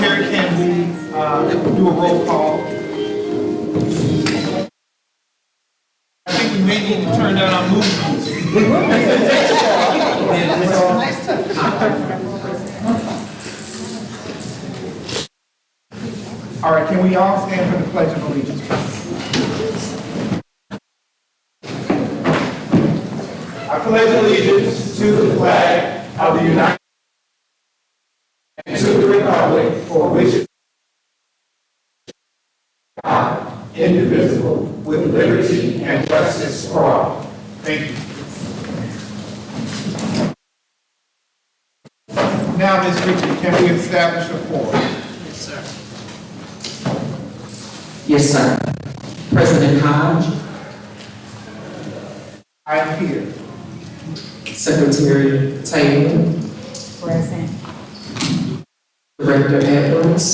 Secretary, can we do a roll call? I think we may need to turn down our movie music. All right, can we all stand for the Pledge of Allegiance, please? I pledge allegiance to the flag of the United States and to the republic for which it is indivisible, with liberty and justice for all. Thank you. Now, Ms. Ritchie, can we establish a quorum? Yes, sir. Yes, sir. President Hodge, I am here. Secretary Taylor, Present. Director Edwards,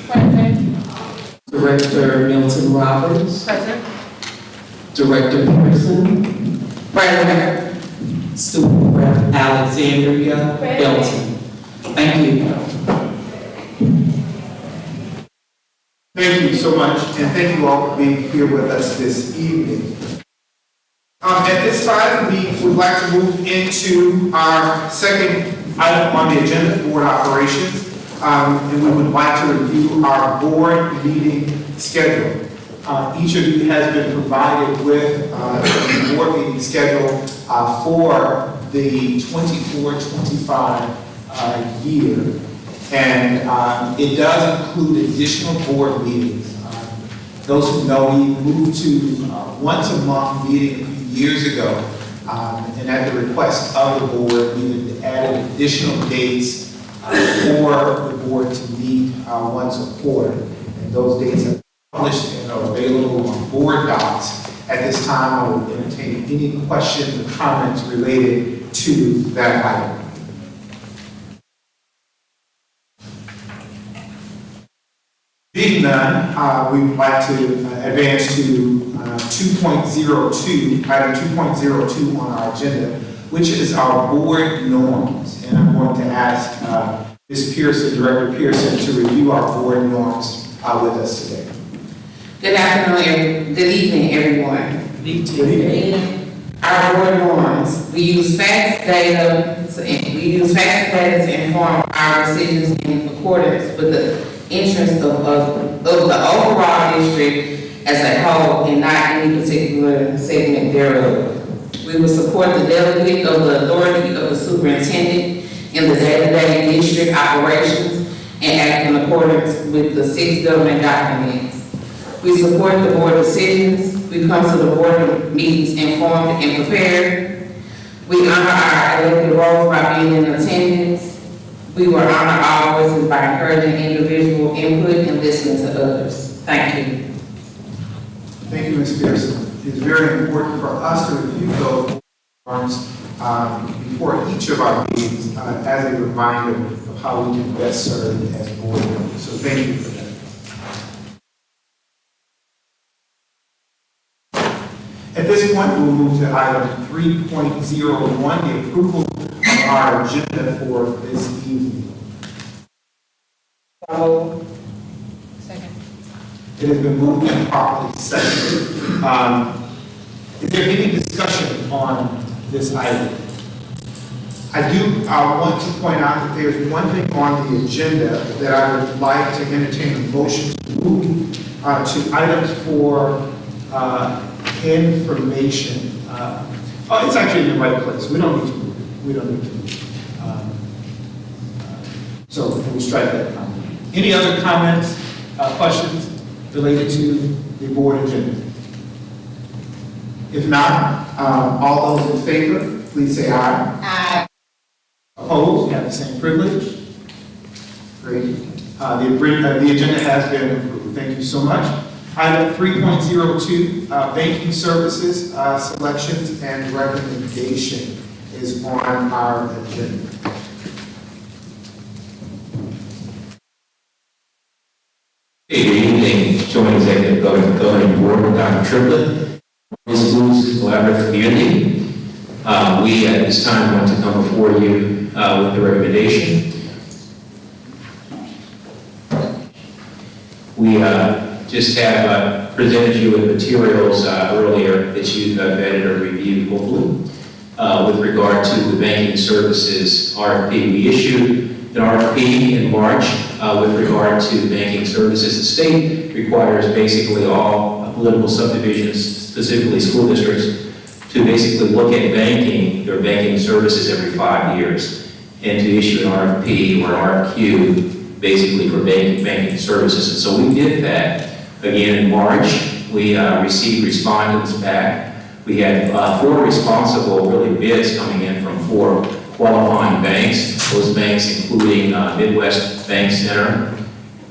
Present. Director Milton Roberts, Present. Director Pearson, President, Student Rep Alexandria Belton. Thank you. Thank you so much, and thank you all for being here with us this evening. At this time, we would like to move into our second item on the agenda, board operations. And we would like to review our board meeting schedule. Each of you has been provided with a board meeting schedule for the 24-25 year. And it does include additional board meetings. Those who know, we moved to once a month meeting a few years ago. And at the request of the board, we added additional dates for the board to meet once a quarter. And those dates are published and are available on board docs. At this time, I will entertain any questions or comments related to that item. Being none, we would like to advance to 2.02, item 2.02 on our agenda, which is our board norms. And I'm going to ask Ms. Pearson, Director Pearson, to review our board norms with us today. Good afternoon, good evening, everyone. Good evening. Our board norms, we use facts data to inform our decisions in accordance with the interest of the overall district as a whole and not any particular segment thereof. We will support the delegate of the authority of the superintendent in the day-to-day district operations and act in accordance with the 6 government documents. We support the board decisions. We come to the board meetings informed and prepared. We honor our elected roles by being in attendance. We will honor our voices by encouraging individual input and listening to others. Thank you. Thank you, Ms. Pearson. It is very important for us to review those norms before each of our meetings as a reminder of how we can best serve as board members. So thank you for that. At this point, we'll move to item 3.01, the approval of our agenda for this evening. Second. It has been moved and properly seconded. Is there any discussion on this item? I do want to point out that there's one thing on the agenda that I would like to entertain a motion to move to items for information. Oh, it's actually in the right place. We don't need to move it. We don't need to move it. So we'll strike that comment. Any other comments, questions related to the board agenda? If not, all those in favor, please say aye. Aye. Opposed? You have the same privilege. Great. The agenda has been approved. Thank you so much. Item 3.02, banking services, selections and recommendation is on our agenda. Good evening, Joint Executive Governing Board, Dr. Triplett, Schools Collaborative Community. We at this time want to come before you with the recommendation. We just have presented you with materials earlier that you've vetted or reviewed, hopefully, with regard to the banking services RFP. We issued an RFP in March with regard to banking services. The state requires basically all political subdivisions, specifically school districts, to basically look at their banking services every 5 years, and to issue an RFP or an RFQ basically for banking services. And so we did that again in March. We received respondents back. We had 4 responsible bids coming in from 4 qualifying banks. Those banks including Midwest Bank Center,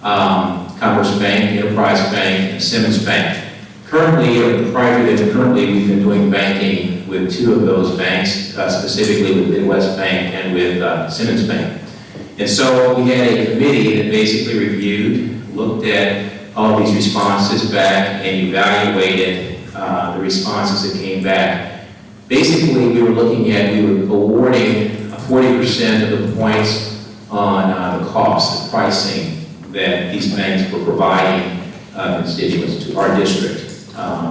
Commerce Bank, Enterprise Bank, and Simmons Bank. Currently we've been doing banking with 2 of those banks, specifically with Midwest Bank and with Simmons Bank. And so we had a committee that basically reviewed, looked at all these responses back and evaluated the responses that came back. Basically, we were awarding 40% of the points on the cost, the pricing that these banks were providing constituents to our district.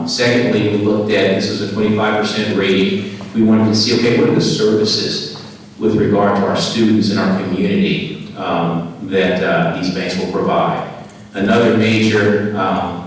Secondly, we looked at, this was a 25% rating. We wanted to see, okay, what are the services with regard to our students and our community that these banks will provide. Another major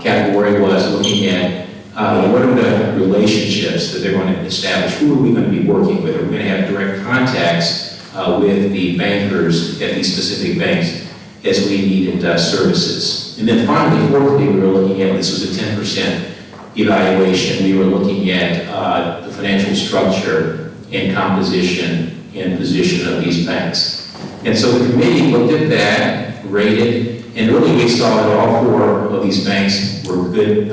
category was looking at what are the relationships that they're going to establish? Who are we going to be working with? Are we going to have direct contacts with the bankers at these specific banks as we needed services? And then finally, fourthly, we were looking at, this was a 10% evaluation, we were looking at the financial structure and composition and position of these banks. And so the committee looked at that, rated, and really we saw that all 4 of these banks were good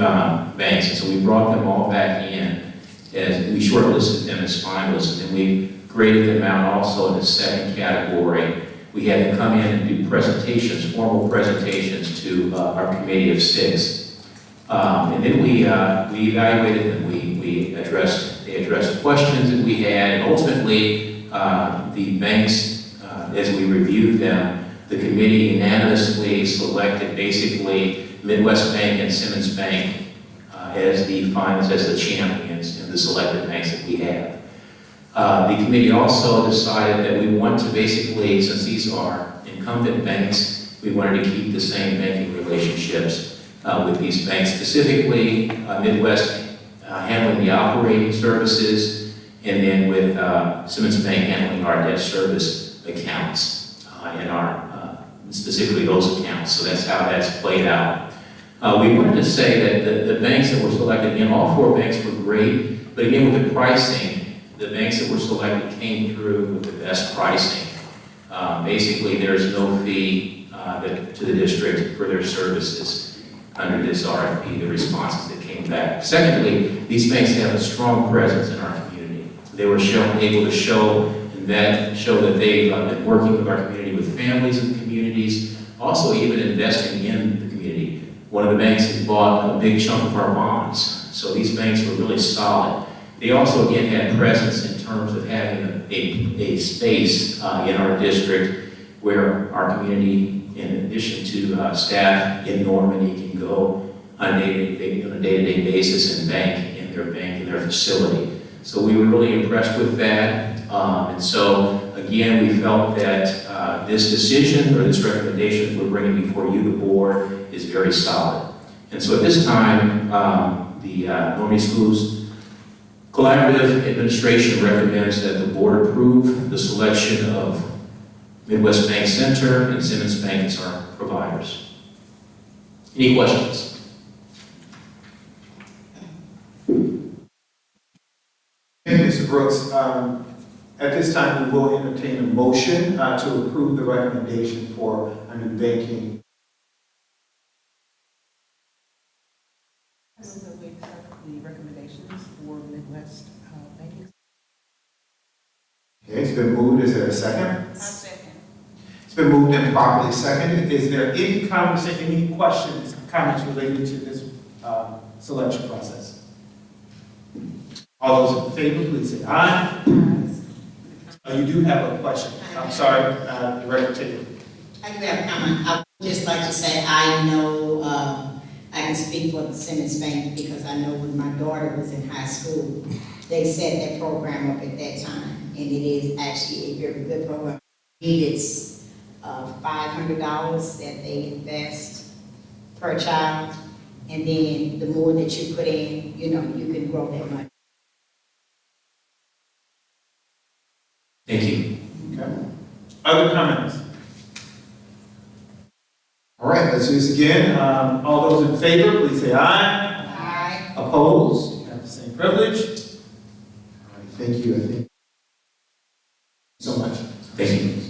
banks. And so we brought them all back in as we shortlisted them as finalists, and we graded them out also in the second category. We had them come in and do presentations, formal presentations to our committee of 6. And then we evaluated them. They addressed questions that we had, and ultimately the banks, as we reviewed them, the committee unanimously selected basically Midwest Bank and Simmons Bank as the finalists, as the champions in the selected banks that we have. The committee also decided that we want to basically, since these are incumbent banks, we wanted to keep the same banking relationships with these banks, specifically Midwest handling the operating services, and then with Simmons Bank handling our debt service accounts and our specifically those accounts. So that's how that's played out. We wanted to say that the banks that were selected, again, all 4 banks were great, but again, with the pricing, the banks that were selected came through with the best pricing. Basically, there's no fee to the district for their services under this RFP, the responses that came back. Secondly, these banks have a strong presence in our community. They were able to show that they've been working with our community, with families and communities, also even investing in the community. One of the banks has bought a big chunk of our bonds, so these banks were really solid. They also, again, had presence in terms of having a space in our district where our community, in addition to staff in Normandy, can go on a day-to-day basis and bank in their facility. So we were really impressed with that. And so, again, we felt that this decision or this recommendation we're bringing before you, the board, is very solid. And so at this time, the Normandy Schools Collaborative Administration recommends that the board approve the selection of Midwest Bank Center and Simmons Bank as our providers. Any questions? Thank you, Mr. Brooks. At this time, we will entertain a motion to approve the recommendation for a new banking. I move that we accept the recommendations for Midwest banking. Okay, it's been moved. Is there a second? I'll second. It's been moved and properly seconded. Is there any any questions, comments related to this selection process? All those in favor, please say aye. You do have a question. I'm sorry, Director Taylor. I do have a comment. Just like to say, I know, I can speak for the Simmons Bank because I know when my daughter was in high school, they set that program up at that time, and it is actually a very good program. It's $500 that they invest per child, and then the more that you put in, you know, you can grow that money. Thank you. Okay. Other comments? All right, let's do this again. All those in favor, please say aye. Aye. Opposed? You have the same privilege. All right, thank you. I think so much. Thank you.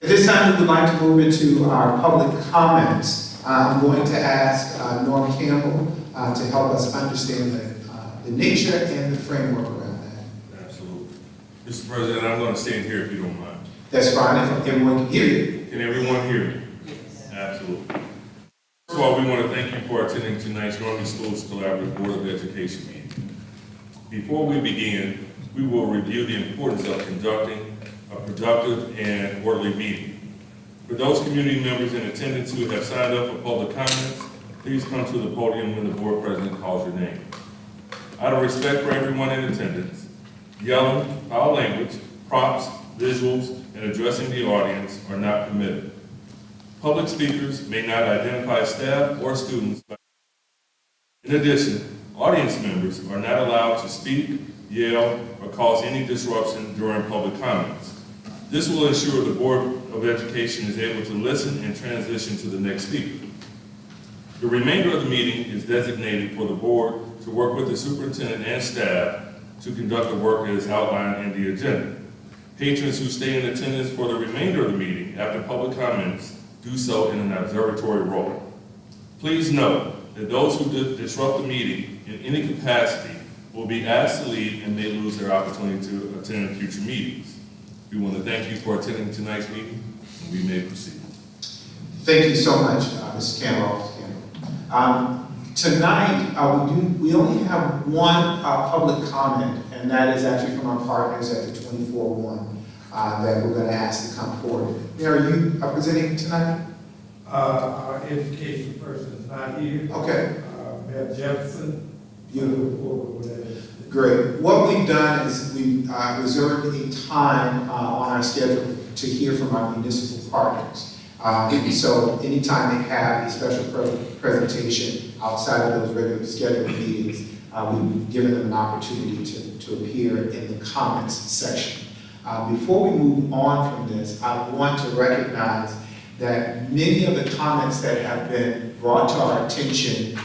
At this time, we would like to move into our public comments. I'm going to ask Norm Campbell to help us understand the nature and the framework around that. Absolutely. Mr. President, I'm going to stand here if you don't mind. That's fine, if everyone can hear you. Can everyone hear me? Absolutely. First of all, we want to thank you for attending tonight's Normandy Schools Collaborative Board of Education meeting. Before we begin, we will review the importance of conducting a productive and orderly meeting. For those community members in attendance who have signed up for public comments, please come to the podium when the board president calls your name. Out of respect for everyone in attendance, yelling, foul language, props, visuals, and addressing the audience are not permitted. Public speakers may not identify staff or students. In addition, audience members are not allowed to speak, yell, or cause any disruption during public comments. This will ensure the Board of Education is able to listen and transition to the next speaker. The remainder of the meeting is designated for the board to work with the superintendent and staff to conduct the work as outlined in the agenda. Patrons who stay in attendance for the remainder of the meeting after public comments do so in an observatory role. Please note that those who disrupt the meeting in any capacity will be asked to leave and may lose their opportunity to attend future meetings. We want to thank you for attending tonight's meeting, and we may proceed. Thank you so much, Mr. Campbell. Tonight, we only have one public comment, and that is actually from our partners at the 24-1 that we're going to ask to come forward. Mayor, are you presenting tonight? Our education person is not here. Okay. Mayor Jefferson. Beautiful. Great. What we've done is we've reserved a time on our schedule to hear from our municipal partners. So anytime they have a special presentation outside of those regular scheduled meetings, we've given them an opportunity to appear in the comments section. Before we move on from this, I want to recognize that many of the comments that have been brought to our attention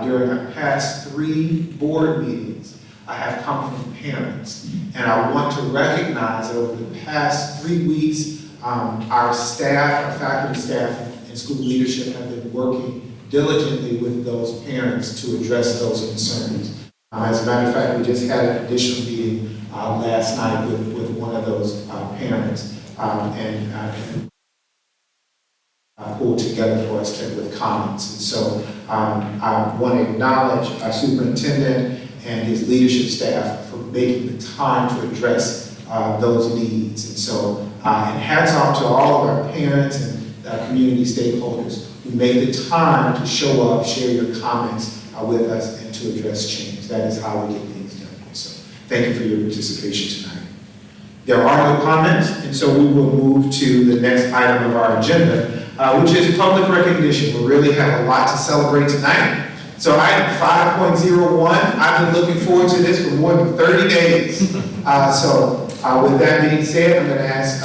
during our past 3 board meetings have come from parents. And I want to recognize that over the past 3 weeks, our staff, our faculty staff, and school leadership have been working diligently with those parents to address those concerns. As a matter of fact, we just had an additional meeting last night with one of those parents and pulled together for us with comments. And so I want to acknowledge our superintendent and his leadership staff for making the time to address those needs. And so, and hats off to all of our parents and community stakeholders who made the time to show up, share your comments with us, and to address change. That is how we get things done. So thank you for your participation tonight. There are no comments, and so we will move to the next item of our agenda, which is public recognition. We really have a lot to celebrate tonight. So item 5.01, I've been looking forward to this for more than 30 days. With that being said, I'm going to ask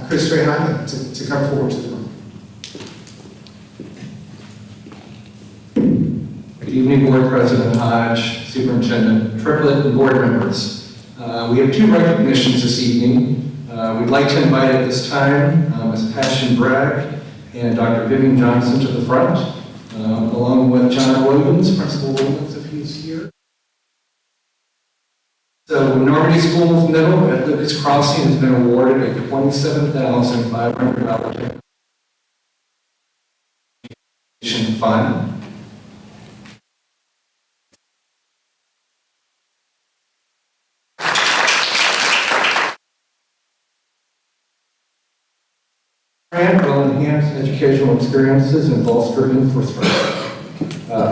Chris Strahan to come forward to the room. Good evening, Board President Hodge, Superintendent Triplett, and board members. We have 2 recognitions this evening. We'd like to invite at this time Ms. Passion Bragg and Dr. Vivian Johnson to the front, along with John Williams, Principal Williams, if he's here. So Normandy Schools Middle at Lucas Crossing has been awarded a $27,500 fund. Grant will enhance educational experiences and bolstered infrastructure,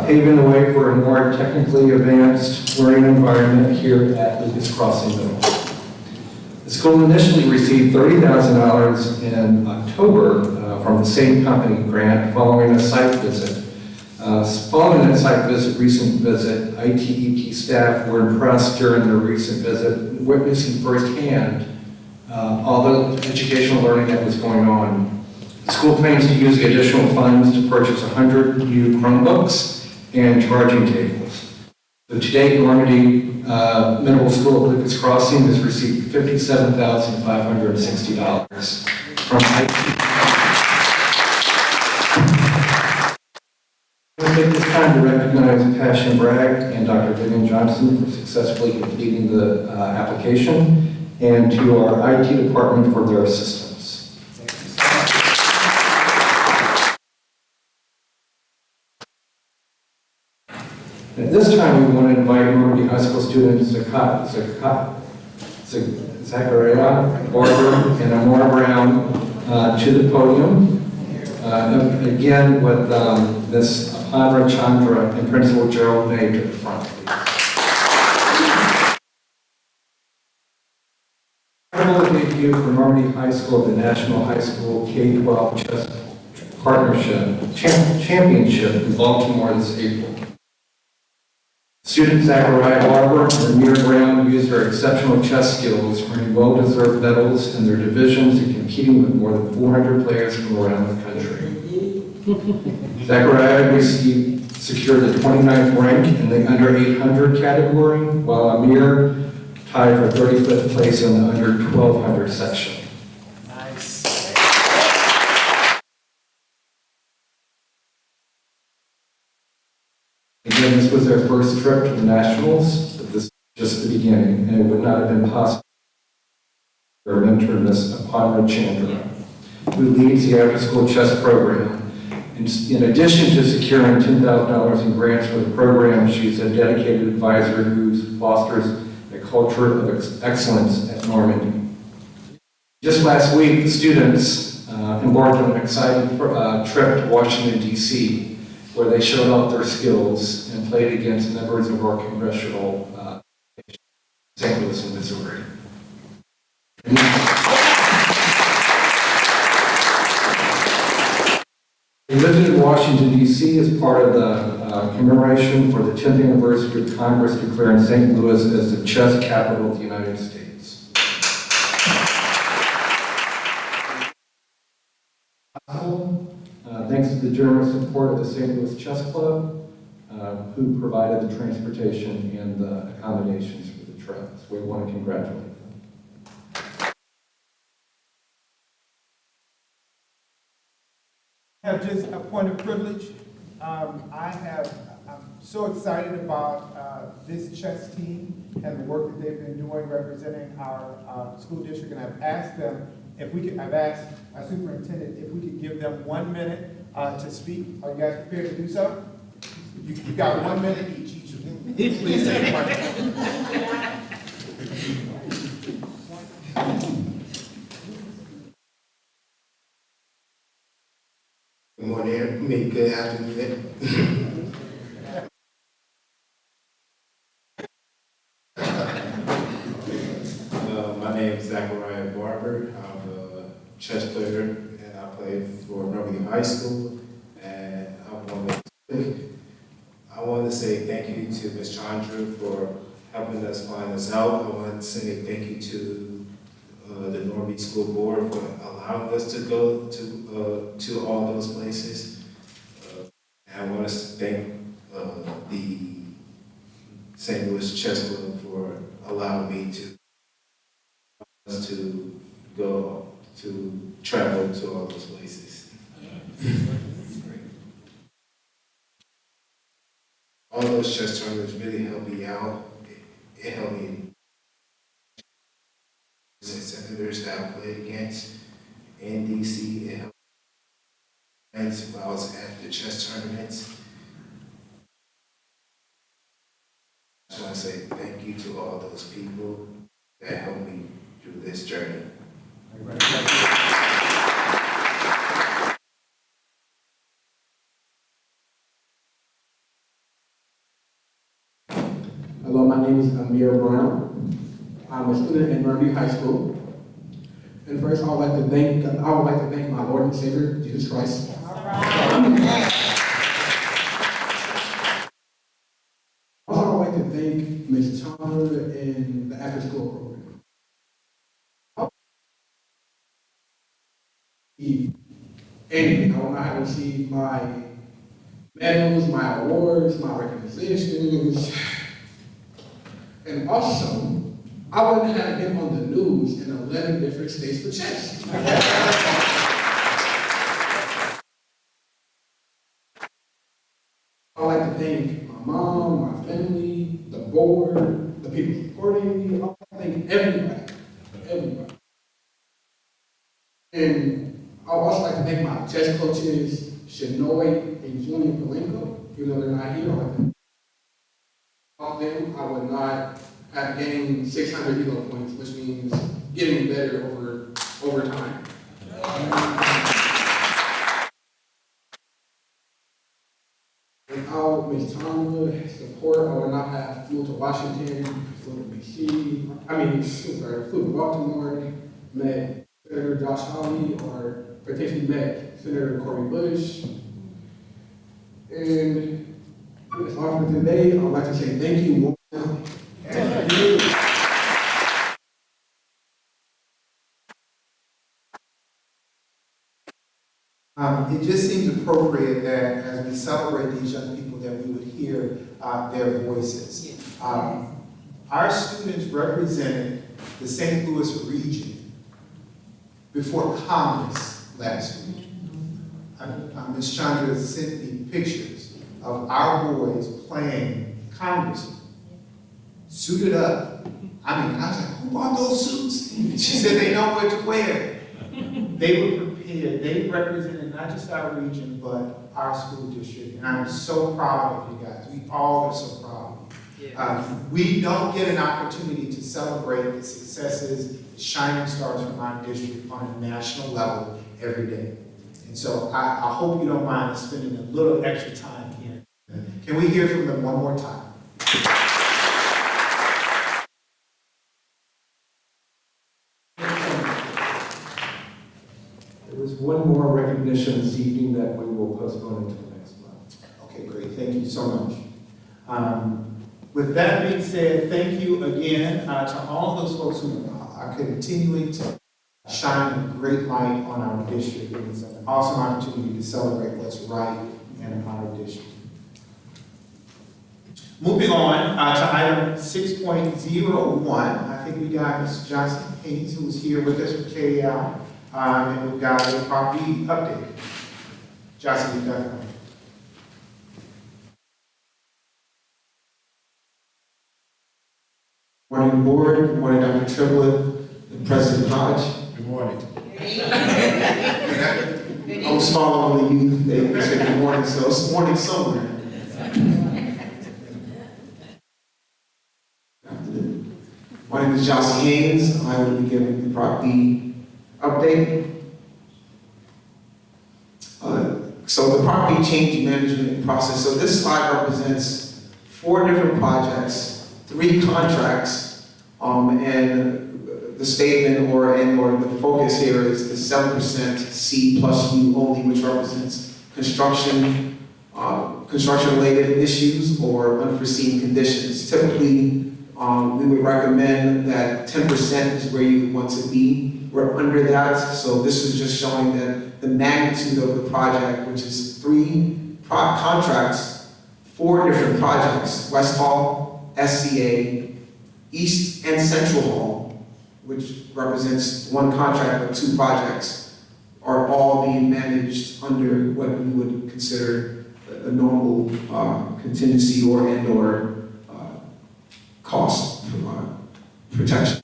paving the way for a more technically advanced learning environment here at Lucas Crossing Middle. The school initially received $30,000 in October from the same company grant following a site visit. Following that site visit, recent visit, ITEP staff were impressed during their recent visit, witnessing firsthand all the educational learning that was going on. The school plans to use the additional funds to purchase 100 new Chromebooks and charging tables. So to date, Normandy Middle School at Lucas Crossing has received $57,560 from ITEP. I want to take this time to recognize Passion Bragg and Dr. Vivian Johnson for successfully completing the application, and to our IT department for their assistance. At this time, we want to invite Normandy High School students Zachariah Barber and Amora Brown to the podium. Again, with Ms. Apadra Chandra and Principal Gerald May to the front, please. Debut for Normandy High School, the National High School K-12 Chess Partnership Championship in Baltimore this April. Student Zachariah Barber and Amir Brown used their exceptional chess skills, earning well-deserved medals in their divisions and competing with more than 400 players from around the country. Zachariah secured the 29th rank in the under 800 category, while Amir tied for 35th place in the under 1200 section. Nice. Again, this was their first trip to the Nationals, but this is just the beginning, and it would not have been possible for their mentor, Ms. Apadra Chandra, who leads the after-school chess program. In addition to securing $10,000 in grants for the program, she's a dedicated advisor who fosters a culture of excellence at Normandy. Just last week, the students embarked on an exciting trip to Washington, D.C., where they showed off their skills and played against members of our congressional St. Louis and Missouri. They visited Washington, D.C. as part of the commemoration for the 10th anniversary of Congress declaring St. Louis as the chess capital of the United States. Thanks to the generous support of the St. Louis Chess Club, who provided the transportation and the accommodations for the trip. So we want to congratulate them. I have just a point of privilege. I'm so excited about this chess team and the work that they've been doing representing our school district, and I've asked them if we could, I've asked our superintendent if we could give them 1 minute to speak. Are you guys prepared to do so? You got 1 minute each of you. Please take the mic. Good morning, good afternoon. My name is Zachariah Barber. I'm a chess player, and I play for Normandy High School. And I want to say thank you to Ms. Chandra for helping us find us out. I want to say thank you to the Normandy School Board for allowing us to go to all those places. And I want to thank the St. Louis Chess Club for allowing me to go to travel to all those places. All those chess tournaments really helped me out. It helped me. Senators that I played against in DC, it helped me while I was at the chess tournaments. I just want to say thank you to all those people that helped me through this journey. Hello, my name is Amir Brown. I'm a student at Normandy High School. And first, I would like to thank my Lord and Savior, Jesus Christ. Also, I would like to thank Ms. Chandler and the after-school program. Anything, I will not have received my medals, my awards, my recognitions. And also, I wouldn't have been on the news in 11 different states for chess. I'd like to thank my mom, my family, the board, the people supporting me. I'd like to thank everybody. And I'd also like to thank my chess coaches, Shanoy and Julian Palenko, even though they're not here. I'd like to without them, I would not have gained 600 elo points, which means getting better over time. Without Ms. Tomlin's support, I would not have flew to Washington, flew to flew to Baltimore, met Senator Josh Hawley, or potentially met Senator Cory Bush. And that's all for today. I would like to say thank you. It just seems appropriate that as we celebrate these young people that we would hear their voices. Our students represented the St. Louis region before Congress last week. Ms. Chandra sent me pictures of our boys playing congressmen, suited up. I was like, who bought those suits? She said they know what to wear. They were prepared. They represented not just our region, but our school district. And I'm so proud of you guys. We all are so proud of you. We don't get an opportunity to celebrate the successes, the shining stars from our district on a national level every day. And so I hope you don't mind us spending a little extra time here. Can we hear from them one more time? There is one more recognition this evening that we will postpone until next month. Okay, great. Thank you so much. With that being said, thank you again to all those folks who are continuing to shine a great light on our district. It's an awesome opportunity to celebrate what's right in our district. Moving on to item 6.01, I think we got Ms. Johnson Haynes, who was here with us from KAI, and we've got a property update. Johnson, you've got it. Morning, board. Good morning, Dr. Triplett and President Hodge. Good morning. I was following the youth. They said good morning, so it's morning somewhere. My name is Jocelyn Haynes. I will be giving the property update. So the property change management process. So this slide represents 4 different projects, 3 contracts, and the statement or the focus here is the 7% C plus U only, which represents construction related issues or unforeseen conditions. Typically, we would recommend that 10% is where you would want to be. We're under that, so this is just showing that the magnitude of the project, which is 3 contracts, 4 different projects, West Hall, SCA, East and Central Hall, which represents 1 contract but 2 projects, are all being managed under what we would consider a normal contingency or cost protection.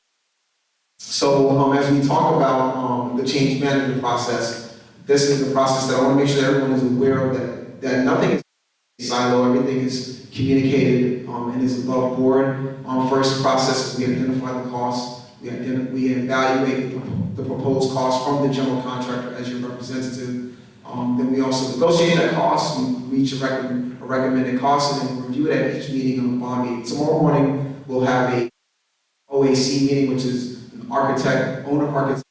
So as we talk about the change management process, this is the process that I want to make sure that everyone is aware of, that nothing is silo, everything is communicated and is above board. First process, we identify the costs, we evaluate the proposed cost from the general contractor as your representative. Then we also negotiate that cost, we reach a recommended cost, and then we review it at each meeting on the bond meeting. Tomorrow morning, we'll have a OAC meeting, which is an owner-architect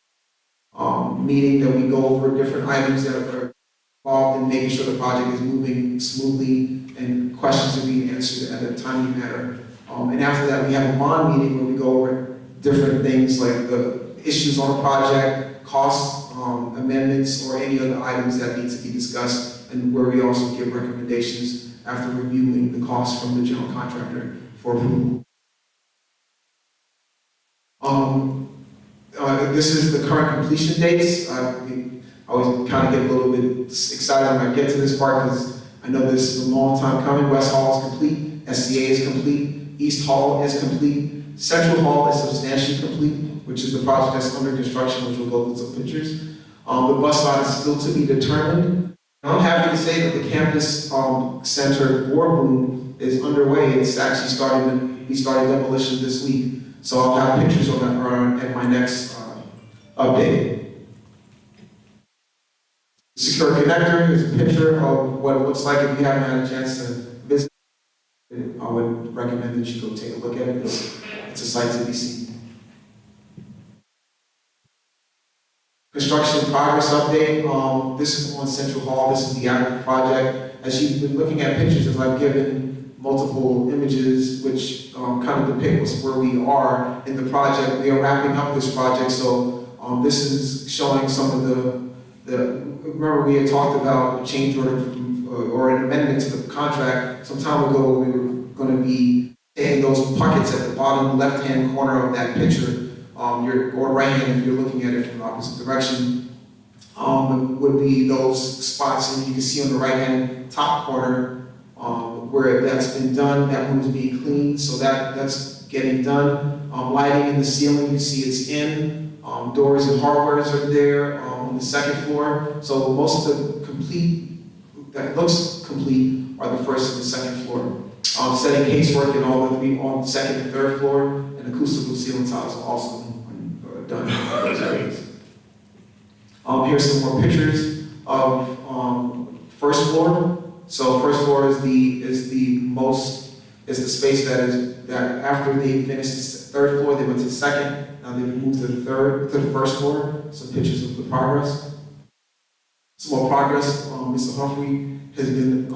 meeting that we go over different items that are involved in making sure the project is moving smoothly and questions are being answered at a timely manner. And after that, we have a bond meeting where we go over different things like the issues on the project, costs, amendments, or any other items that need to be discussed, and where we also give recommendations after reviewing the costs from the general contractor for approval. This is the current completion dates. I always kind of get a little bit excited when I get to this part because I know this is a long time coming. West Hall is complete, SCA is complete, East Hall is complete, Central Hall is substantially complete, which is the project that's under construction, which we'll go through some pictures. The bus lot is still to be determined. I'm happy to say that the campus center boardroom is underway. It's actually we started demolition this week. So I'll have pictures of that at my next update. Secure connector is a picture of what it looks like. If you haven't had a chance to visit, I would recommend that you go take a look at it. It's a sight to be seen. Construction progress update. This is on Central Hall. This is the active project. As you've been looking at pictures, as I've given multiple images which kind of depict where we are in the project. We are wrapping up this project, so this is showing some of the remember we had talked about a change order or an amendment to the contract some time ago. We were going to be taking those pockets at the bottom left-hand corner of that picture, or right hand if you're looking at it from the opposite direction, would be those spots, and you can see on the right-hand top corner where that's been done. That room is being cleaned, so that's getting done. Lighting in the ceiling, you see it's in. Doors and hardwares are there on the second floor. So most of the that looks complete are the first and the second floor. Setting casework and all the three on the second and third floor, and acoustical ceiling tiles are also done in those areas. Here's some more pictures of first floor. So first floor is the space that after they finished the third floor, they went to the second. Now they've moved to the first floor. Some pictures of the progress. Some more progress. Mr. Humphrey has been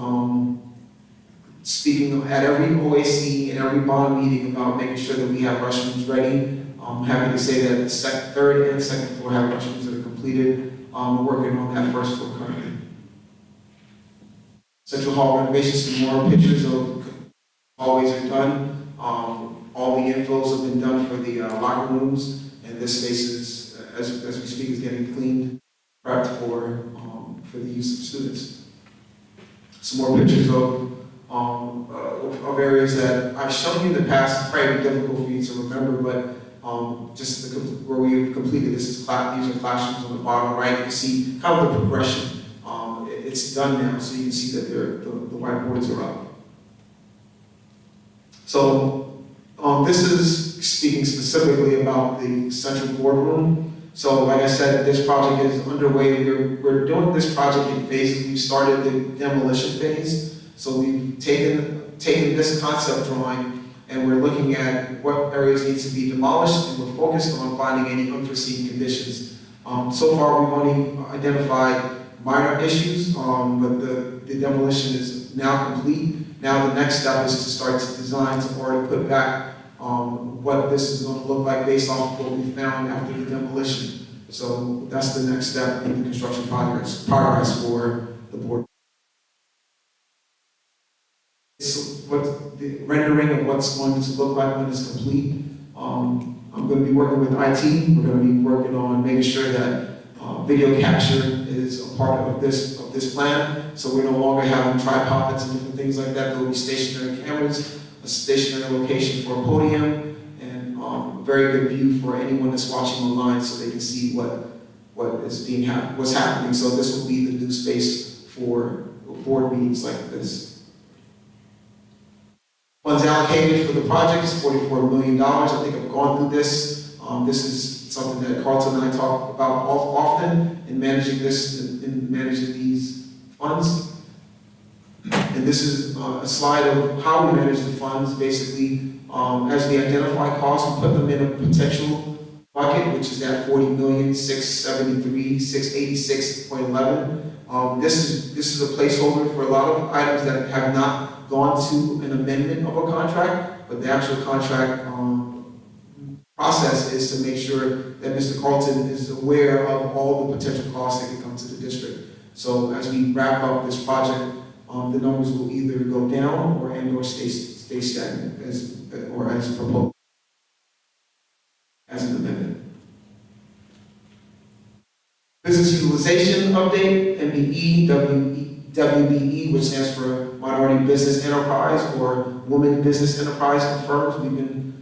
speaking at every OAC and every bond meeting about making sure that we have restrooms ready. I'm happy to say that the third and second floor have restrooms that are completed. We're working on that first floor currently. Central Hall renovations, some more pictures of hallways are done. All the infills have been done for the locker rooms, and this space is, as we speak, is getting cleaned, prepped for the use of students. Some more pictures of areas that I've shown you in the past. It's probably difficult for you to remember, but just where we've completed this is these are classrooms on the bottom right. You can see kind of the progression. It's done now, so you can see that the whiteboards are up. So this is speaking specifically about the central boardroom. So like I said, this project is underway. We're doing this project in phases. We've started the demolition phase. So we've taken this concept drawing and we're looking at what areas need to be demolished, and we're focused on finding any unforeseen conditions. So far we've only identified minor issues, but the demolition is now complete. Now the next step is to start to design or to put back what this is going to look like based off of what we found after the demolition. So that's the next step in the construction progress for the board. So what the rendering of what's going to look like when it's complete. I'm going to be working with IT. We're going to be working on making sure that video capture is a part of this plan. So we're no longer having tripods and different things like that. There will be stationary cameras, a stationary location for a podium, and a very good view for anyone that's watching online, so they can see what's happening. So this will be the new space for board meetings like this. Funds allocated for the project is $44 million. I think I've gone through this. This is something that Carlton and I talk about often in managing these funds. And this is a slide of how we manage the funds. Basically, as we identify costs, we put them in a potential bucket, which is that 40,673,686.11. This is a placeholder for a lot of items that have not gone to an amendment of a contract, but the actual contract process is to make sure that Mr. Carlton is aware of all the potential costs that could come to the district. So as we wrap up this project, the numbers will either go down or stay stagnant as proposed as an amendment. Business utilization update, MBE, WBE, which stands for Minority Business Enterprise or Women Business Enterprise firms. We've been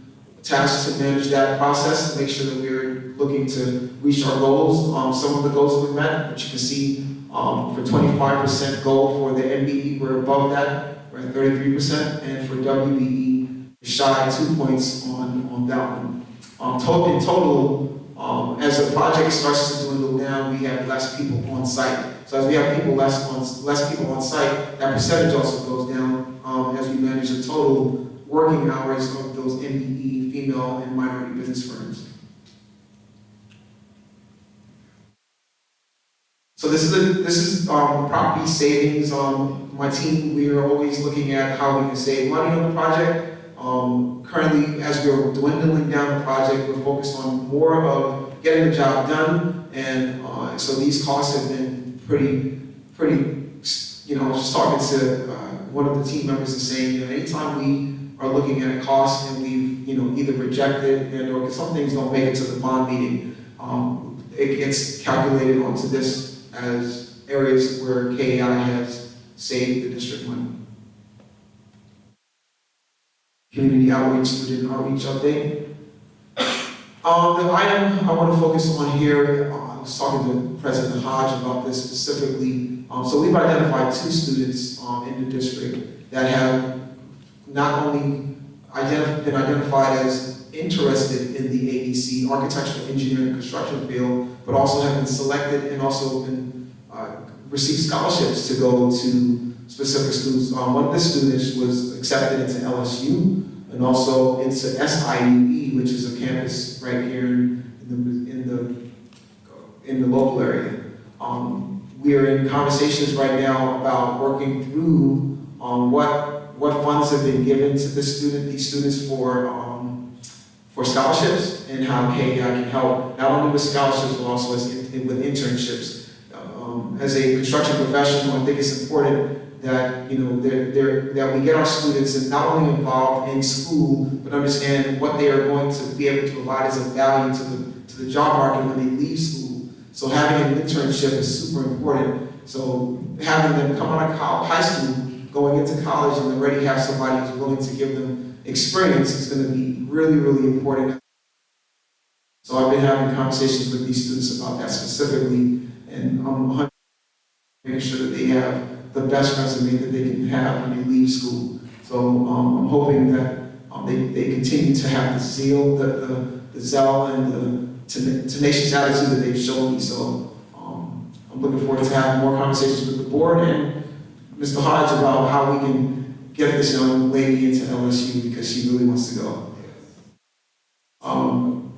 tasked to manage that process to make sure that we're looking to reach our goals. Some of the goals we've met, which you can see for 25% goal for the MBE, we're above that, we're at 33%, and for WBE, we're shy 2 points on that one. In total, as the project starts to dwindle down, we have less people on site. So as we have less people on site, that percentage also goes down as we manage the total working hours of those MBE, female and minority business firms. So this is property savings. My team, we are always looking at how we can save money on the project. Currently, as we're dwindling down the project, we're focused on more of getting the job done, and so these costs have been pretty. I was just talking to one of the team members and saying, anytime we are looking at a cost and we've either rejected or some things don't make it to the bond meeting, it gets calculated onto this as areas where KAI has saved the district money. Community outreach, student outreach update. The item I want to focus on here, I was talking to President Hodge about this specifically. So we've identified 2 students in the district that have not only been identified as interested in the ABC, architectural engineering and construction field, but also have been selected and also been received scholarships to go to specific schools. One of the students was accepted into LSU and also into SIUE, which is a campus right here in the local area. We are in conversations right now about working through what funds have been given to these students for scholarships and how KAI can help not only with scholarships but also with internships. As a construction professional, I think it's important that that we get our students and not only involved in school but understand what they are going to be able to provide as a value to the job market when they leave school. So having an internship is super important. So having them come out of high school, going into college, and already have somebody who's willing to give them experience is going to be really, really important. So I've been having conversations with these students about that specifically, and I'm making sure that they have the best resume that they can have when they leave school. So I'm hoping that they continue to have the zeal, the zeal and the tenacious attitude that they've shown me. So I'm looking forward to having more conversations with the board and Mr. Hodge about how we can get this young lady into LSU because she really wants to go.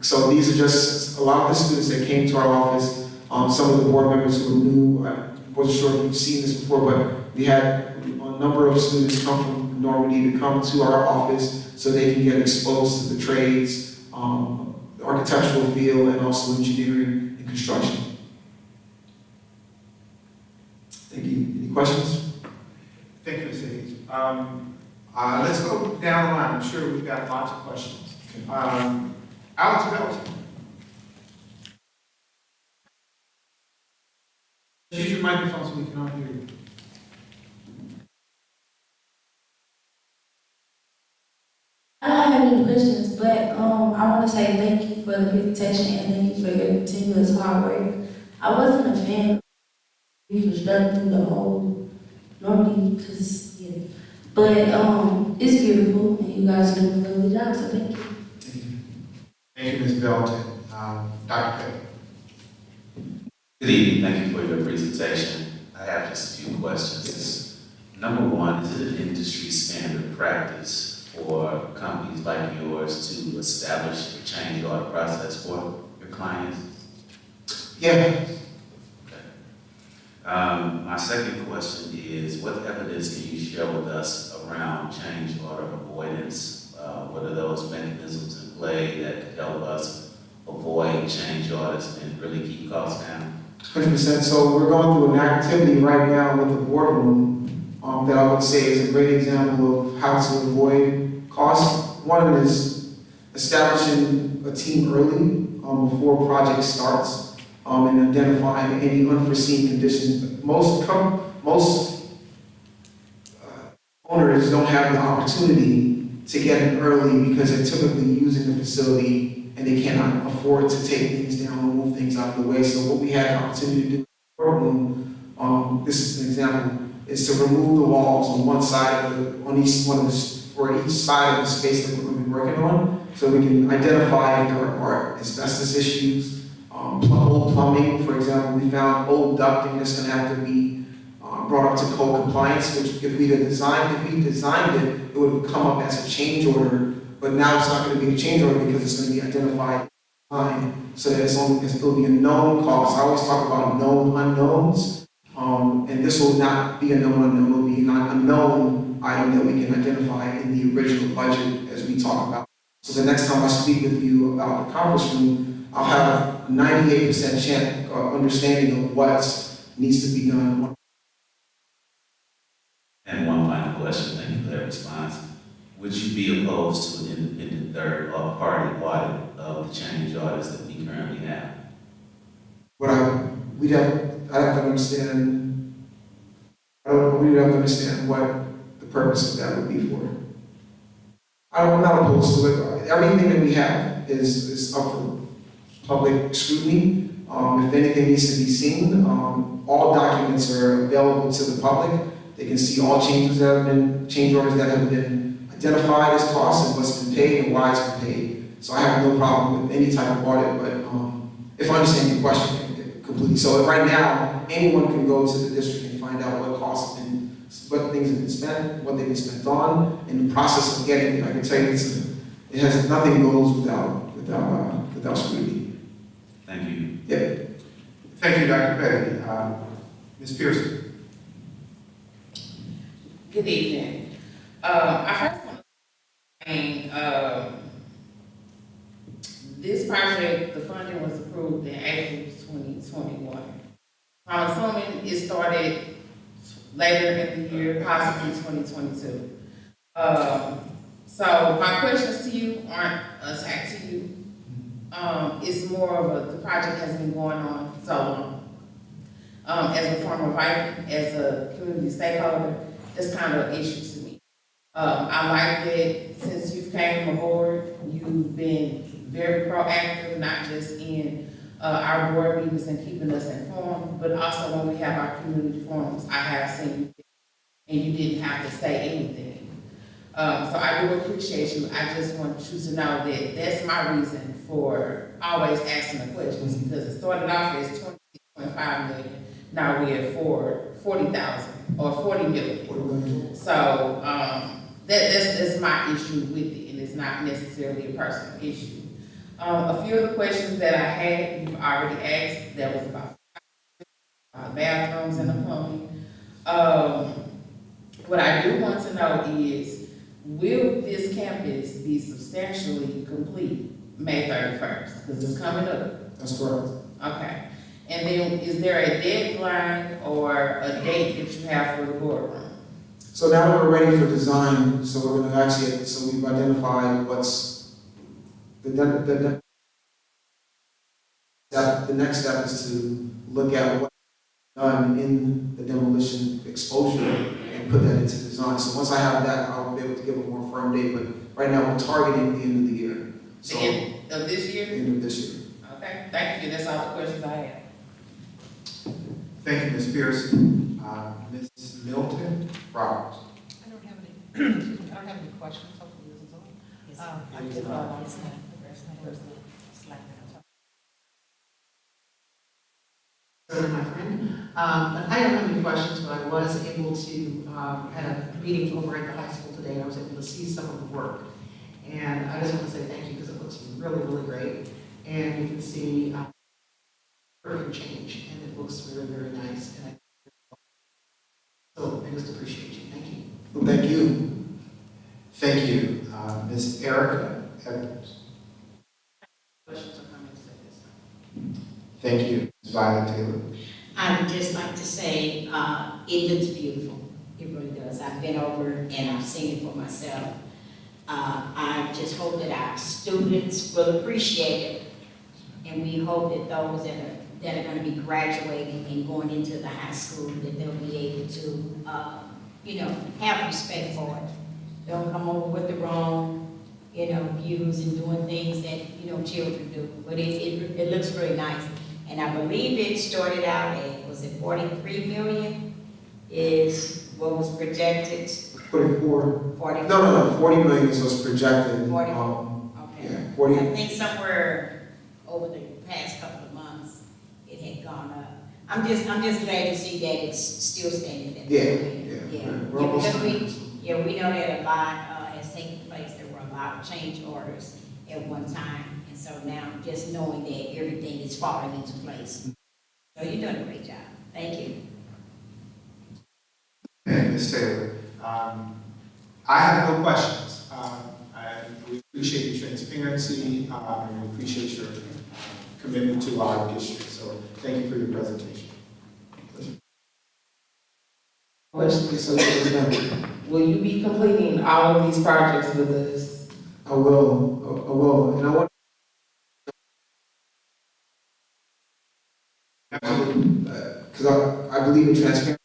So these are just a lot of the students that came to our office. Some of the board members who are new, I wasn't sure if you've seen this before, but we had a number of students come from Normandy to come to our office so they can get exposed to the trades, the architectural field, and also engineering and construction. Thank you. Any questions? Thank you, Mr. Hayes. Let's go down the line. I'm sure we've got lots of questions. Alex Belton. Use your microphone so we can all hear you. I don't have any questions, but I want to say thank you for the presentation and thank you for your continuous hard work. I wasn't a fan of reconstructing the whole Normandy, but it's beautiful and you guys are doing a really good job, so thank you. Thank you, Ms. Belton. Dr. Peck. Good evening, thank you for your presentation. I have just a few questions. Number one, is it an industry standard practice for companies like yours to establish a change order process for your clients? Yeah. My second question is, what evidence can you share with us around change order avoidance? What are those mechanisms in play that could help us avoid change orders and really keep costs down? 100%. So we're going through an activity right now with the boardroom that I would say is a great example of how to avoid costs. One is establishing a team early before a project starts and identifying any unforeseen conditions. Most owners don't have the opportunity to get in early because they're typically using the facility and they cannot afford to take things down and move things out of the way. So what we had the opportunity to do in the boardroom, this is an example, is to remove the walls on one side of the, on each one of the, for each side of the space that we're going to be working on, so we can identify if there are asbestos issues, old plumbing, for example. We found old ducting that's going to have to be brought up to code compliance, which if we designed it, it would come up as a change order, but now it's not going to be a change order because it's going to be identified so that it will be a known cost. I always talk about known unknowns. And this will not be a known unknown, it will be not a known item that we can identify in the original budget as we talk about. So the next time I speak with you about the conference room, I'll have a 98% chance understanding of what needs to be done. And one final question, thank you for that response. Would you be opposed to an independent third or party audit of the change orders that we currently have? I'd have to understand, we'd have to understand what the purpose of that would be for. I'm not opposed to it. Everything that we have is up for public scrutiny. If anything needs to be seen, all documents are available to the public. They can see all change orders that have been identified as costs and what's been paid and why it's been paid. So I have no problem with any type of audit, but if I understand your question completely. So right now, anyone can go to the district and find out what costs have been, what things have been spent, what they've been spent on, and the process of getting it. I can tell you it has nothing goes without scrutiny. Thank you. Yep. Thank you, Dr. Petty. Ms. Pearson. Good evening. I first want to say, this project, the funding was approved in April 2021. I'm assuming it started later in the year, possibly 2022. So my questions to you aren't attacked to you. It's more of the project has been going on so long. As a former wife, as a community stakeholder, that's kind of an issue to me. I like that since you've came aboard, you've been very proactive, not just in our board meetings and keeping us informed, but also when we have our community forums, I have seen you and you didn't have to say anything. So I do appreciate you. I just want you to know that that's my reason for always asking the questions, because it started off as 26.5 million. Now we're at 40,000 or 40 million. So that's my issue with it, and it's not necessarily a personal issue. A few of the questions that I had, you've already asked. That was about bathrooms and the plumbing. What I do want to know is, will this campus be substantially complete May 31st? Because it's coming up. That's correct. Okay. And then is there a deadline or a date that you have for the boardroom? So now that we're ready for design, so we're going to actually, so we've identified what's the next step is to look at what's done in the demolition exposure and put that into design. So once I have that, I'll be able to give a more firm date, but right now we're targeting the end of the year. So, The end of this year? The end of this year. Okay, thank you. That's all the questions I have. Thank you, Ms. Pearson. Ms. Milton Roberts. I don't have any questions. Hopefully this is all. I did all on My friend, But I don't have any questions, but I was able to, had a meeting over at the high school today, and I was able to see some of the work. And I just want to say thank you, because it looks really, really great. And you can see urban change, and it looks really, very nice. And so I just appreciate you. Thank you. Well, thank you. Thank you. Ms. Erica Edwards. Questions or comments at this time? Thank you. Ms. Violet Taylor. I would just like to say, it looks beautiful. It really does. I've been over and I've seen it for myself. I just hope that our students will appreciate it. And we hope that those that are going to be graduating and going into the high school, that they'll be able to, have respect for it. Don't come over with the wrong, views and doing things that, children do. But it looks really nice. And I believe it started out at, was it 43 million is what was projected? 44. 40. No, 40 million is what's projected. 40. Yeah, Okay. 40. I think somewhere over the past couple of months, it had gone up. I'm just glad to see that it's still standing at Yeah. We're almost because done. we know that a lot has taken place. There were a lot of change orders at one time. And so now just knowing that everything is falling into place. So you're doing a great job. Thank you. And Ms. Taylor. I have no questions. We appreciate your transparency, and we appreciate your commitment to our district. So thank you for your presentation. Will you be completing all of these projects with us? I will. And I want because I believe in transparency.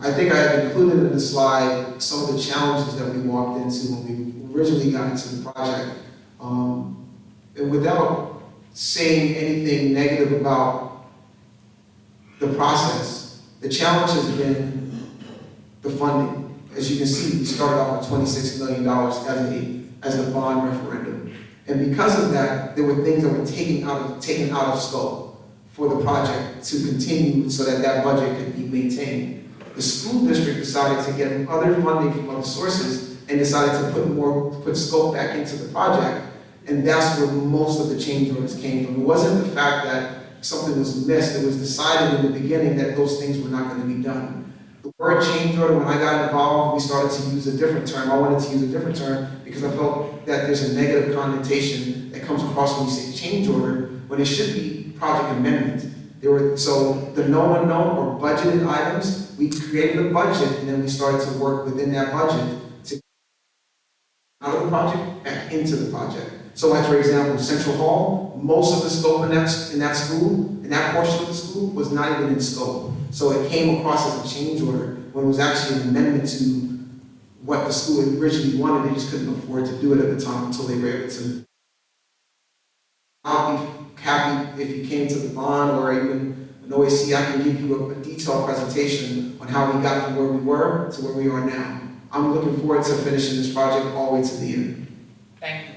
I think I had included in the slide some of the challenges that we walked into when we originally got into the project. And without saying anything negative about the process, the challenge has been the funding. As you can see, we started off with $26 million as the bond referendum. And because of that, there were things that were taken out of scope for the project to continue so that that budget could be maintained. The school district decided to get other funding from other sources and decided to put scope back into the project. And that's where most of the change orders came from. It wasn't the fact that something was missed. It was decided in the beginning that those things were not going to be done. The word change order, when I got involved, we started to use a different term. I wanted to use a different term because I felt that there's a negative connotation that comes across when you say change order, when it should be project amendment. So the known unknown or budgeted items, we created a budget and then we started to work within that budget to out of the project back into the project. So like for example, Central Hall, most of the scope in that school, in that portion of the school, was not even in scope. So it came across as a change order when it was actually an amendment to what the school originally wanted. They just couldn't afford to do it at the time until they were able to. I'll be happy if you came to the bond or even an OAC, I can give you a detailed presentation on how we got from where we were to where we are now. I'm looking forward to finishing this project all the way to the end. Thank you.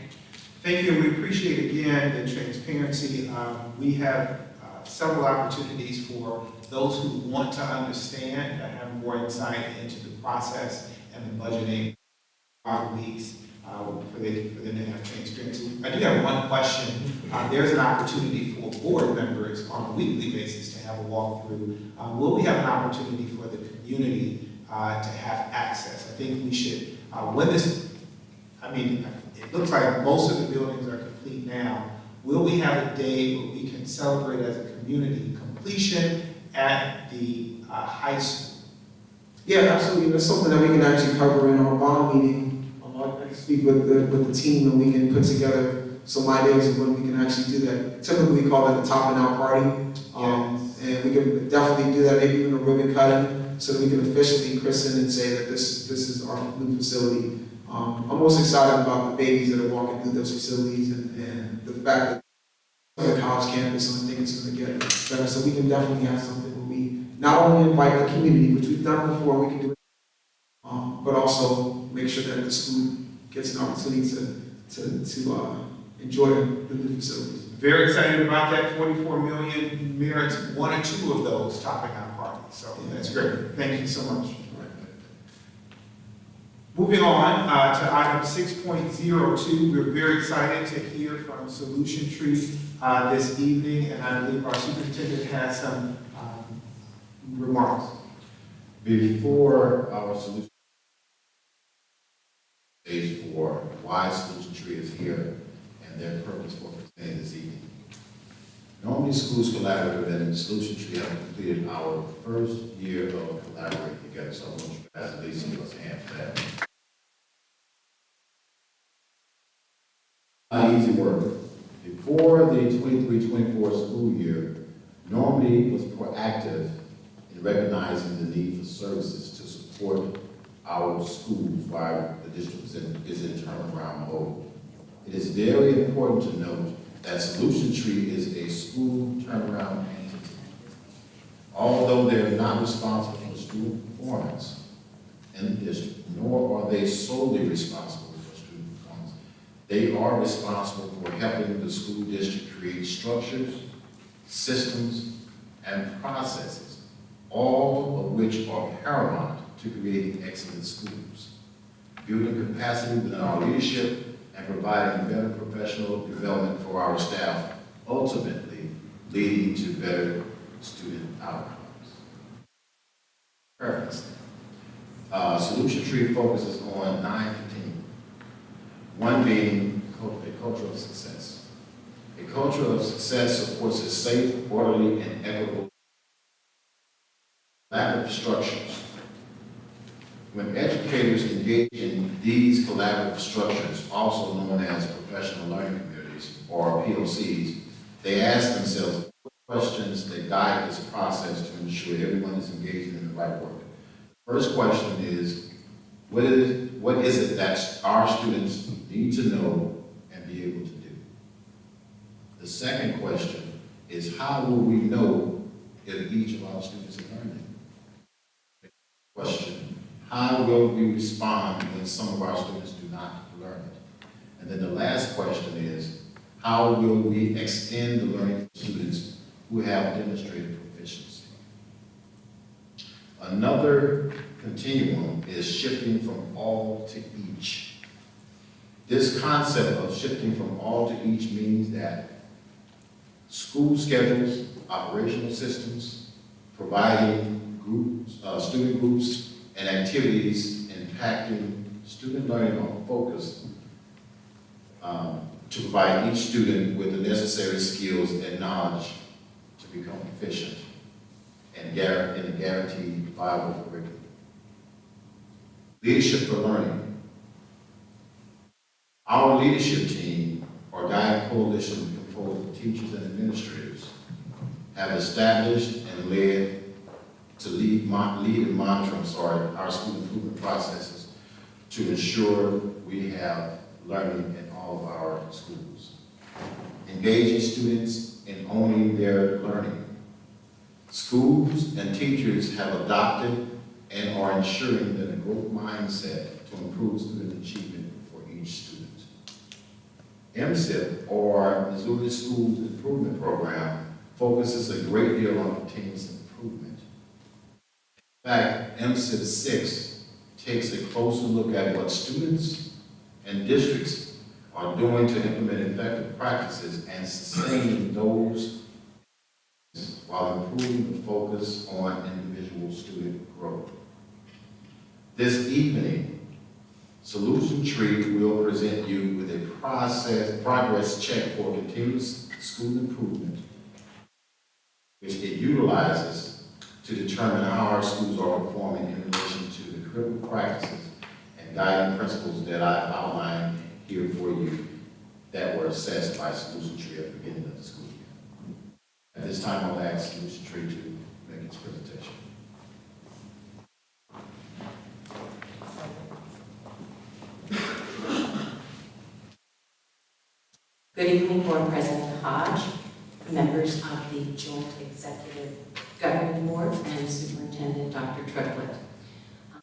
Thank you. We appreciate again the transparency. We have several opportunities for those who want to understand and have more insight into the process and the budgeting weeks for them to have transparency. I do have one question. There's an opportunity for board members on a weekly basis to have a walkthrough. Will we have an opportunity for the community to have access? I think we should, it looks like most of the buildings are complete now. Will we have a day where we can celebrate as a community completion at the high school? Yeah, absolutely. That's something that we can actually cover in our bond meeting. I can speak with the team and we can put together some ideas of when we can actually do that. Typically we call that a topping out party. And we can definitely do that, maybe even a ribbon cutting, so that we can officially christen and say that this is our new facility. I'm most excited about the babies that are walking through those facilities and the fact that the college campus, and I think it's going to get better. So we can definitely have something where we not only invite the community, which we've done before, we can do it, but also make sure that the school gets an opportunity to enjoy the new facilities. very excited about that 44 million merits one or two of those topping our party. So that's great. Thank you so much. Moving on to item 6.02, we're very excited to hear from Solution Tree this evening, and I believe our superintendent has some remarks. Before our solution stage for why Solution Tree is here and their purpose for presenting this evening. Normandy Schools Collaborative and Solution Tree have completed our first year of collaborating together, so I want you guys at least give us a hand for that. Easy work. Before the 23-24 school year, Normandy was proactive in recognizing the need for services to support our schools while the district is in turnaround mode. It is very important to note that Solution Tree is a school turnaround entity. Although they are not responsible for student performance in the district, nor are they solely responsible for student performance, they are responsible for helping the school district create structures, systems, and processes, all of which are paramount to creating excellent schools, building capacity within our leadership, and providing better professional development for our staff, ultimately leading to better student outcomes. Purpose. Solution Tree focuses on 9 themes. One being a culture of success. A culture of success supports a safe, orderly, and equitable collaborative structures. When educators engage in these collaborative structures, also known as professional learning communities, or PLCs, they ask themselves questions that guide this process to ensure everyone is engaging in the right work. The first question is, what is it that our students need to know and be able to do? The second question is, how will we know if each of our students are learning? Question, how will we respond when some of our students do not learn it? And then the last question is, how will we extend the learning for students who have demonstrated proficiency? Another continuum is shifting from all to each. This concept of shifting from all to each means that school schedules, operational systems, providing groups, student groups, and activities impacting student learning are focused to provide each student with the necessary skills and knowledge to become proficient and guarantee viable curriculum. Leadership for learning. Our leadership team, or guiding coalition composed of teachers and administrators, have established and led to lead and monitor our school improvement processes to ensure we have learning in all of our schools. Engaging students in owning their learning. Schools and teachers have adopted and are ensuring that a growth mindset to improve student achievement for each student. MSIP, or Missouri Schools Improvement Program, focuses a great deal on continuous improvement. In fact, MSIP 6 takes a closer look at what students and districts are doing to implement effective practices and sustain those while improving the focus on individual student growth. This evening, Solution Tree will present you with a progress check for continuous school improvement, which it utilizes to determine how our schools are performing in relation to the critical practices and guiding principles that I've outlined here for you that were assessed by Solution Tree at the beginning of the school year. At this time, I'll ask Solution Tree to make its presentation. Good evening, Board President Hodge, members of the Joint Executive Governing Board, and Superintendent Dr. Triplett. I'm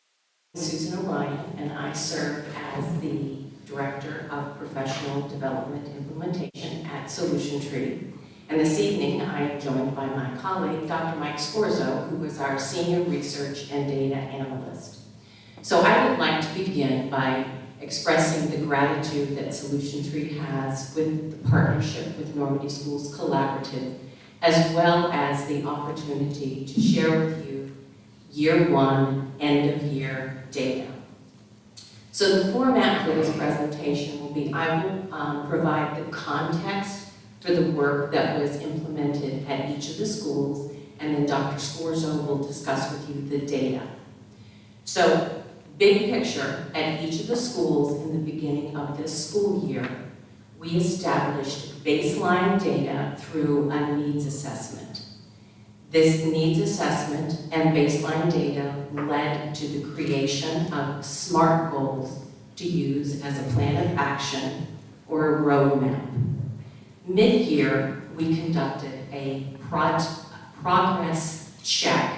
Susan O'Brien, and I serve as the Director of Professional Development Implementation at Solution Tree. And this evening, I am joined by my colleague, Dr. Mike Scorzo, who is our Senior Research and Data Analyst. So I would like to begin by expressing the gratitude that Solution Tree has with the partnership with Normandy Schools Collaborative, as well as the opportunity to share with you Year 1 end-of-year data. So the format for this presentation will be, I will provide the context for the work that was implemented at each of the schools, and then Dr. Scorzo will discuss with you the data. So, big picture, at each of the schools in the beginning of this school year, we established baseline data through a needs assessment. This needs assessment and baseline data led to the creation of SMART goals to use as a plan of action or a roadmap. Mid-year, we conducted a progress check,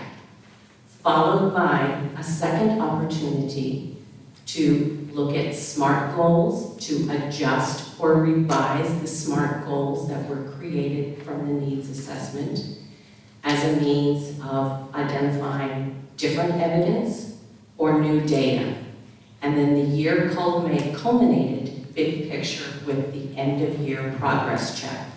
followed by a second opportunity to look at SMART goals, to adjust or revise the SMART goals that were created from the needs assessment as a means of identifying different evidence or new data. And then the year culminated, big picture, with the end-of-year progress check.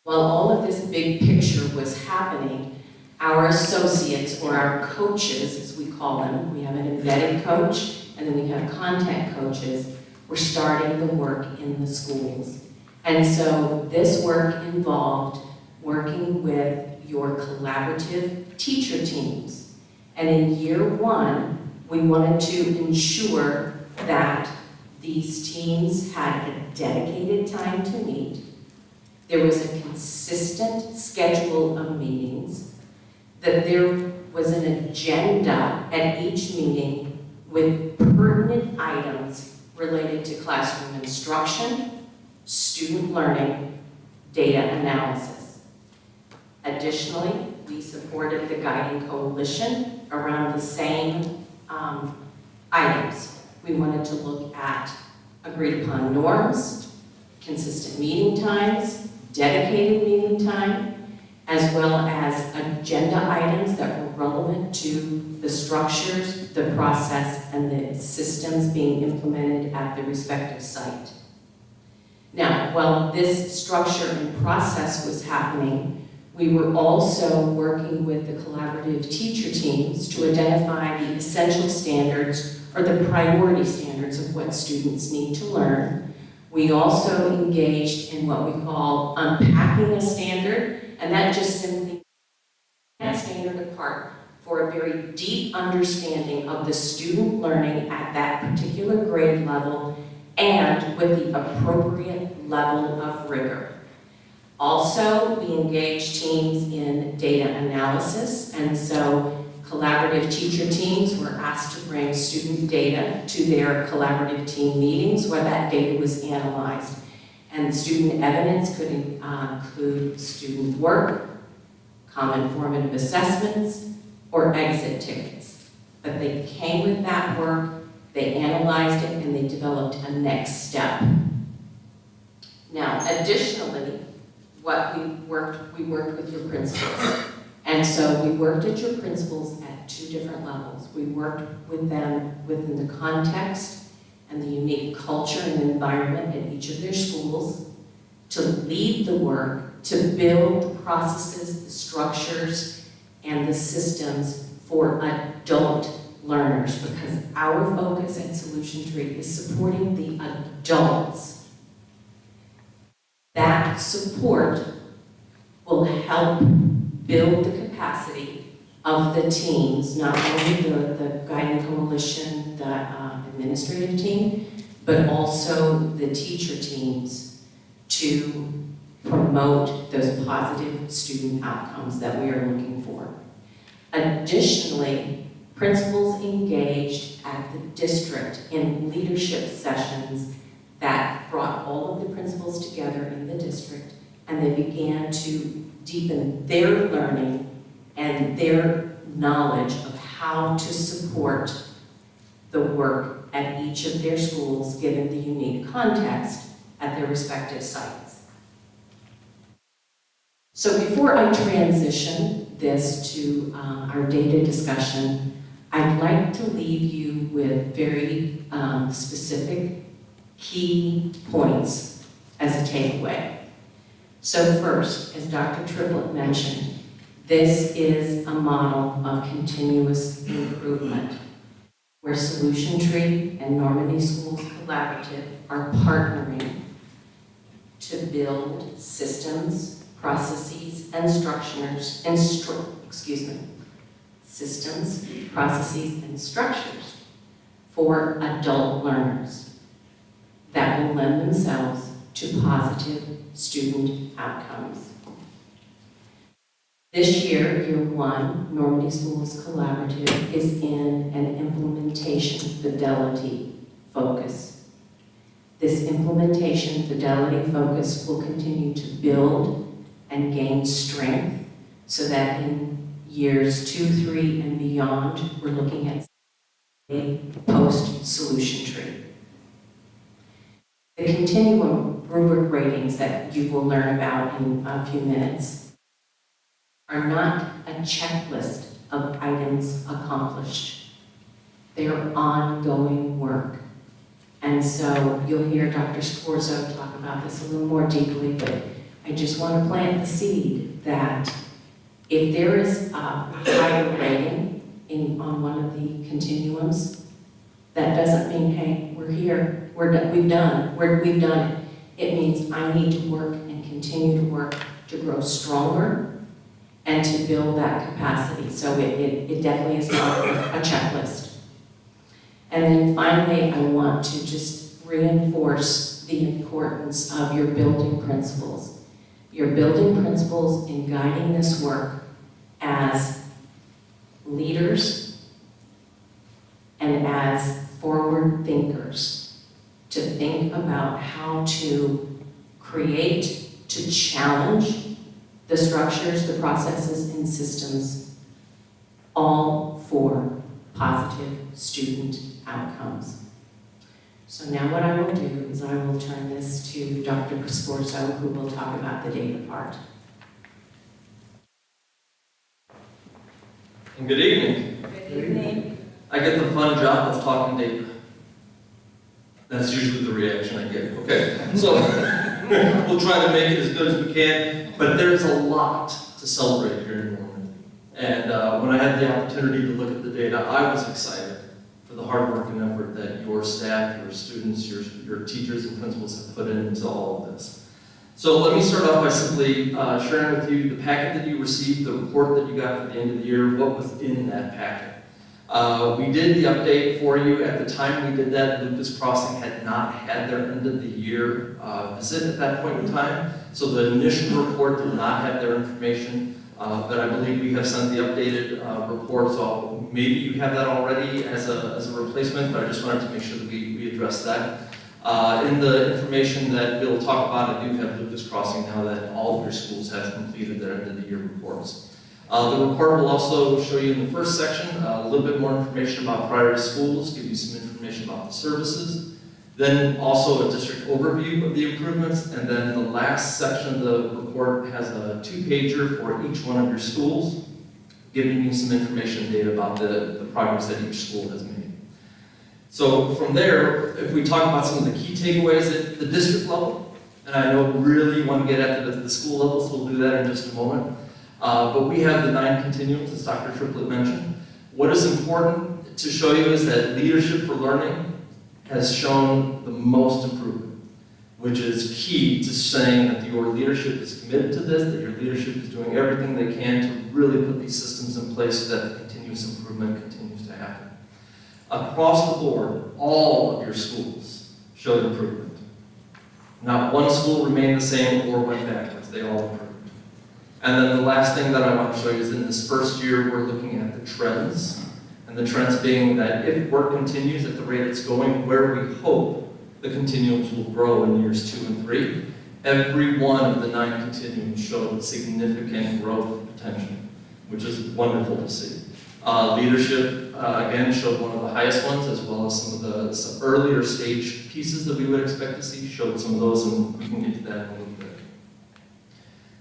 While all of this big picture was happening, our associates, or our coaches, as we call them, we have an embedded coach, and then we have content coaches, were starting the work in the schools. And so this work involved working with your collaborative teacher teams. And in year 1, we wanted to ensure that these teams had a dedicated time to meet. There was a consistent schedule of meetings, that there was an agenda at each meeting with pertinent items related to classroom instruction, student learning, data analysis. Additionally, we supported the guiding coalition around the same items. We wanted to look at agreed upon norms, consistent meeting times, dedicated meeting time, as well as agenda items that were relevant to the structures, the process, and the systems being implemented at the respective site. Now, while this structure and process was happening, we were also working with the collaborative teacher teams to identify the essential standards or the priority standards of what students need to learn. We also engaged in what we call unpacking a standard, and that just simply that standard apart for a very deep understanding of the student learning at that particular grade level and with the appropriate level of rigor. Also, we engaged teams in data analysis, and so collaborative teacher teams were asked to bring student data to their collaborative team meetings where that data was analyzed. And student evidence could include student work, common formative assessments, or exit tickets. But they came with that work, they analyzed it, and they developed a next step. Now, additionally, we worked with your principals. And so we worked at your principals at 2 different levels. We worked with them within the context and the unique culture and environment at each of their schools to lead the work, to build the processes, the structures, and the systems for adult learners, because our focus at Solution Tree is supporting the adults. That support will help build the capacity of the teams, not only the guiding coalition, the administrative team, but also the teacher teams to promote those positive student outcomes that we are looking for. Additionally, principals engaged at the district in leadership sessions that brought all of the principals together in the district, and they began to deepen their learning and their knowledge of how to support the work at each of their schools given the unique context at their respective sites. So before I transition this to our data discussion, I'd like to leave you with very specific key points as a takeaway. So first, as Dr. Triplett mentioned, this is a model of continuous improvement where Solution Tree and Normandy Schools Collaborative are partnering to build systems, processes, and systems, processes, and structures for adult learners that will lend themselves to positive student outcomes. This year, year one, Normandy Schools Collaborative is in an implementation fidelity focus. This implementation fidelity focus will continue to build and gain strength so that in years 2, 3, and beyond, we're looking at a post-Solution Tree. The continuum rubric ratings that you will learn about in a few minutes are not a checklist of items accomplished. They are ongoing work. And so you'll hear Dr. Scorzo talk about this a little more deeply, but I just want to plant the seed that if there is a higher rating on one of the continuums, that doesn't mean, hey, we're here, we've done it. It means I need to work and continue to work to grow stronger and to build that capacity. So it definitely is not a checklist. And then finally, I want to just reinforce the importance of your building principles. Your building principles in guiding this work as leaders and as forward thinkers to think about how to create, to challenge the structures, the processes, and systems, all for positive student outcomes. So now what I will do is I will turn this to Dr. Scorzo, who will talk about the data part. And good evening. Good evening. I get the fun job of talking data. That's usually the reaction I get. Okay, so we'll try to make it as good as we can, but there's a lot to celebrate here in Normandy. And when I had the opportunity to look at the data, I was excited for the hard work and effort that your staff, your students, your teachers and principals have put into all of this. So let me start off by simply sharing with you the packet that you received, the report that you got for the end of the year, what was in that packet. We did the update for you. At the time we did that, Lucas Crossing had not had their end of the year visit at that point in time. So the initial report did not have their information, but I believe we have sent the updated report. So maybe you have that already as a replacement, but I just wanted to make sure that we address that. In the information that we'll talk about, I do have Lucas Crossing now that all of your schools have completed their end of the year reports. The report will also show you in the first section a little bit more information about priority schools, give you some information about the services, then also a district overview of the improvements, and then the last section of the report has a 2-pager for each one of your schools, giving you some information and data about the progress that each school has made. So from there, if we talk about some of the key takeaways at the district level, and I know really you want to get at the school level, so we'll do that in just a moment. But we have the 9 continuums, as Dr. Triplett mentioned. What is important to show you is that leadership for learning has shown the most improvement, which is key to saying that your leadership is committed to this, that your leadership is doing everything they can to really put these systems in place so that the continuous improvement continues to happen. Across the board, all of your schools showed improvement. Not one school remained the same or went backwards, they all improved. And then the last thing that I want to show you is in this first year, we're looking at the trends. And the trends being that if work continues at the rate it's going, where we hope the continuums will grow in years 2 and 3, every one of the 9 continuums showed significant growth potential, which is wonderful to see. Leadership, again, showed one of the highest ones, as well as some earlier stage pieces that we would expect to see, showed some of those, and we can get to that in a little bit.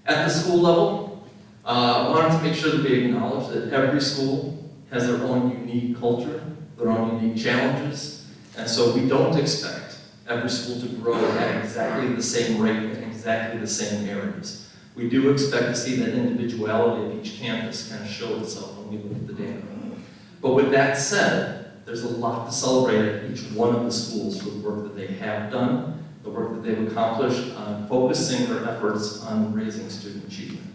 At the school level, I wanted to make sure that we acknowledge that every school has their own unique culture, their own unique challenges, and so we don't expect every school to grow at exactly the same rate in exactly the same areas. We do expect to see that individuality of each campus kind of show itself when we look at the data. But with that said, there's a lot to celebrate at each one of the schools for the work that they have done, the work that they've accomplished on focusing their efforts on raising student achievement.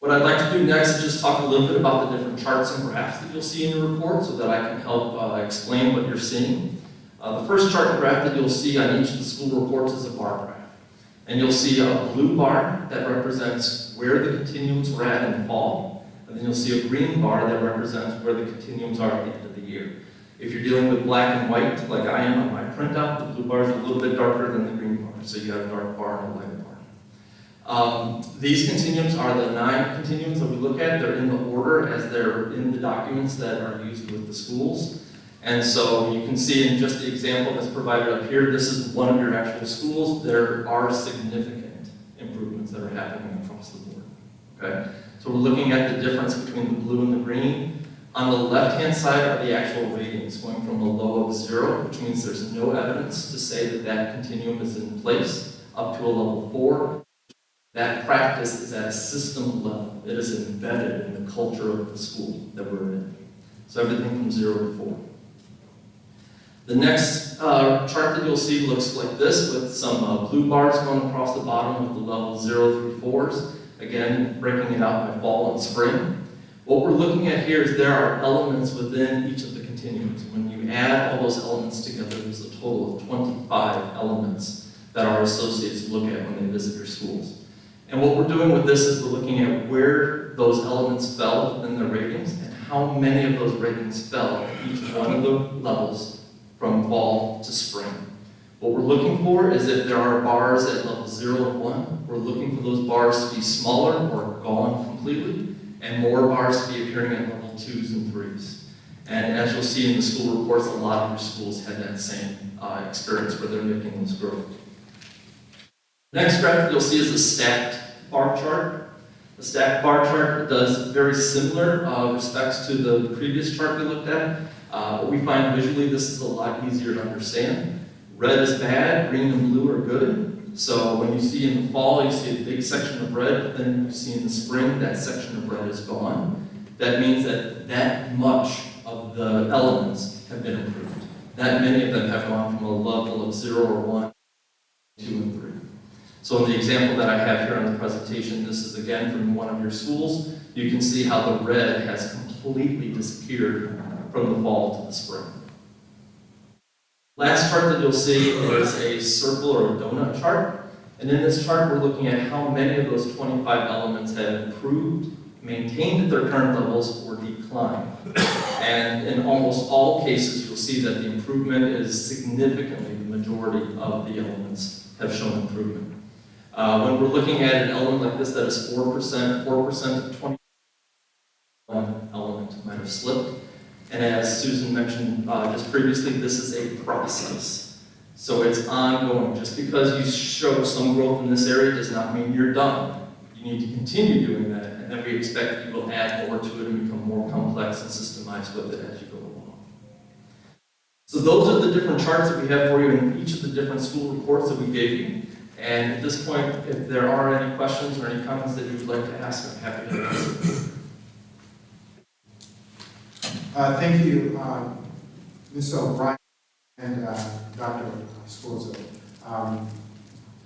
What I'd like to do next is just talk a little bit about the different charts and graphs that you'll see in the report so that I can help explain what you're seeing. The first chart and graph that you'll see on each of the school reports is a bar graph. And you'll see a blue bar that represents where the continuums were at in fall. And then you'll see a green bar that represents where the continuums are at the end of the year. If you're dealing with black and white, like I am on my printout, the blue bar is a little bit darker than the green bar. So you have a dark bar and a light bar. These continuums are the 9 continuums that we look at. They're in the order as they're in the documents that are used with the schools. And so you can see in just the example that's provided up here, this is one of your actual schools. There are significant improvements that are happening across the board. Okay? So we're looking at the difference between the blue and the green. On the left-hand side are the actual ratings, going from a low of 0, which means there's no evidence to say that that continuum is in place, up to a level 4. That practice is at a system level. It is embedded in the culture of the school that we're in. So everything from 0 to 4. The next chart that you'll see looks like this, with some blue bars going across the bottom with the levels 0 through 4s. Again, breaking it out by fall and spring. What we're looking at here is there are elements within each of the continuums. When you add all those elements together, there's a total of 25 elements that our associates look at when they visit your schools. And what we're doing with this is we're looking at where those elements fell within the ratings and how many of those ratings fell at each one of the levels from fall to spring. What we're looking for is if there are bars at level 0 and 1, we're looking for those bars to be smaller or gone completely, and more bars to be appearing at level 2s and 3s. And as you'll see in the school reports, a lot of your schools had that same experience where they're making those growth. Next graph that you'll see is a stacked bar chart. The stacked bar chart does very similar respects to the previous chart we looked at. But we find visually this is a lot easier to understand. Red is bad, green and blue are good. So when you see in the fall, you see a big section of red, but then you see in the spring, that section of red is gone. That means that much of the elements have been improved. That many of them have gone from a level of 0 or 1, 2, and 3. So in the example that I have here on the presentation, this is again from one of your schools. You can see how the red has completely disappeared from the fall to the spring. Last chart that you'll see is a circle or a donut chart. And in this chart, we're looking at how many of those 25 elements have improved, maintained at their current levels, or declined. And in almost all cases, you'll see that the improvement is significantly, the majority of the elements have shown improvement. When we're looking at an element like this that is 4% of 21 element might have slipped. And as Susan mentioned just previously, this is a process. So it's ongoing. Just because you show some growth in this area does not mean you're done. You need to continue doing that, and then we expect you will add more to it and become more complex and systemized with it as you go along. So those are the different charts that we have for you in each of the different school reports that we gave you. And at this point, if there are any questions or any comments that you would like to ask, I'm happy to answer. Thank you, Ms. O'Brien and Dr. Scorzo.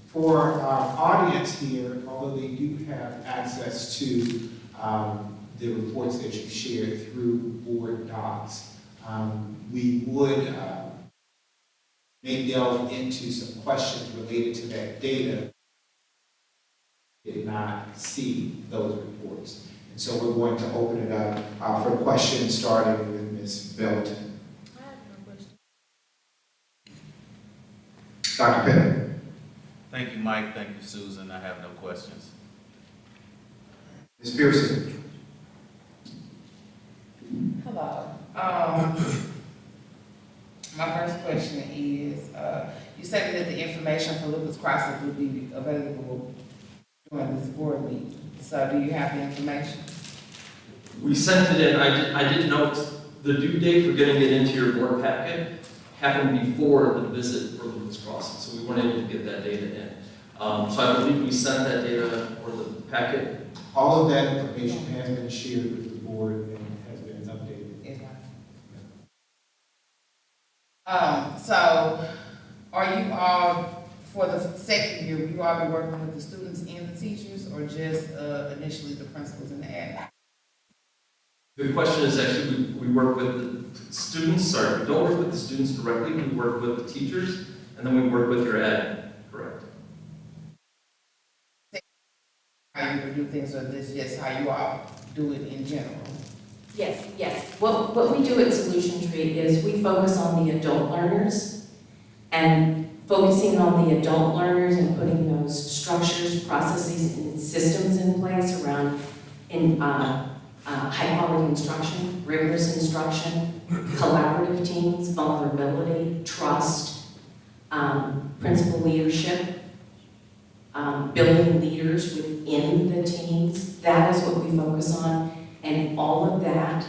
For our audience here, although they do have access to the reports that you shared through board docs, we would may delve into some questions related to that data. Did not see those reports. And so we're going to open it up for questions, starting with Ms. Belton. I have no question. Dr. Pettit. Thank you, Mike. Thank you, Susan. I have no questions. Ms. Pearson. Hello. My first question is, you said that the information for Lucas Crossing will be available during this board meeting. So do you have the information? We sent it in, I did note the due date for getting it into your board packet happened before the visit for Lucas Crossing, so we weren't able to get that data in. So I believe we sent that data or the packet. All of that information has been shared with the board and has been updated. So are you all, for the second year, you all be working with the students and the teachers, or just initially the principals and the admin? The question is actually, we work with the students, sorry, we don't work with the students directly, we work with the teachers, and then we work with your admin, correct? How you do things, or this just how you all do it in general? Yes, yes. What we do at Solution Tree is we focus on the adult learners, and focusing on the adult learners and putting those structures, processes, and systems in place around high-quality instruction, rigorous instruction, collaborative teams, vulnerability, trust, principal leadership, building leaders within the teams. That is what we focus on, and all of that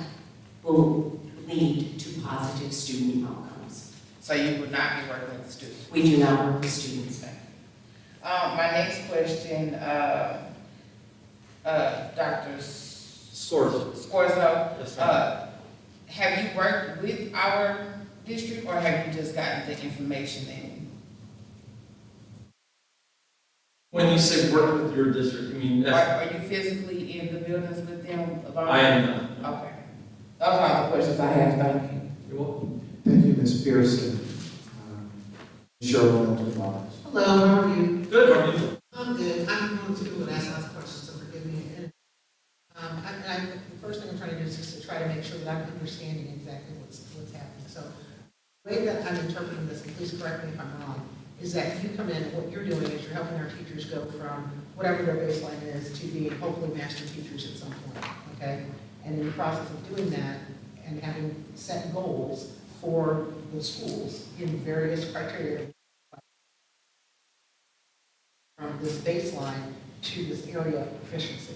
will lead to positive student outcomes. So you would not be working with the students? We do not work with students. My next question, Dr. Scorzo, Yes, ma'am. have you worked with our district, or have you just gotten the information in? When you say work with your district, you mean? Are you physically in the buildings with them? I am not. Okay. Those are all the questions I have, thank you. You're welcome. Thank you, Ms. Pearson. Cheryl Milton Roberts. Hello, how are you? Good, how are you? I'm good. I'm going to do and ask lots of questions, so forgive me. The first thing I'm trying to do is just to try to make sure that I'm understanding exactly what's happening. So the way that I'm interpreting this, and please correct me if I'm wrong, is that you come in and what you're doing is you're helping our teachers go from whatever their baseline is to being hopefully master teachers at some point, okay? And in the process of doing that and having set goals for the schools in various criteria from this baseline to this area of proficiency.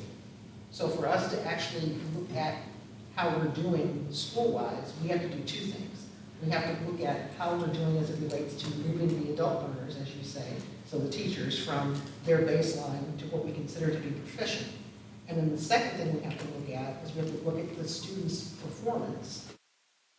So for us to actually look at how we're doing school-wise, we have to do two things. We have to look at how we're doing as it relates to moving the adult learners, as you say, so the teachers, from their baseline to what we consider to be proficient. And then the second thing we have to look at is we have to look at the students' performance,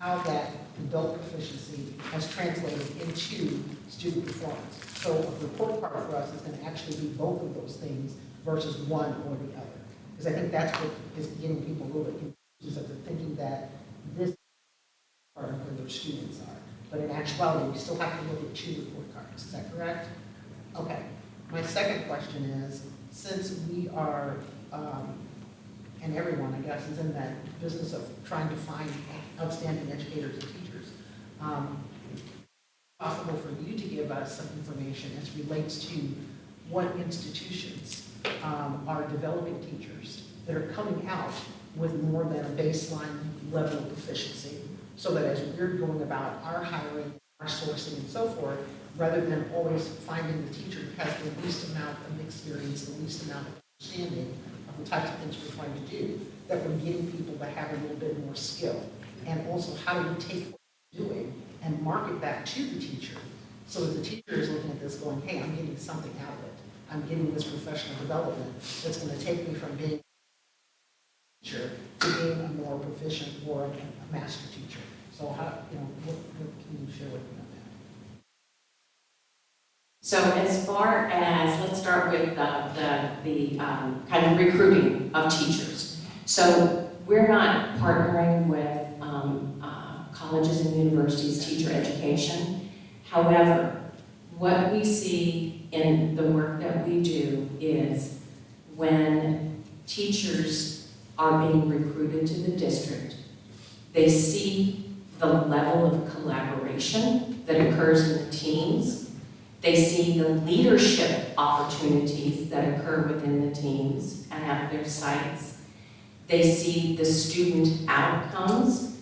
how that adult proficiency has translated into student performance. So a report card for us is going to actually be both of those things versus one or the other. Because I think that's what is getting people a little bit confused, that they're thinking that this part of where their students are. But in actuality, we still have to look at two report cards. Is that correct? Okay. My second question is, since we are, and everyone, I guess, is in that business of trying to find outstanding educators and teachers, possible for you to give us some information as relates to what institutions are developing teachers that are coming out with more than a baseline level of proficiency, so that as we're going about our hiring, our sourcing, and so forth, rather than always finding the teacher who has the least amount of experience, the least amount of understanding of the types of things we're trying to do, that we're getting people that have a little bit more skill. And also, how do we take what we're doing and market that to the teacher, so that the teacher is looking at this going, hey, I'm getting something out of it. I'm getting this professional development that's going to take me from being a teacher to being a more proficient or a master teacher. So how, what can you share with me on that? So as far as, let's start with the kind of recruiting of teachers. So we're not partnering with colleges and universities, teacher education. However, what we see in the work that we do is when teachers are being recruited to the district, they see the level of collaboration that occurs in the teams. They see the leadership opportunities that occur within the teams and at their sites. They see the student outcomes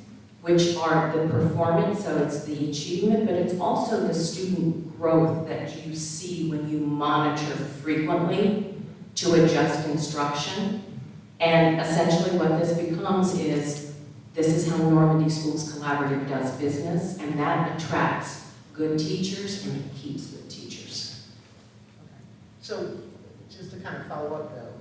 which are the performance, so it's the achievement, but it's also the student growth that you see when you monitor frequently to adjust instruction. And essentially what this becomes is, this is how Normandy Schools Collaborative does business, and that attracts good teachers and it keeps good teachers. So, just to kind of follow up though,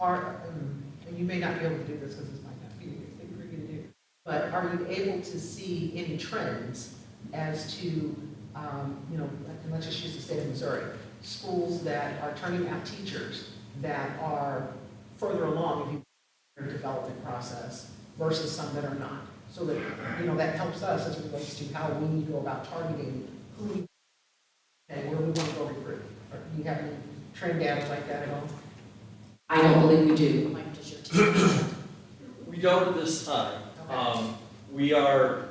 and you may not be able to do this because this might not be a good thing for you to do, but are you able to see any trends as to, you know, and let's just use the state of Missouri, schools that are turning out teachers that are further along in their development process versus some that are not? So that, you know, that helps us as it relates to how we go about targeting who we and where we want to go recruit. Or do you have any trend data like that at all? I don't believe we do. Mike, does your team? We don't at this time. We are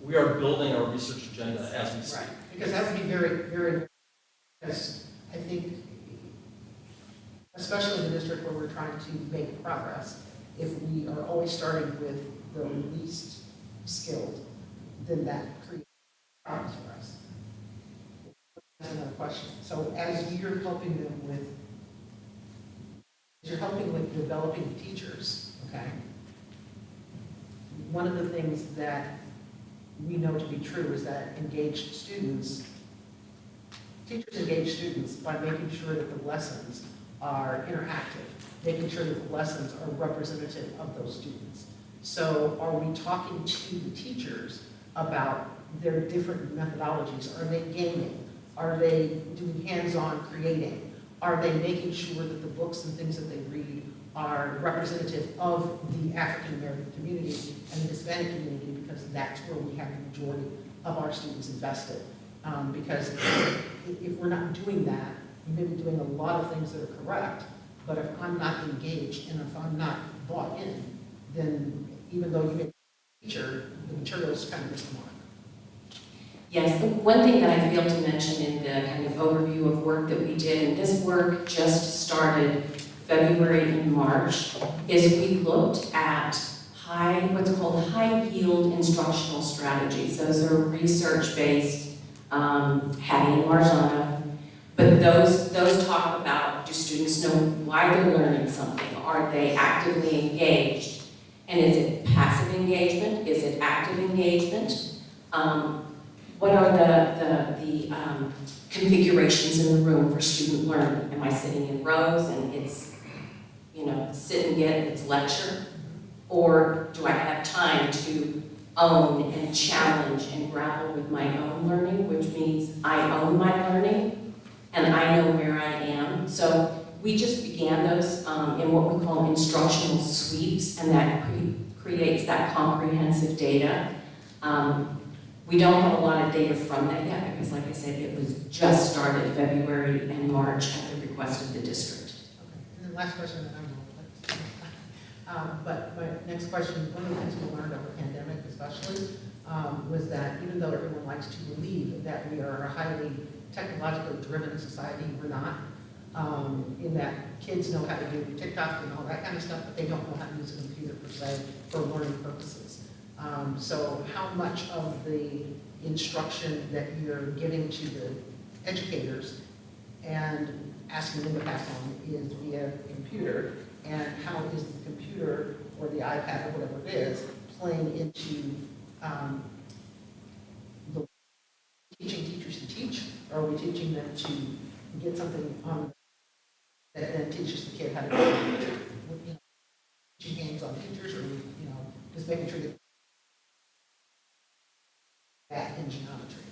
building our research agenda as we speak. Right, because that would be very, very, because I think, especially in the district where we're trying to make progress, if we are always starting with the least skilled, then that creates problems for us. That's another question. So as you're helping them with, developing teachers, okay? One of the things that we know to be true is that engaged students, teachers engage students by making sure that the lessons are interactive, making sure that the lessons are representative of those students. So are we talking to the teachers about their different methodologies? Are they gaming? Are they doing hands-on creating? Are they making sure that the books and things that they read are representative of the African American community and the Hispanic community, because that's where we have the majority of our students invested. Because if we're not doing that, we may be doing a lot of things that are correct, but if I'm not engaged and if I'm not bought in, then even though you may be a teacher, the materials kind of miss the mark. Yes, the one thing that I failed to mention in the kind of overview of work that we did, and this work just started February and March, is we looked at what's called high yield instructional strategies. Those are research-based, Hattie and Marzano, but those talk about, do students know why they're learning something? Are they actively engaged? And is it passive engagement? Is it active engagement? What are the configurations in the room for student learning? Am I sitting in rows and it's, you know, sit and get its lecture? Or do I have time to own and challenge and grapple with my own learning, which means I own my learning and I know where I am? So we just began those in what we call instructional sweeps, and that creates that comprehensive data. We don't have a lot of data from that yet because, like I said, it was just started February and March at the request of the district. Okay, and then last question, and I will. But my next question, one of the things we learned over the pandemic especially, was that even though everyone likes to believe that we are a highly technologically driven society, we're not. In that kids know how to do TikTok and all that kind of stuff, but they don't know how to use a computer per se for learning purposes. So how much of the instruction that you're giving to the educators and asking them to pass on is via computer, and how is the computer or the iPad or whatever it is playing into the teaching teachers to teach, or are we teaching them to get something on that then teaches the kid how to do it? You know, teaching hands-on teachers, or you know, just making sure that in geometry.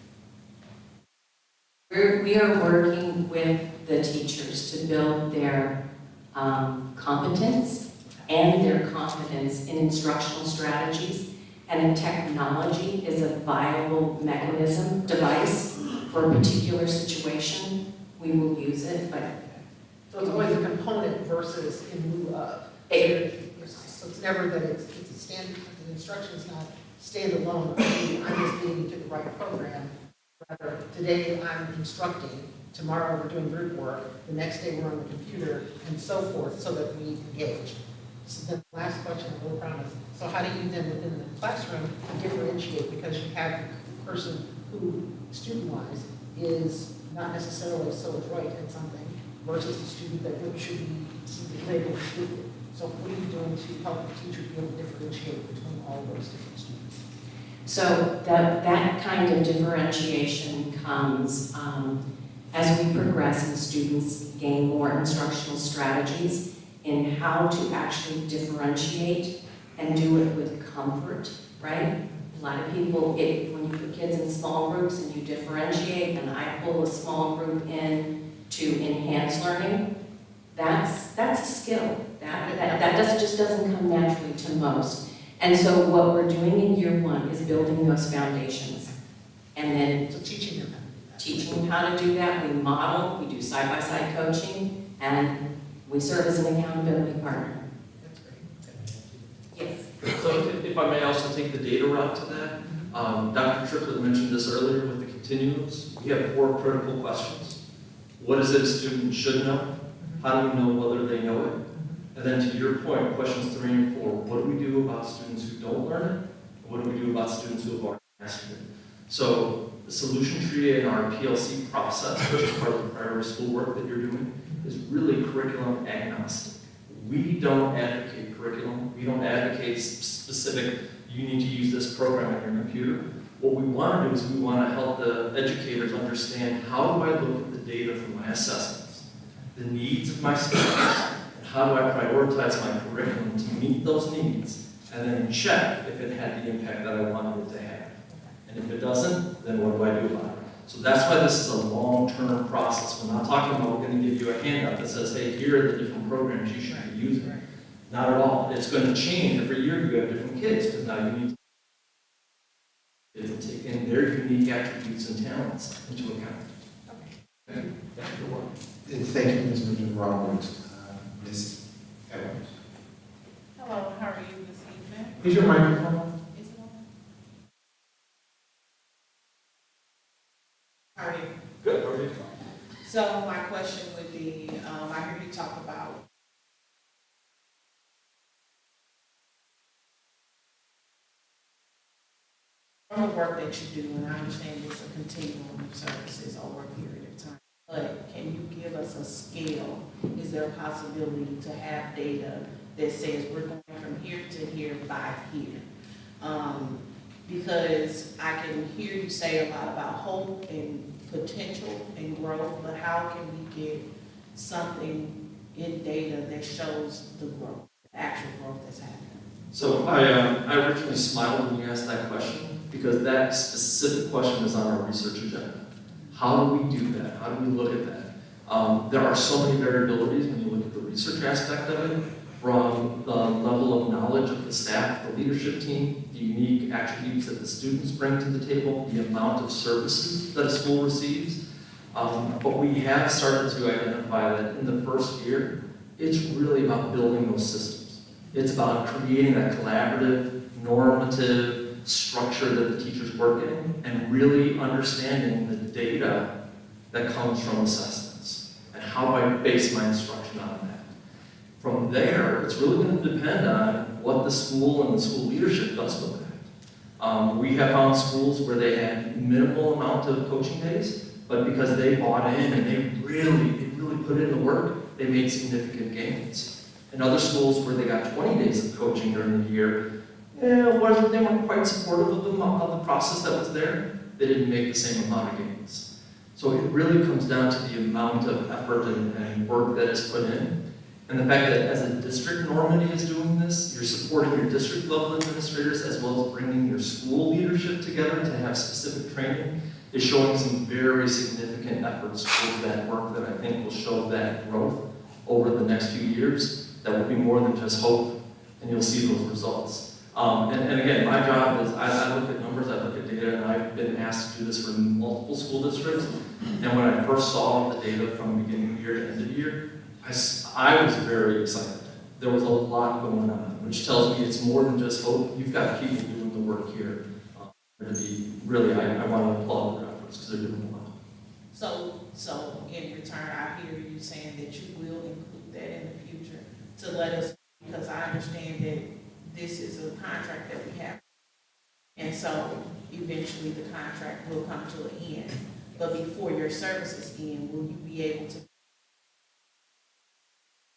We are working with the teachers to build their competence and their confidence in instructional strategies, and if technology is a viable device for a particular situation, we will use it, but so it's always a component versus in lieu of. So it's never that it's a standard, the instruction is not standalone. I'm just leading to the right program. Rather, today I'm instructing, tomorrow we're doing group work, the next day we're on the computer, and so forth, so that we engage. So then the last question, I will promise. So how do you then within the classroom differentiate, because you have the person who, student-wise, is not necessarily so adroit at something versus the student that really should be labeled stupid? So what are you doing to help the teacher be able to differentiate between all those different students? So that kind of differentiation comes as we progress and students gain more instructional strategies in how to actually differentiate and do it with comfort, right? A lot of people, when you put kids in small groups and you differentiate, and I pull a small group in to enhance learning, that's a skill. That just doesn't come naturally to most. And so what we're doing in year one is building those foundations. And then So teaching them. teaching them how to do that. We model, we do side-by-side coaching, and we serve as an accountability partner. That's great. Yes. So if I may also take the data route to that, Dr. Triplett mentioned this earlier with the continuums. We have 4 critical questions. What is it a student should know? How do we know whether they know it? And then to your point, questions 3 and 4, what do we do about students who don't learn it? What do we do about students who have already mastered it? So the solution tree in our PLC process, which is part of the priority school work that you're doing, is really curriculum agnostic. We don't advocate curriculum. We don't advocate specific, you need to use this program on your computer. What we want to do is we want to help the educators understand, how do I look at the data from my assessments, the needs of my students, and how do I prioritize my curriculum to meet those needs, and then check if it had the impact that I wanted it to have. And if it doesn't, then what do I do about it? So that's why this is a long-term process. We're not talking about we're going to give you a handout that says, hey, here are the different programs you should be using. Not at all. It's going to change. Every year you have different kids, because now you need to take in their unique attributes and talents into account. Thank you, Ms. Richard Roberts. Ms. Evans. Hello, how are you this evening? Is your microphone on? Is it on? How are you? Good. How are you? So my question would be, I heard you talk about the work that you do, and I understand it's a continuum of services over a period of time. But can you give us a scale? Is there a possibility to have data that says we're going from here to here by here? Because I can hear you say a lot about hope and potential and growth, but how can we get something in data that shows the growth, the actual growth that's happening? So I originally smiled when you asked that question, because that specific question is on our research agenda. How do we do that? How do we look at that? There are so many variabilities when you look at the research aspect of it, from the level of knowledge of the staff, the leadership team, the unique attributes that the students bring to the table, the amount of services that a school receives. But we have started to identify that in the first year, it's really about building those systems. It's about creating that collaborative, normative structure that the teachers work in, and really understanding the data that comes from assessments, and how do I base my instruction on that. From there, it's really going to depend on what the school and the school leadership does with that. We have found schools where they had minimal amount of coaching days, but because they bought in and they really put in the work, they made significant gains. In other schools where they got 20 days of coaching during the year, they weren't quite supportive of the process that was there. They didn't make the same amount of gains. So it really comes down to the amount of effort and work that is put in. And the fact that as a district, Normandy is doing this, you're supporting your district level administrators as well as bringing your school leadership together to have specific training, is showing some very significant efforts towards that work that I think will show that growth over the next few years. That will be more than just hope, and you'll see those results. And again, my job is I look at numbers, I look at data, and I've been asked to do this for multiple school districts. And when I first saw the data from beginning of the year to end of the year, I was very excited. There was a lot going on, which tells me it's more than just hope. You've got people doing the work here. Really, I want to applaud their efforts because they're doing a lot. So in return, I hear you saying that you will include that in the future to let us, because I understand that this is a contract that we have. And so eventually the contract will come to an end. But before your services end, will you be able to,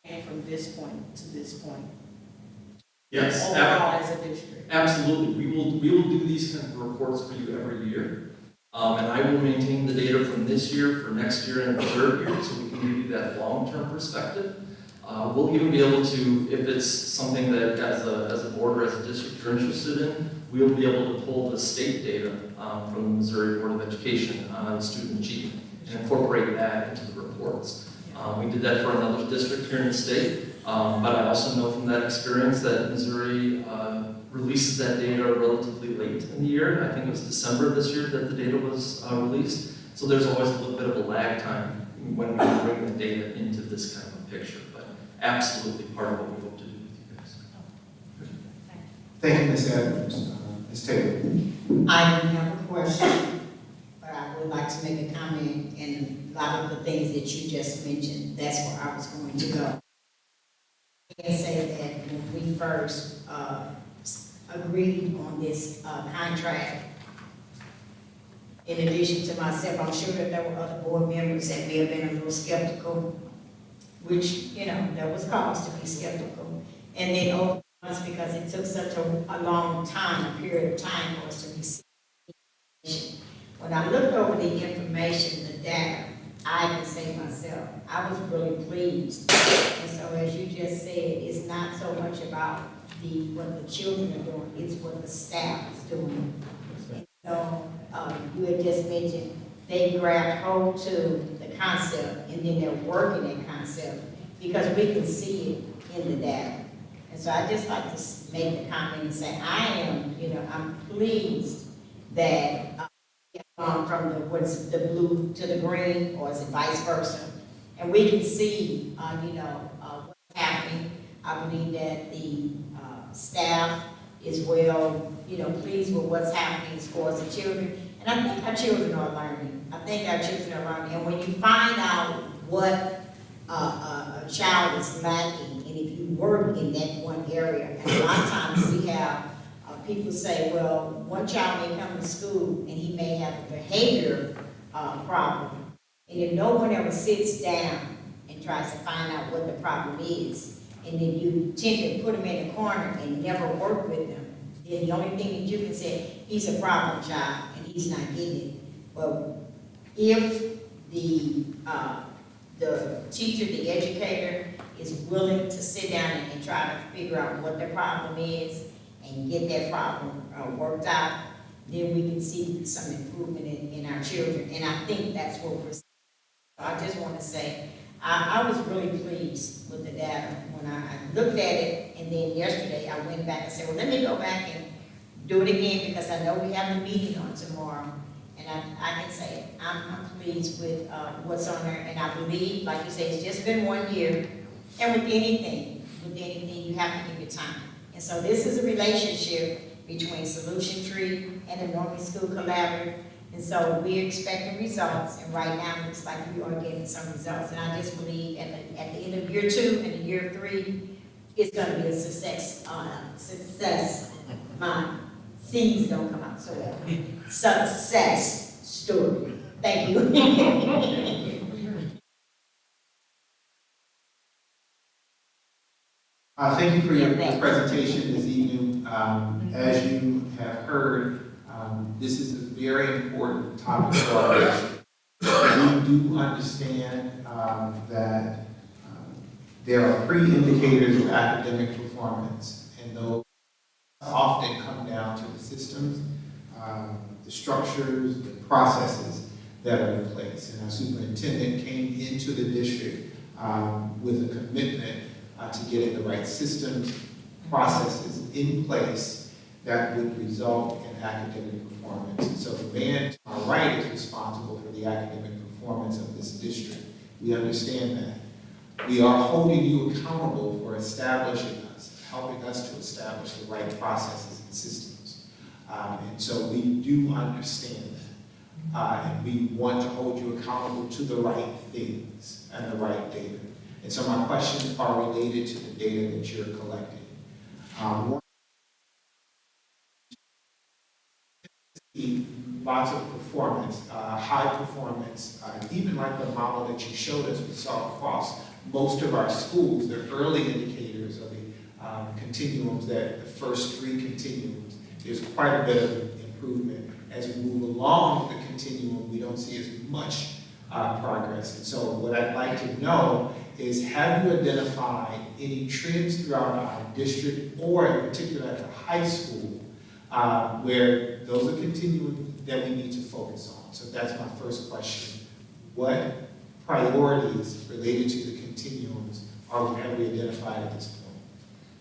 and from this point to this point? Yes, Overall as a district? absolutely. We will do these kind of reports for you every year. And I will maintain the data from this year, for next year, and the third year, so we can give you that long-term perspective. We'll even be able to, if it's something that as a board or as a district you're interested in, we'll be able to pull the state data from the Missouri Board of Education on student achievement and incorporate that into the reports. We did that for another district here in the state, but I also know from that experience that Missouri releases that data relatively late in the year. I think it was December of this year that the data was released. So there's always a little bit of a lag time when we bring the data into this kind of a picture, but absolutely part of what we hope to do with you guys. Thank you, Ms. Edwards. Ms. Taylor. I don't have a question, but I would like to make a comment, and a lot of the things that you just mentioned, that's where I was going to go. I can say that when we first agreed on this contract, in addition to myself, I'm sure that there were other board members that may have been a little skeptical, which, you know, there was cause to be skeptical. And then over months, because it took such a long time, a period of time for us to receive information. When I looked over the information, the data, I can say myself, I was really pleased. And so as you just said, it's not so much about what the children are doing, it's what the staff is doing. And so you had just mentioned they grabbed hold to the concept and then they're working that concept because we can see it in the data. And so I just like to make the comment and say, I'm pleased that from the blue to the green, or is it vice versa? And we can see, what's happening. I believe that the staff is well, pleased with what's happening as far as the children. And I think our children are learning. And when you find out what a child is lacking, and if you work in that one area, and a lot of times we have people say, well, one child may come to school and he may have a behavior problem. And if no one ever sits down and tries to find out what the problem is, and then you tend to put them in the corner and never work with them, then the only thing that you can say, he's a problem child and he's not getting it. But if the teacher, the educator is willing to sit down and try to figure out what the problem is and get that problem worked out, then we can see some improvement in our children. And I think that's what we're seeing. So I just want to say, I was really pleased with the data when I looked at it, and then yesterday I went back and said, well, let me go back and do it again because I know we have a meeting on tomorrow. And I can say I'm pleased with what's on there, and I believe, like you say, it's just been 1 year. And with anything, you have to give it time. And so this is a relationship between Solution Tree and the Normandy School Collaborative. And so we're expecting results, and right now it looks like we are getting some results. And I just believe at the end of year 2 and in year 3, it's going to be a success. My C's don't come out so well. Success story. Thank you. Thank you for your presentation this evening. As you have heard, this is a very important topic for our district. We do understand that there are pre-indicators of academic performance, and those often come down to the systems, the structures, the processes that are in place. And our superintendent came into the district with a commitment to getting the right systems, processes in place that would result in academic performance. And so the man to our right is responsible for the academic performance of this district. We understand that. We are holding you accountable for establishing us, helping us to establish the right processes and systems. And so we do understand that. And we want to hold you accountable to the right things and the right data. And so my questions are related to the data that you're collecting. One lots of performance, high performance, even like the model that you showed us, we saw across most of our schools, the early indicators of the continuums, that the first three continuums, there's quite a bit of improvement. As we move along the continuum, we don't see as much progress. And so what I'd like to know is, have you identified any trends throughout our district, or in particular at the high school, where those are continuums that we need to focus on? So that's my first question. What priorities related to the continuums have we identified at this point?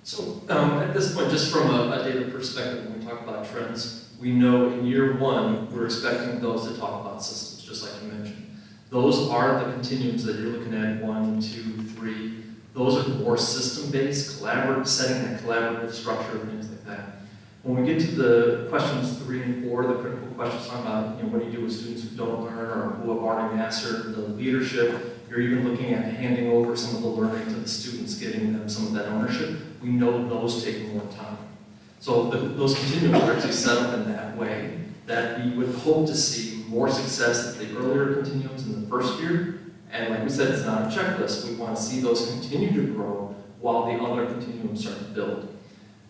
So at this point, just from a data perspective, when we talk about trends, we know in year one, we're expecting those to talk about systems, just like you mentioned. Those are the continuums that you're looking at, 1, 2, 3. Those are more system-based, collaborative, setting that collaborative structure, things like that. When we get to the questions 3 and 4, the critical questions talking about, what do you do with students who don't learn or who have already mastered the leadership, you're even looking at handing over some of the learning to the students, giving them some of that ownership. We know those take more time. So those continuums are actually set up in that way that we would hope to see more success at the earlier continuums in the first year. And like we said, it's not a checklist. We want to see those continue to grow while the other continuums start to build.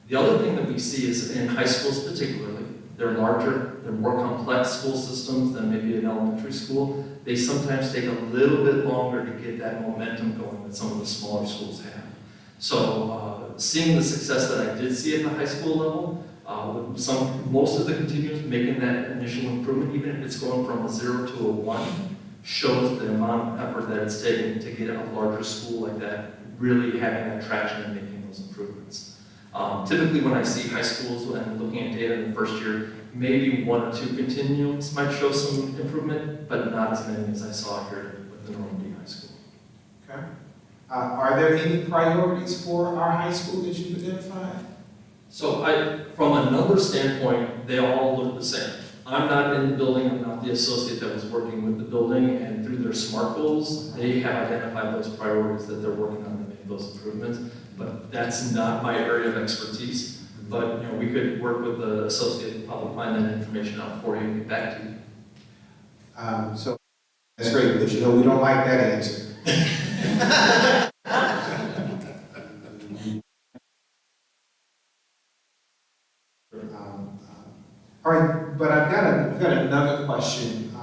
The other thing that we see is in high schools particularly, they're larger, they're more complex school systems than maybe an elementary school. They sometimes take a little bit longer to get that momentum going that some of the smaller schools have. So seeing the success that I did see at the high school level, with most of the continuums making that initial improvement, even if it's going from a 0 to a 1, shows the amount of effort that it's taken to get a larger school like that really having that traction and making those improvements. Typically when I see high schools and looking at data in the first year, maybe 1 or 2 continuums might show some improvement, but not as many as I saw here with the Normandy High School. Okay. Are there any priorities for our high school that you've identified? So from a number standpoint, they all look the same. I'm not in the building, I'm not the associate that was working with the building, and through their SMART goals, they have identified those priorities that they're working on to make those improvements. But that's not my area of expertise. But we could work with the associate and probably find that information out for you and get back to you. So that's great, but we don't like that answer. All right, but I've got another question,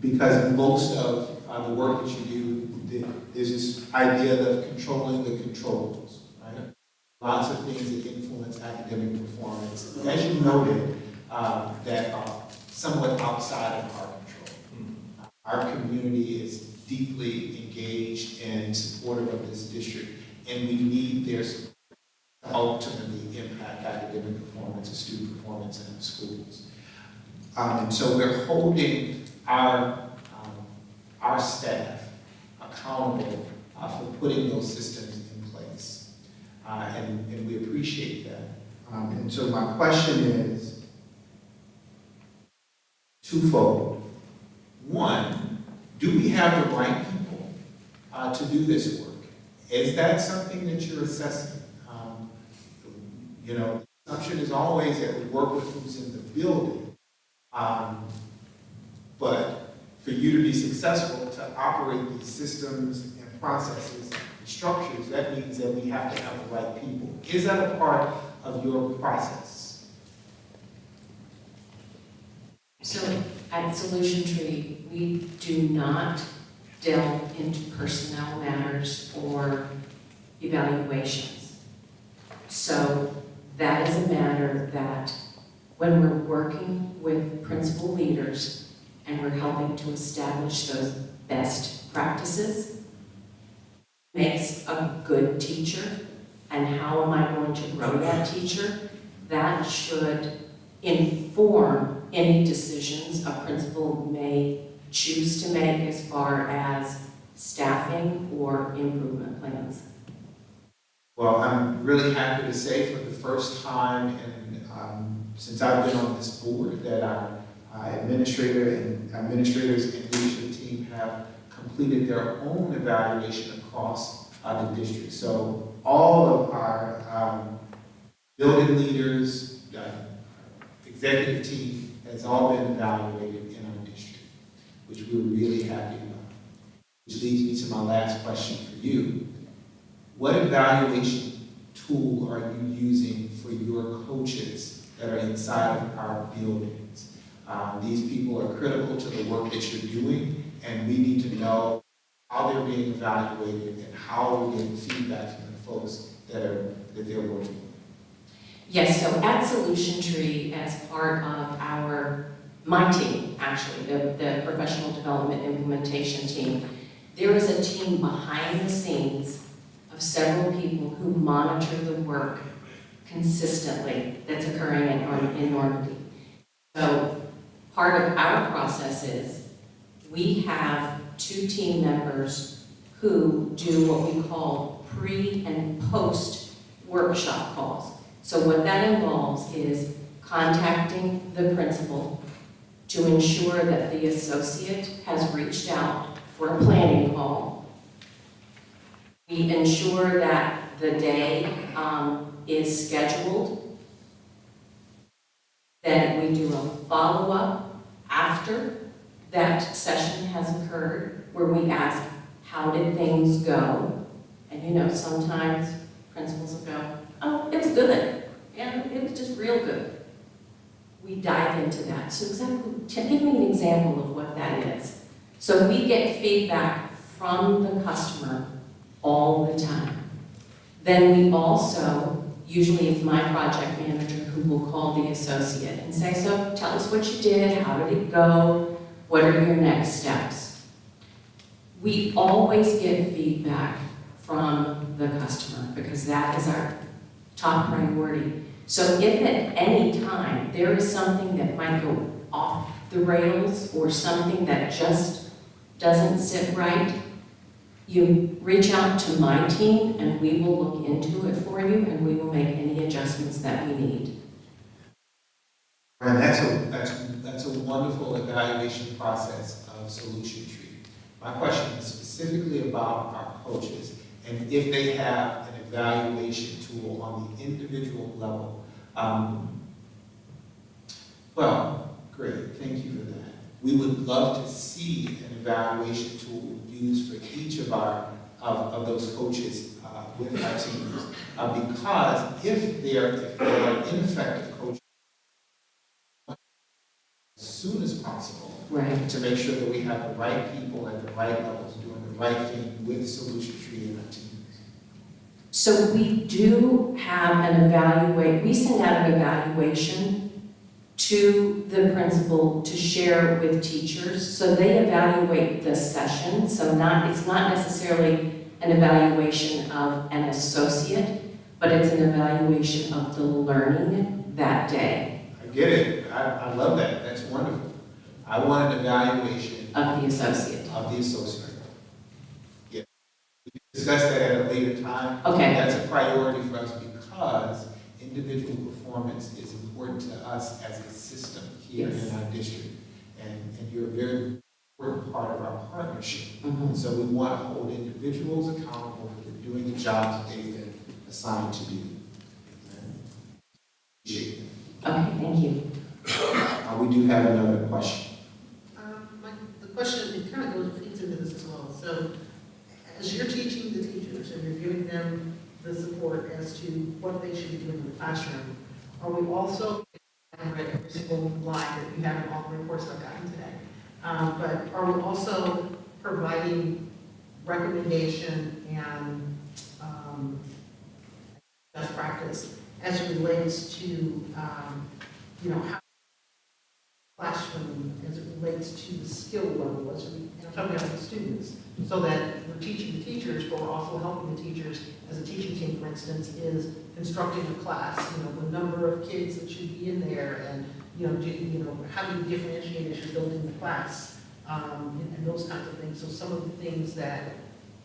because most of the work that you do, there's this idea of controlling the controllables, right? Lots of things that influence academic performance, as you noted, that are somewhat outside of our control. Our community is deeply engaged and supportive of this district, and we need their support to ultimately impact academic performance and student performance in our schools. And so we're holding our staff accountable for putting those systems in place. And we appreciate that. And so my question is twofold. One, do we have the right people to do this work? Is that something that you're assessing? The assumption is always that we work with who's in the building. But for you to be successful to operate these systems and processes and structures, that means that we have to have the right people. Is that a part of your process? So at Solution Tree, we do not delve into personnel matters or evaluations. So that is a matter that when we're working with principal leaders and we're helping to establish those best practices, makes a good teacher, and how am I going to grow that teacher, that should inform any decisions a principal may choose to make as far as staffing or improvement plans. Well, I'm really happy to say for the first time since I've been on this board that our administrators and leadership team have completed their own evaluation across the district. So all of our building leaders, executive team has all been evaluated in our district, which we're really happy about. Which leads me to my last question for you. What evaluation tool are you using for your coaches that are inside of our buildings? These people are critical to the work that you're doing, and we need to know how they're being evaluated and how we're getting feedback from the folks that they're working with. Yes, so at Solution Tree, as part of my team, actually, the professional development implementation team, there is a team behind the scenes of several people who monitor the work consistently that's occurring in Normandy. So part of our process is we have 2 team members who do what we call pre and post workshop calls. So what that involves is contacting the principal to ensure that the associate has reached out for a planning call. We ensure that the day is scheduled. Then we do a follow-up after that session has occurred, where we ask, how did things go? And sometimes principals will go, oh, it was good. Yeah, it was just real good. We dive into that. So give me an example of what that is. So we get feedback from the customer all the time. Then we also, usually it's my project manager who will call the associate and say, so tell us what you did, how did it go, what are your next steps? We always get feedback from the customer because that is our top priority. So if at any time there is something that might go off the rails or something that just doesn't sit right, you reach out to my team and we will look into it for you and we will make any adjustments that we need. And that's a wonderful evaluation process of Solution Tree. My question is specifically about our coaches and if they have an evaluation tool on the individual level. Well, great, thank you for that. We would love to see an evaluation tool used for each of of those coaches with our teams, because if they are ineffective coaches, as soon as possible, right, to make sure that we have the right people at the right levels doing the right thing with Solution Tree and our teams. So we do have we send out an evaluation to the principal to share with teachers. So they evaluate the session. So it's not necessarily an evaluation of an associate, but it's an evaluation of the learning that day. I get it. I love that. That's wonderful. I want an evaluation of the associate. Yeah. We can discuss that at a later time. Okay. That's a priority for us because individual performance is important to us as a system here in our district. And you're a very important part of our partnership. Mm-hmm. So we want to hold individuals accountable for doing the jobs that they've been assigned to do. Okay, thank you. We do have another question. The question, it kind of feeds into this as well. So as you're teaching the teachers and you're giving them the support as to what they should be doing in the classroom, are we also, I read every single line that you have in all the reports I've gotten today, but are we also providing recommendation and best practice as it relates to, how classroom, as it relates to the skill level, and I'm talking about the students, so that we're teaching the teachers, but we're also helping the teachers as a teaching team, for instance, is constructing a class, the number of kids that should be in there, and, how do you differentiate as you're building the class, and those kinds of things. So some of the things that,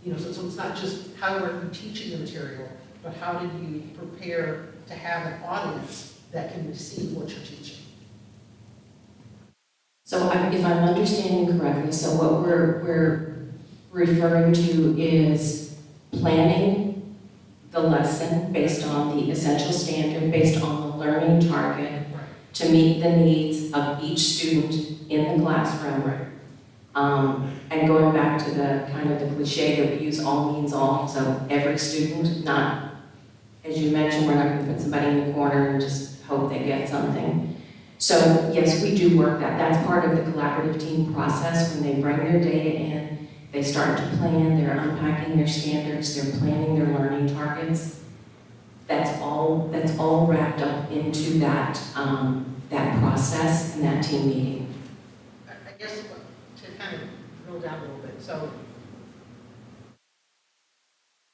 so it's not just how are you teaching the material, but how did you prepare to have an audience that can receive what you're teaching. So if I'm understanding correctly, so what we're referring to is planning the lesson based on the essential standard, based on the learning target, to meet the needs of each student in the classroom. And going back to the kind of the cliche that we use, all means all, so every student, not, as you mentioned, we're not going to put somebody in the corner and just hope they get something. So yes, we do work that. That's part of the collaborative team process. When they bring their data in, they start to plan, they're unpacking their standards, they're planning their learning targets. That's all wrapped up into that, that process and that team meeting. I guess to kind of drill down a little bit, so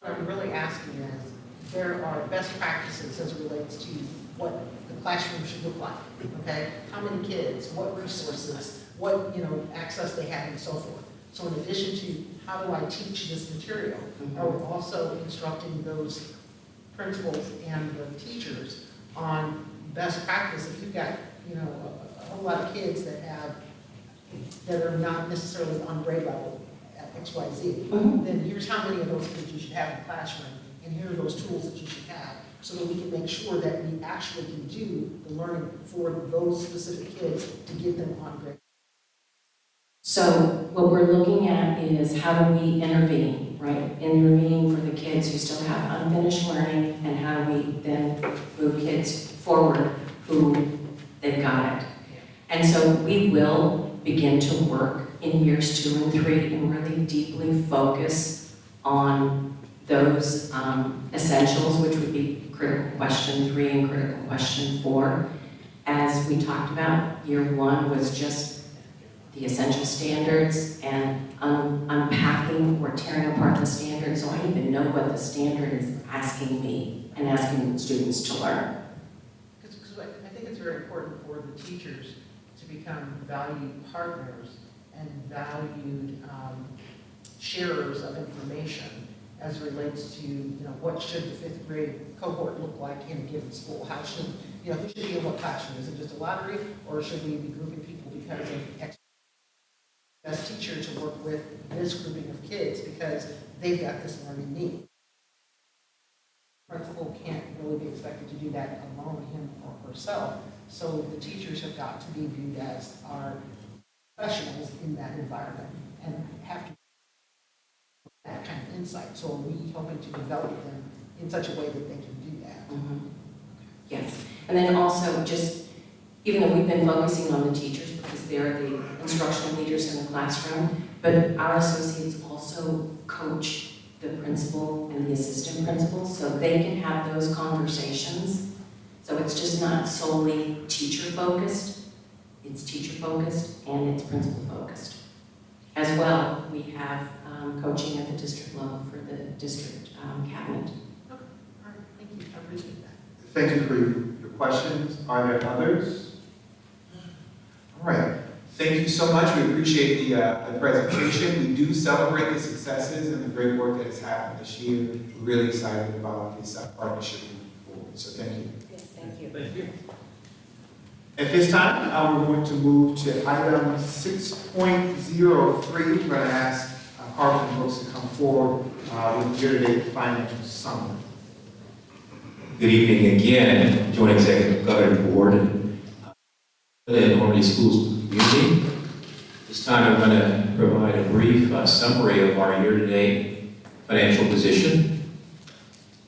what I'm really asking is, there are best practices as it relates to what the classroom should look like, okay? How many kids, what resources, what, access they have and so forth. So in addition to how do I teach this material, are we also instructing those principals and the teachers on best practice? If you've got, a whole lot of kids that are not necessarily on grade level at XYZ, then here's how many of those kids you should have in the classroom, and here are those tools that you should have, so that we can make sure that we actually can do the learning for those specific kids to get them on grade. So what we're looking at is how do we intervene, right? Intervene for the kids who still have unfinished learning, and how do we then move kids forward who they've got it. And so we will begin to work in years 2 and 3 and really deeply focus on those essentials, which would be critical question 3 and critical question 4. As we talked about, year 1 was just the essential standards and unpacking or tearing apart the standards, so I even know what the standard is asking me and asking students to learn. Because I think it's very important for the teachers to become valued partners and valued sharers of information as it relates to, what should the 5th grade cohort look like in a given school? How should, who should be in what classroom? Is it just a lottery, or should we be grouping people because of best teacher to work with this grouping of kids because they've got this learning need? Principal can't really be expected to do that alone, him or herself. So the teachers have got to be viewed as our professionals in that environment and have to have that kind of insight. So are we helping to develop them in such a way that they can do that? Yes, and then also just, even though we've been focusing on the teachers because they're the instructional leaders in the classroom, but our associates also coach the principal and the assistant principal so they can have those conversations. So it's just not solely teacher focused, it's teacher focused and it's principal focused. As well, we have coaching at the district level for the district cabinet. Okay, all right, thank you, I appreciate that. Thank you for your questions. Are there others? All right. Thank you so much. We appreciate the presentation. We do celebrate the successes and the great work that has happened this year. We're really excited about this partnership moving forward. So thank you. Yes, thank you. Thank you. At this time, we're going to move to item 6.03. We're going to ask Carlton Brooks to come forward with year-to-date financial summary. Good evening again, Joint Executive Governing Board and Normandy Schools community. This time I'm going to provide a brief summary of our year-to-date financial position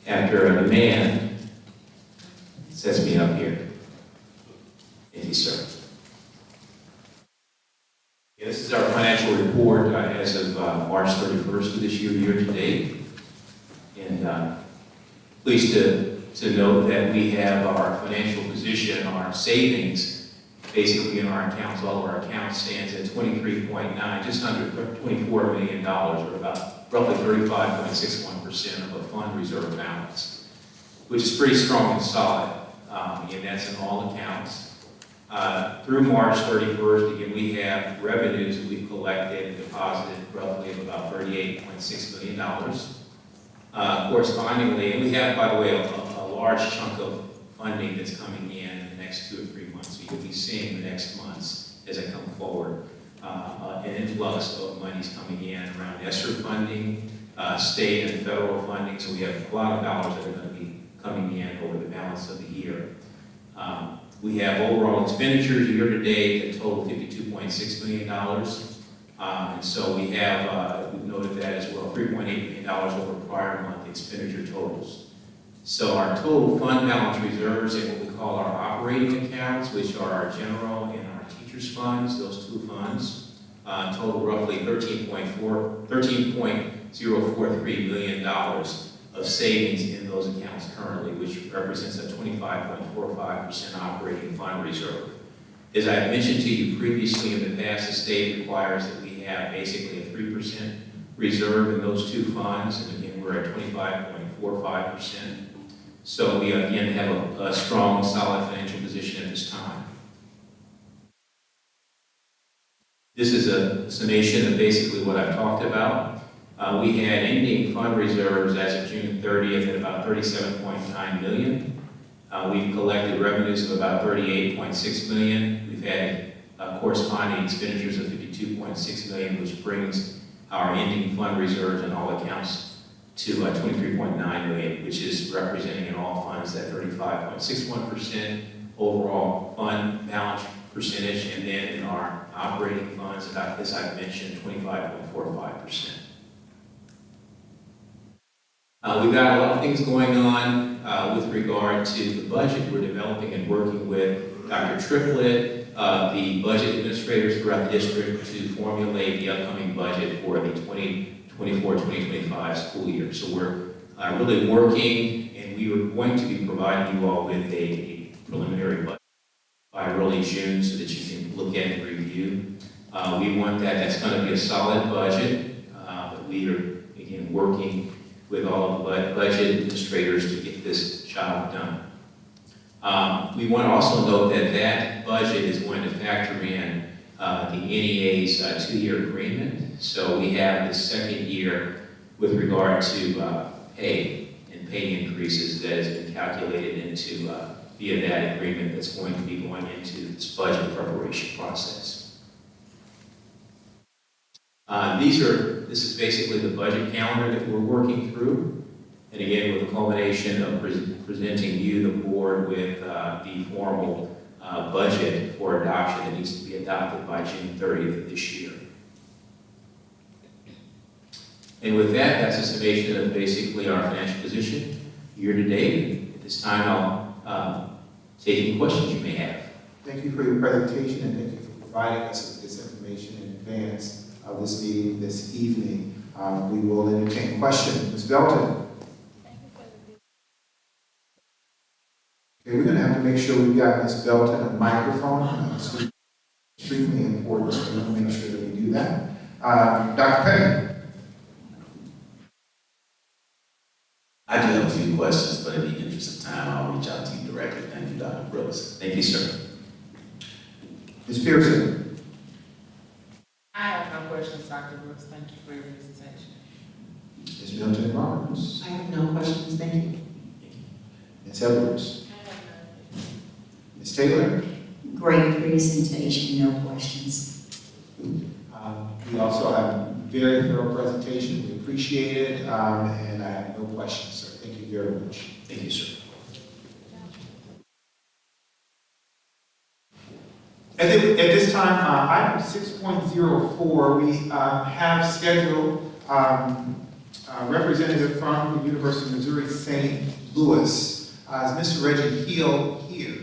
after a demand sets me up here. Thank you, sir. Yeah, this is our financial report as of March 31st of this year, year-to-date. And pleased to note that we have our financial position, our savings, basically in our accounts. All of our accounts stands at 23.9, just under $24 million, or about roughly 35.61% of a fund reserve balance, which is pretty strong and solid, and that's in all accounts. Through March 31st, again, we have revenues that we've collected and deposited roughly of about $38.6 million. Correspondingly, and we have, by the way, a large chunk of funding that's coming in the next 2 or 3 months. So you'll be seeing the next months as I come forward. An influx of monies coming in around ESSER funding, state and federal funding. So we have a lot of dollars that are going to be coming in over the balance of the year. We have overall expenditures year-to-date that total $52.6 million. And so we have, we've noted that as well, $3.8 million over prior month expenditure totals. So our total fund balance reserves and what we call our operating accounts, which are our general and our teachers' funds, those two funds, total roughly $13.043 million of savings in those accounts currently, which represents a 25.45% operating fund reserve. As I mentioned to you previously in the past, the state requires that we have basically a 3% reserve in those two funds, and again, we're at 25.45%. So we again have a strong, solid financial position at this time. This is a summation of basically what I've talked about. We had ending fund reserves as of June 30th at about $37.9 million. We've collected revenues of about $38.6 million. We've had corresponding expenditures of $52.6 million, which brings our ending fund reserves in all accounts to $23.9 million, which is representing in all funds that 35.61% overall fund balance percentage, and then in our operating funds, about this I've mentioned, 25.45%. We've got a lot of things going on with regard to the budget. We're developing and working with Dr. Triplett, the budget administrators throughout the district, to formulate the upcoming budget for the 2024-2025 school year. So we're really working, and we are going to be providing you all with a preliminary budget by early June so that you can look at and review. We want that. That's going to be a solid budget, but we are, again, working with all of the budget administrators to get this job done. We want to also note that that budget is going to factor in the NEA's two-year agreement. So we have the second year with regard to pay and pay increases that has been calculated into via that agreement that's going to be going into this budget preparation process. This is basically the budget calendar that we're working through. And again, with the culmination of presenting you, the board, with the formal budget for adoption that needs to be adopted by June 30th of this year. And with that, that's a summation of basically our financial position year to date. At this time, I'll take any questions you may have. Thank you for your presentation, and thank you for providing us with this information in advance of this meeting this evening. We will entertain questions. Ms. Belton? Okay, we're going to have to make sure we've got Ms. Belton a microphone. It's extremely important, so we'll make sure that we do that. Dr. Petty? I do have a few questions, but in the interest of time, I'll reach out to you directly. Thank you, Dr. Brooks. Thank you, sir. Ms. Pearson? I have no questions, Dr. Brooks. Thank you for your presentation. Ms. Milton Roberts? I have no questions, thank you. Ms. Edwards? Ms. Taylor? Great presentation, no questions. We also have a very thorough presentation. We appreciate it, and I have no questions, sir. Thank you very much. Thank you, sir. At this time, item 6.04, we have scheduled a representative from the University of Missouri St. Louis. Is Mr. Reggie Hill here?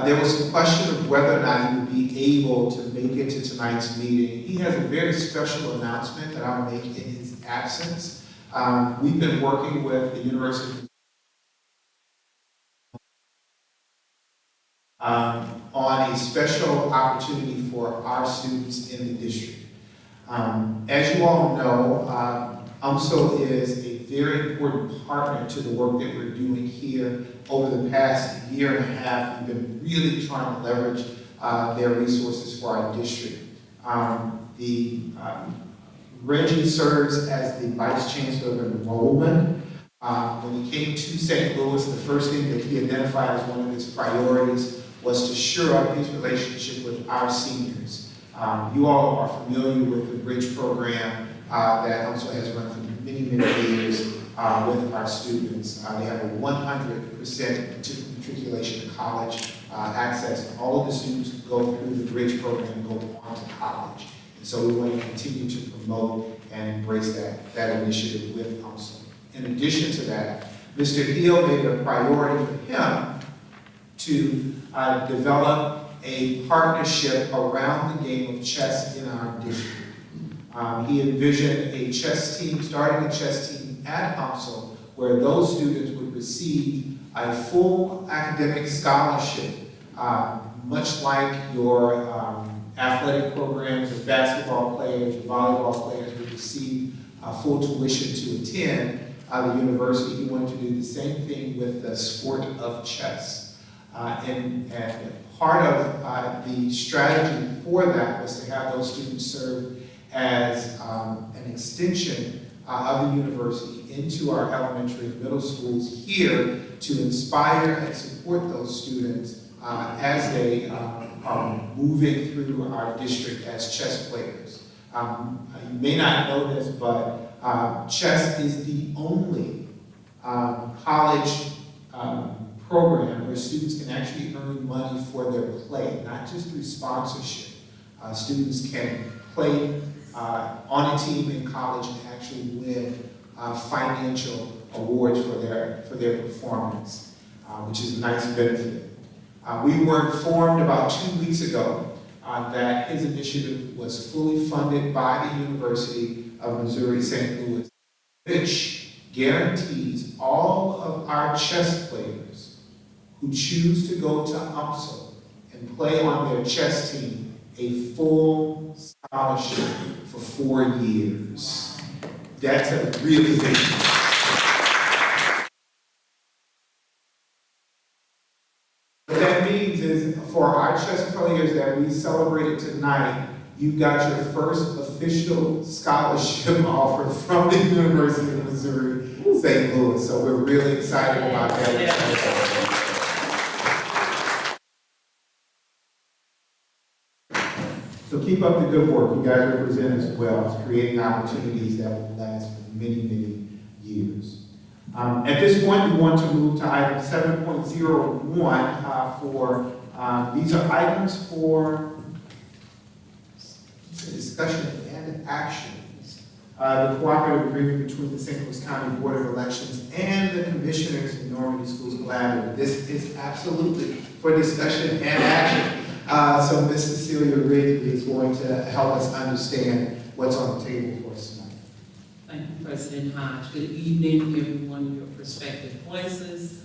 There was some question of whether or not he would be able to make it to tonight's meeting. He has a very special announcement that I'll make in his absence. We've been working with the University on a special opportunity for our students in the district. As you all know, UMSO is a very important partner to the work that we're doing here. Over the past year and a half, we've been really trying to leverage their resources for our district. Reggie serves as the Vice Chancellor of Enrollment. When he came to St. Louis, the first thing that he identified as one of his priorities was to shore up his relationship with our seniors. You all are familiar with the Bridge program that UMSO has run for many, many years. with our students. They have a 100% matriculation to college access. All of the students who go through the bridge program go on to college. And so we want to continue to promote and embrace that initiative with UMSL. In addition to that, Mr. Hill made it a priority for him to develop a partnership around the game of chess in our district. He envisioned a chess team, starting a chess team at UMSL, where those students would receive a full academic scholarship, much like your athletic programs, your basketball players, your volleyball players would receive full tuition to attend the university. He wanted to do the same thing with the sport of chess. And part of the strategy for that was to have those students serve as an extension of the university into our elementary and middle schools here to inspire and support those students as they are moving through our district as chess players. You may not know this, but chess is the only college program where students can actually earn money for their play, not just through sponsorship. Students can play on a team in college and actually win financial awards for their performance, which is a nice benefit. We were informed about 2 weeks ago that his initiative was fully funded by the University of Missouri St. Louis, which guarantees all of our chess players who choose to go to UMSL and play on their chess team a full scholarship for 4 years. That's a really big deal. What that means is for our chess players that we celebrated tonight, you got your first official scholarship offer from the University of Missouri St. Louis. So we're really excited about that. So keep up the good work. You guys represent us well. It's creating opportunities that will last for many, many years. At this point, we want to move to item 7.01 for, these are items for discussion and action. The cooperative agreement between the St. Louis County Board of Elections and the Commissioners in Normandy Schools Collaborative. This is absolutely for discussion and action. So Ms. Cecilia Ridgely is going to help us understand what's on the table for us tonight. Thank you, President Hodge. Good evening, everyone in your respective places.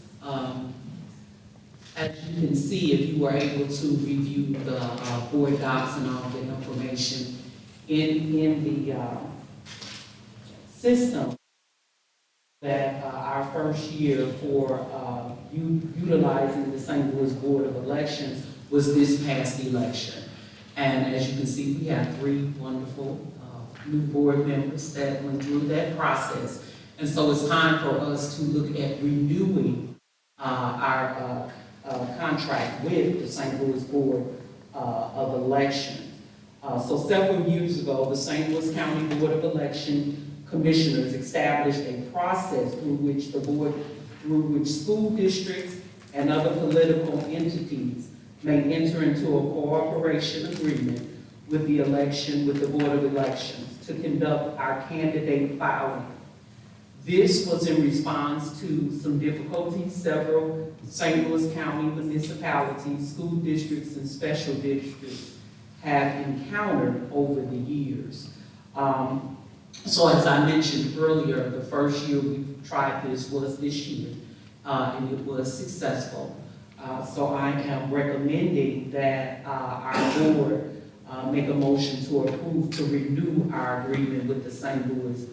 As you can see, if you were able to review the board docs and all the information in the system, that our first year for utilizing the St. Louis Board of Elections was this past election. And as you can see, we have 3 wonderful new board members that went through that process. And so it's time for us to look at renewing our contract with the St. Louis Board of Elections. So several years ago, the St. Louis County Board of Election Commissioners established a process through which school districts and other political entities may enter into a cooperation agreement with the Board of Elections to conduct our candidate filing. This was in response to some difficulties several St. Louis County municipalities, school districts, and special districts have encountered over the years. So as I mentioned earlier, the first year we tried this was this year, and it was successful. So I am recommending that our board make a motion to approve to renew our agreement with the St. Louis.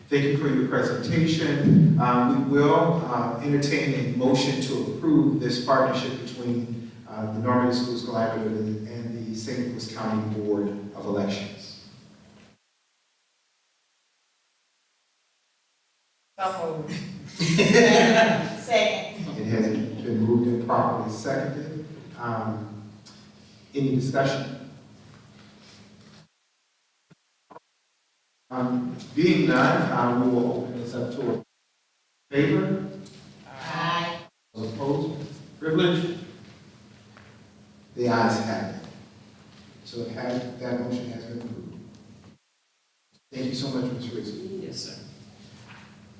Thank you for your presentation. We will entertain a motion to approve this partnership between the Normandy Schools Collaborative and the St. Louis County Board of Elections. Second. It has been moved and properly seconded. Any discussion? Being none, we will open this up to a favor. Aye. Those opposed? Privilege? The ayes have it. So that motion has been approved. Thank you so much, Mr. Rizzi. Yes, sir.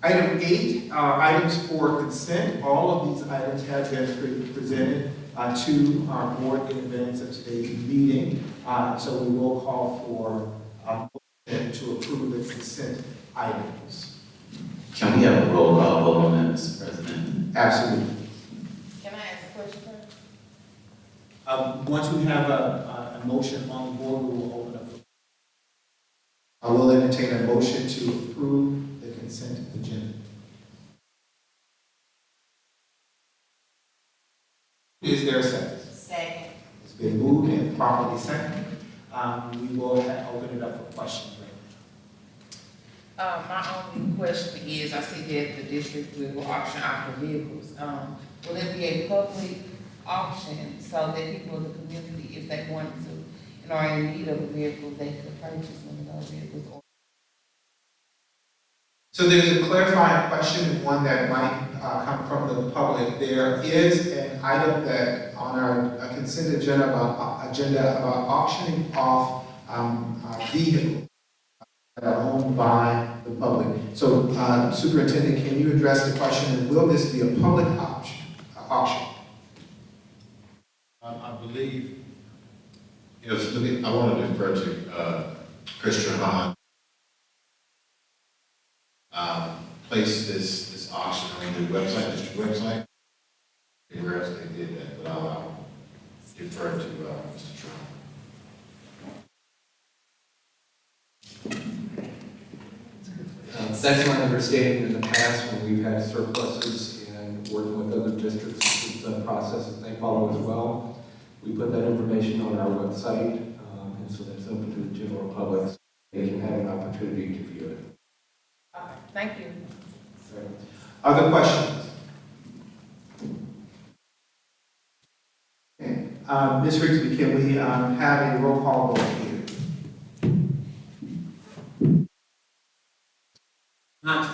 Item 8, items for consent. All of these items have been presented to our board in advance of today's meeting. So we will call for a motion to approve the consent items. Can we have a roll call vote on that, Mr. President? Absolutely. Can I ask a question first? Once we have a motion on the board, we will open up. I will entertain a motion to approve the consent agenda. Is there a second? Second. It's been moved and properly seconded. We will open it up for questions right My only question is, I see that the district will auction off the vehicles. Will it be a public auction so that people in the community, if they wanted to, and are in need of a vehicle, they could purchase one of those vehicles? So there's a clarifying question, one that might come from the public. There is an item that on our consent agenda about auctioning off vehicles that are owned by the public. So Superintendent, can you address the question, and will this be a public auction? I believe, yes, I want to defer to Christian Hahn. Place this auction on the website, district website. Where else they did that, but I'll defer to Mr. Trump. That's my understanding in the past when we've had surpluses and working with other districts, it's a process that they follow as well. We put that information on our website, and so that's open to the general public. So they can have an opportunity to view it. Okay, thank you. Other questions? Okay. Ms. Rigsby, can we have a roll call vote here?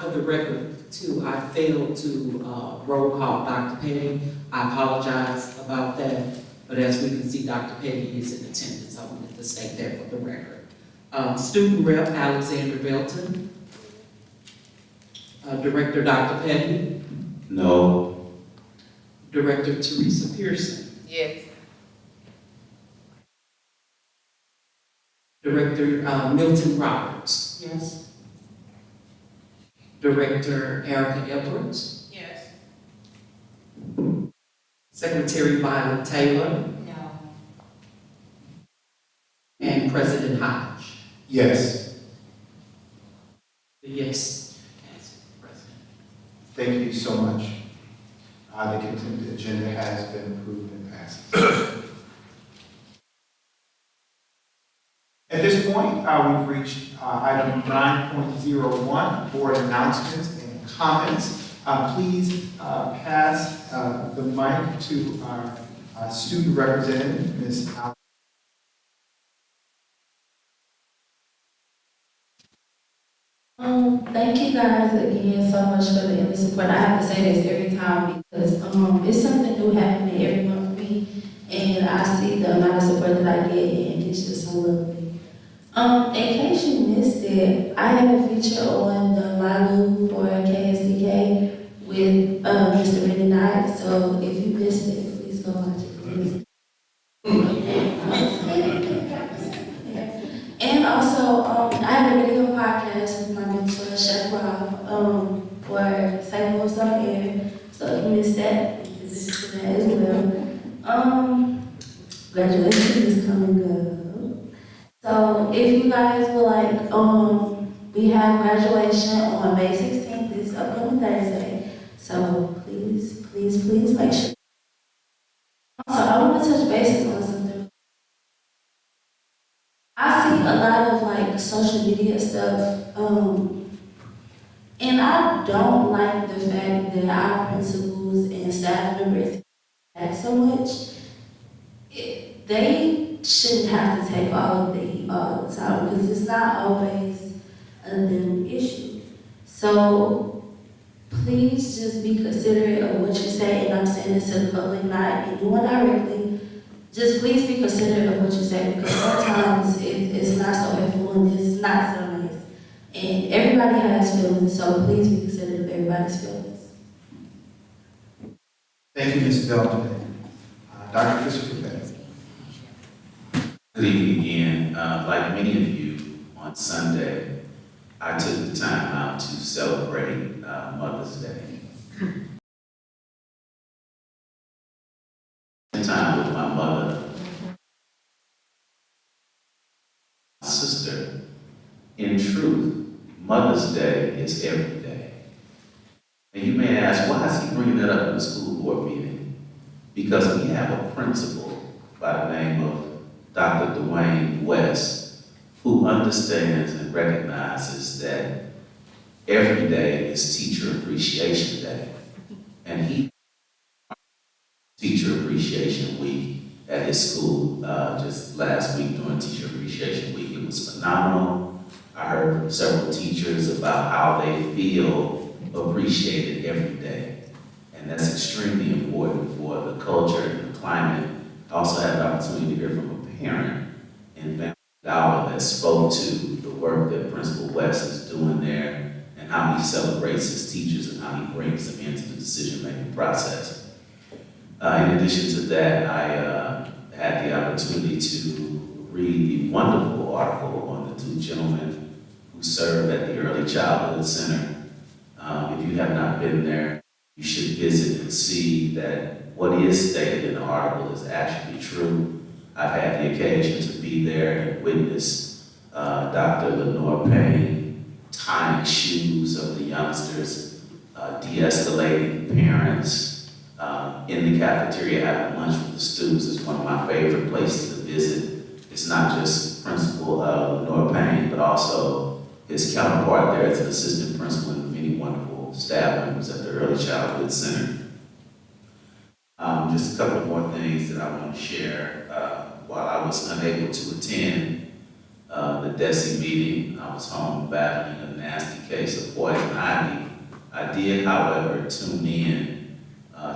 For the record, too, I failed to roll call Dr. Petty. I apologize about that, but as we can see, Dr. Petty is in attendance. I wanted to state that for the record. Student Rep Alexander Belton. Director Dr. Petty. No. Director Teresa Pearson. Yes. Director Milton Roberts. Yes. Director Erica Edwards. Yes. Secretary Violet Taylor. No. And President Hodge. Yes. Yes. Thank you so much. The consent agenda has been approved and passes. At this point, we've reached item 9.01, board announcements and comments. Please pass the mic to our student representative, Ms. Al. Thank you guys again so much for the endless support. I have to say this every time because it's something new happening every month for me, and I see the amount of support that I get, and it's just so lovely. In case you missed it, I had a feature on the Lalu for KSDK with Mr. Benny Knight, so if you missed it, please go watch it, please. And also, I have a video podcast with my mentor, Chef Rob, for St. Louis on Air. So if you missed that, you can listen to that as well. Graduation is coming up. So if you guys would like, we have graduation on May 16th, this upcoming Thursday. So please make sure. Also, I want to touch bases on something. I see a lot of like social media stuff, and I don't like the fact that our principals and staff members act so much. They shouldn't have to take all of the heat all the time because it's not always undue issue. So please just be considerate of what you say, and I'm saying this to the public, not anyone directly. Just please be considerate of what you say, because sometimes it's not so helpful and it's not so nice. And everybody has feelings, so please be considerate of everybody's feelings. Thank you, Ms. Belton. Dr. Christopher Pettit. Good evening again. Like many of you, on Sunday, I took the time out to celebrate Mother's Day. Time with my mother, my sister. In truth, Mother's Day is every day. And you may ask, why is he bringing that up in the school board meeting? Because we have a principal by the name of Dr. Dwayne West, who understands and recognizes that every day is Teacher Appreciation Day. And he Teacher Appreciation Week at his school just last week during Teacher Appreciation Week. It was phenomenal. I heard from several teachers about how they feel appreciated every day. And that's extremely important for the culture and the climate. I also had an opportunity to hear from a parent in Van Dollar that spoke to the work that Principal West is doing there and how he celebrates his teachers and how he brings them into the decision-making process. In addition to that, I had the opportunity to read the wonderful article on the two gentlemen who serve at the Early Childhood Center. If you have not been there, you should visit and see that what is stated in the article is actually true. I've had the occasion to be there and witness Dr. Lenore Payne tying shoes of the youngsters, de-escalating parents, in the cafeteria having lunch with the students is one of my favorite places to visit. It's not just Principal Lenore Payne, but also his counterpart there as an assistant principal and many wonderful staff members at the Early Childhood Center. Just a couple more things that I want to share. While I was unable to attend the DESE meeting, I was home battling a nasty case of poison ivy. I did, however, tune in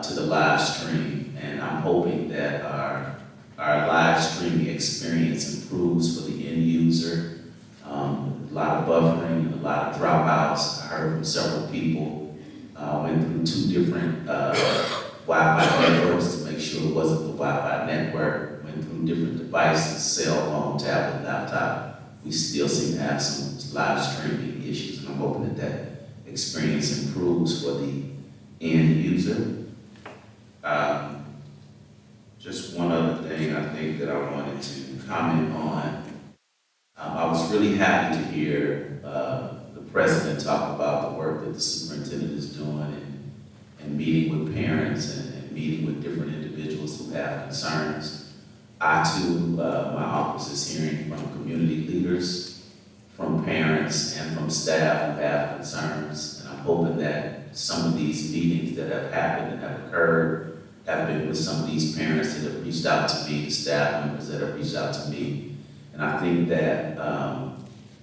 to the live stream, and I'm hoping that our live streaming experience improves for the end user. A lot of buffering and a lot of dropouts. I heard from several people. Went through two different Wi-Fi networks to make sure it wasn't the Wi-Fi network. Went through different devices, cell phone, tablet, laptop. We still seem to have some live streaming issues, and I'm hoping that experience improves for the end user. Just one other thing I think that I wanted to comment on. I was really happy to hear the president talk about the work that the superintendent is doing and meeting with parents and meeting with different individuals who have concerns. I too, my office is hearing from community leaders, from parents, and from staff who have concerns. And I'm hoping that some of these meetings that have happened and have occurred have been with some of these parents that have reached out to me, the staff members that have reached out to me. And I think that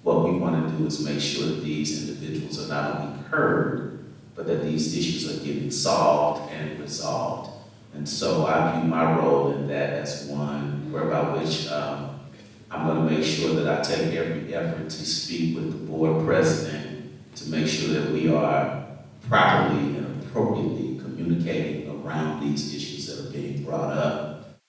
what we want to do is make sure that these individuals are not only heard, but that these issues are getting solved and resolved. And so I view my role in that as one whereby which I'm going to make sure that I take every effort to speak with the board president to make sure that we are properly and appropriately communicating around these issues that are being brought up,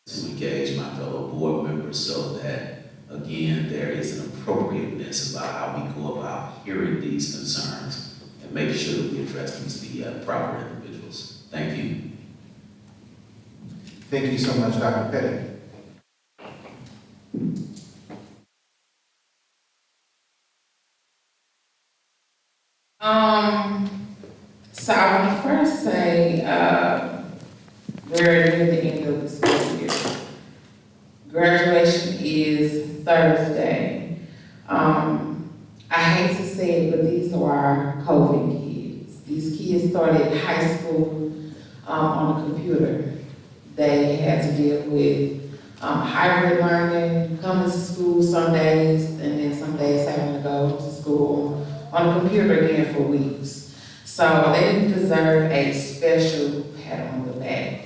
to engage my fellow board members so that, again, there is an appropriateness about how we go about hearing these concerns and making sure that we address them to the proper individuals. Thank you. Thank you so much, Dr. Pettit. So I want to first say, we're near the end of the school year. Graduation is Thursday. I hate to say it, but these are our COVID kids. These kids started high school on a computer. They had to deal with hybrid learning, coming to school some days, and then some days having to go to school on a computer again for weeks. So they deserve a special pat on the back.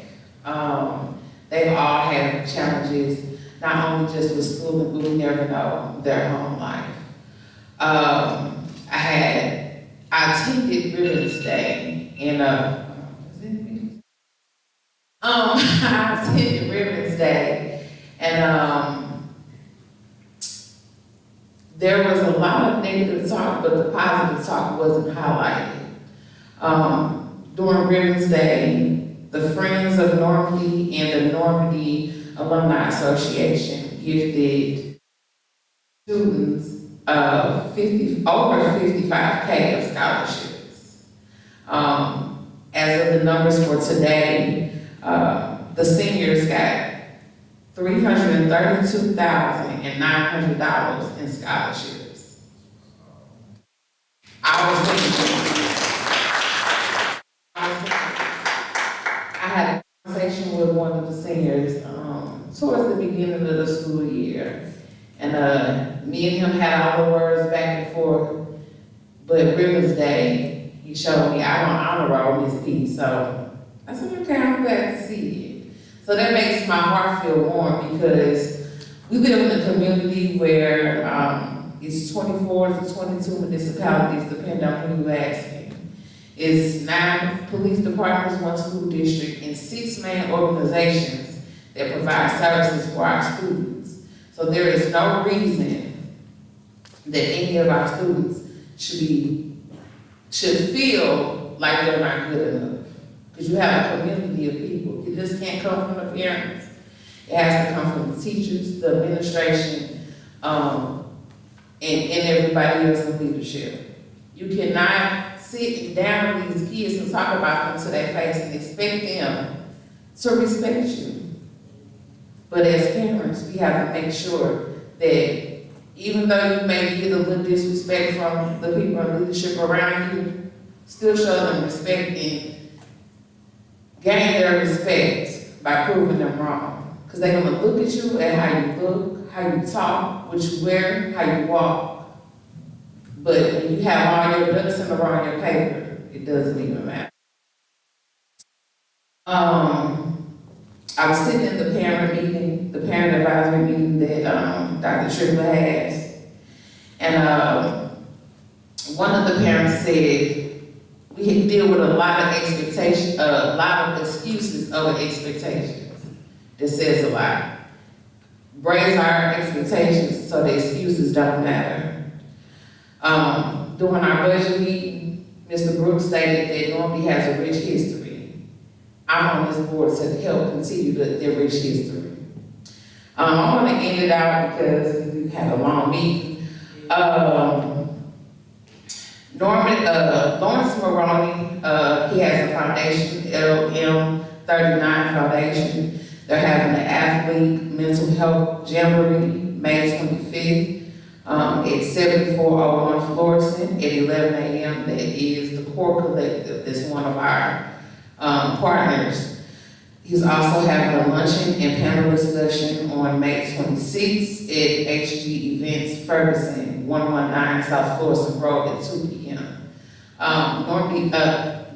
They've all had challenges, not only just with school, but we never know their home life. I attended Ribbons Day in I attended Ribbons Day, and there was a lot of negative talk, but the positive talk wasn't highlighted. During Ribbons Day, the Friends of Normandy and the Normandy Alumni Association gifted students over 55K of scholarships. As of the numbers for today, the seniors got $332,900 in scholarships. I had a conversation with one of the seniors towards the beginning of the school year. And me and him had all the words back and forth. But Ribbons Day, he showed me I don't honor roll Miss P. So I said, okay, I'm glad to see it. So that makes my heart feel warm because we live in a community where it's 24 to 22 municipalities, depending on who you ask me. It's 9 police departments, 1 school district, and 6 main organizations that provide services for our students. So there is no reason that any of our students should feel like they're not good enough. Because you have a community of people. It just can't come from the parents. It has to come from the teachers, the administration, and everybody else in leadership. You cannot sit down with these kids and talk about them to their face and expect them to respect you. But as parents, we have to make sure that even though you may get a little disrespect from the people in leadership around you, still show them respect and gain their respect by proving them wrong. Because they're going to look at you and how you look, how you talk, what you wear, how you walk. But when you have all your ducks in a row on your paper, it doesn't even matter. I was sitting in the parent meeting, the parent advisory meeting that Dr. Triplett has. And one of the parents said, we deal with a lot of expectations, a lot of excuses over expectations. That says a lot. Raise our expectations so the excuses don't matter. During our budget meeting, Mr. Brooks stated that Normandy has a rich history. I'm on this board to help continue their rich history. I want to end it out because we've had a long meeting. Lawrence Maroney, he has a foundation, LM39 Foundation. They're having an athlete mental health jamboree May 25th at 7401 Florissant at 11 a.m. That is the Core Collective. That's one of our partners. He's also having a luncheon and panel discussion on May 26th at HG Events Ferguson, 119 South Florissant Road at 2 p.m.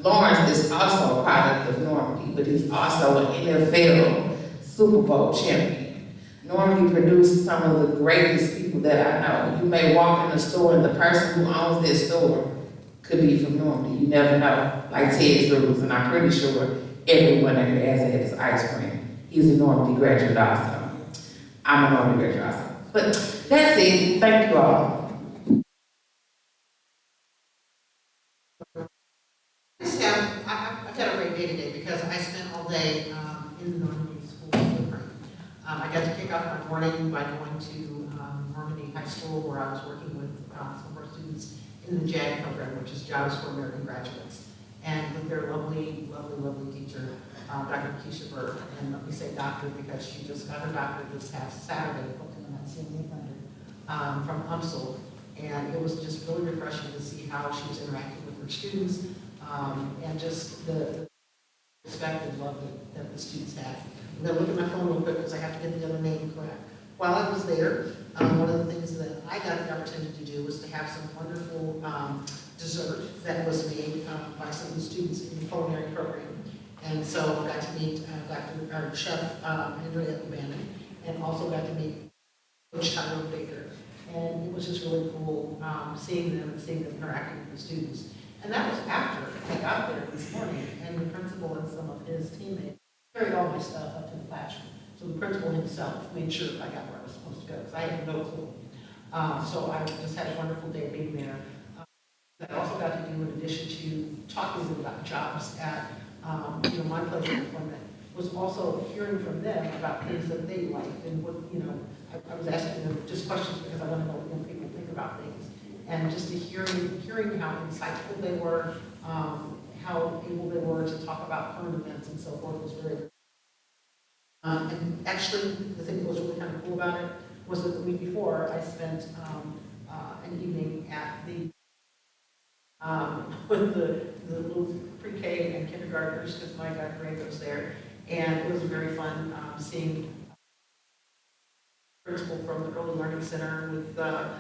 Lawrence is also a product of Normandy, but he's also an NFL Super Bowl champion. Normandy produced some of the greatest people that I know. You may walk in the store and the person who owns that store could be from Normandy. You never know, like Ted Cruz, and I'm pretty sure everyone in here has had his ice cream. He's a Normandy graduate also. I'm a Normandy graduate also. But that's it. Thank you all. I've had a great day today because I spent all day in the Normandy School footprint. I got to kick off my morning by going to Normandy High School where I was working with some of our students in the JAG program, which is Jobs for American Graduates, and with their lovely, lovely, lovely teacher, Dr. Keisha Burke. And let me say doctor because she just got her doctorate this past Saturday, hopefully I'm not seeing it from UMSL. And it was just really refreshing to see how she was interacting with her students, and just the respect and love that the students have. I'm gonna look at my phone real quick because I have to get the other name correct. While I was there, one of the things that I got the opportunity to do was to have some wonderful dessert that was made by some of the students in the culinary program. And so I got to meet our chef, Andrea O'Bannon, and also got to meet Coach Tyrone Baker. And it was just really cool seeing them and seeing them interacting with the students. And that was after I got there this morning, and the principal and some of his teammates carried all my stuff up to the classroom. So the principal himself made sure I got where I was supposed to go, because I had no clue. So I just had a wonderful day being there. I also got to do, in addition to talking to them about jobs at my place of employment, was also hearing from them about things that they liked and what, I was asking them just questions because I want to know what young people think about things. And just to hearing how insightful they were, how able they were to talk about current events and so forth was very. And actually, the thing that was really kind of cool about it was that the week before, I spent an evening at the with the little pre-K and kindergartners, because my grade goes there, and it was very fun seeing principal from the Early Learning Center with a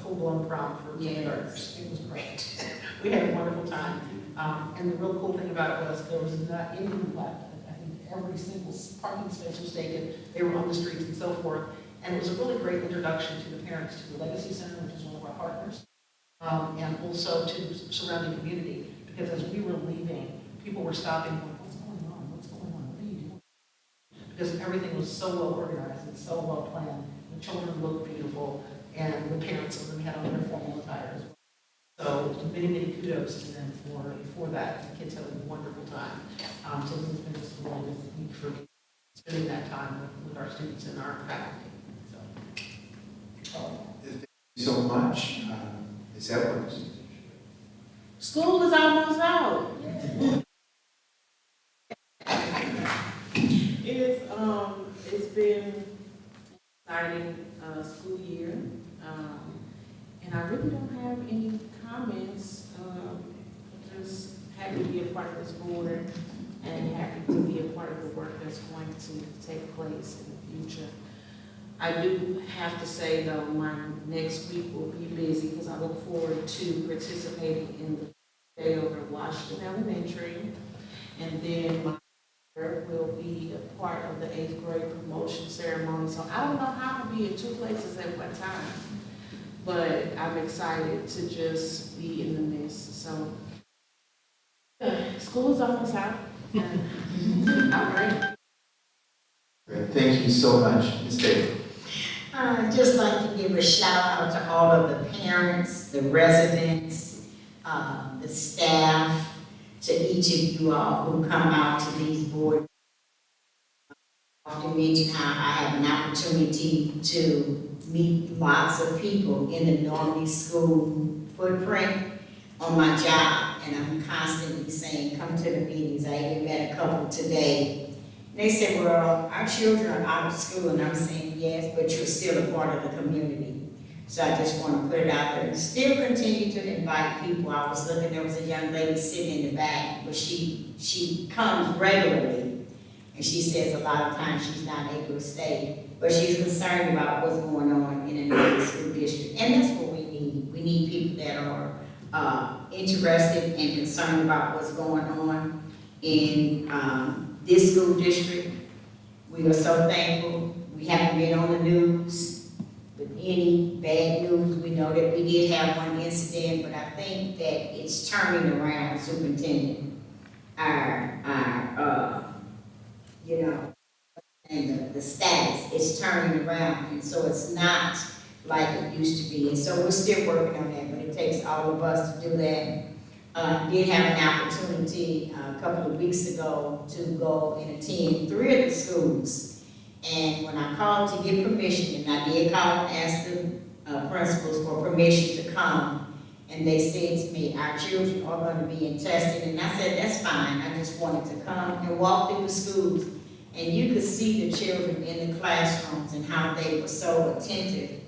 full-blown prom for kindergartners. It was great. We had a wonderful time. And the real cool thing about it was there was not anyone left. I think every single parking space was taken. They were on the streets and so forth. And it was a really great introduction to the parents to the Legacy Center, which is one of our partners, and also to the surrounding community. Because as we were leaving, people were stopping, going, "What's going on? What's going on? What are you doing?" Because everything was so well organized and so well planned. The children looked beautiful, and the parents of them had on their formal attire as well. So many, many kudos to them for that. The kids had a wonderful time. So this has been just a really good week for me, spending that time with our students and our faculty. Thank you so much. Ms. Edwards. School is almost out. It's been exciting school year, and I really don't have any comments. Just happy to be a part of this board and happy to be a part of the work that's going to take place in the future. I do have to say though, my next week will be busy because I look forward to participating in the day over at Washington Elementary, and then my will be a part of the 8th grade promotion ceremony. So I don't know how I'll be at 2 places at one time, but I'm excited to just be in the midst. So school is almost out. All right. Great. Thank you so much, Ms. Davis. I'd just like to give a shout out to all of the parents, the residents, the staff, to each of you all who come out to these boards. I often mention how I have an opportunity to meet lots of people in the Normandy school footprint on my job, and I'm constantly saying, come to the meetings. I even met a couple today. And they said, well, our children are out of school, and I'm saying, yes, but you're still a part of the community. So I just want to put it out there. Still continue to invite people. I was looking, there was a young lady sitting in the back, but she comes regularly, and she says a lot of times she's not able to stay, but she's concerned about what's going on in the school district. And that's what we need. We need people that are interested and concerned about what's going on in this school district. We are so thankful. We haven't been on the news with any bad news. We know that we did have one incident, but I think that it's turning around, Superintendent. And the status is turning around, and so it's not like it used to be. And so we're still working on that, but it takes all of us to do that. Did have an opportunity a couple of weeks ago to go and attend 3 of the schools. And when I called to get permission, and I did call and ask the principals for permission to come, and they said to me, our children are going to be in testing. And I said, that's fine. I just wanted to come and walk through the schools. And you could see the children in the classrooms and how they were so attentive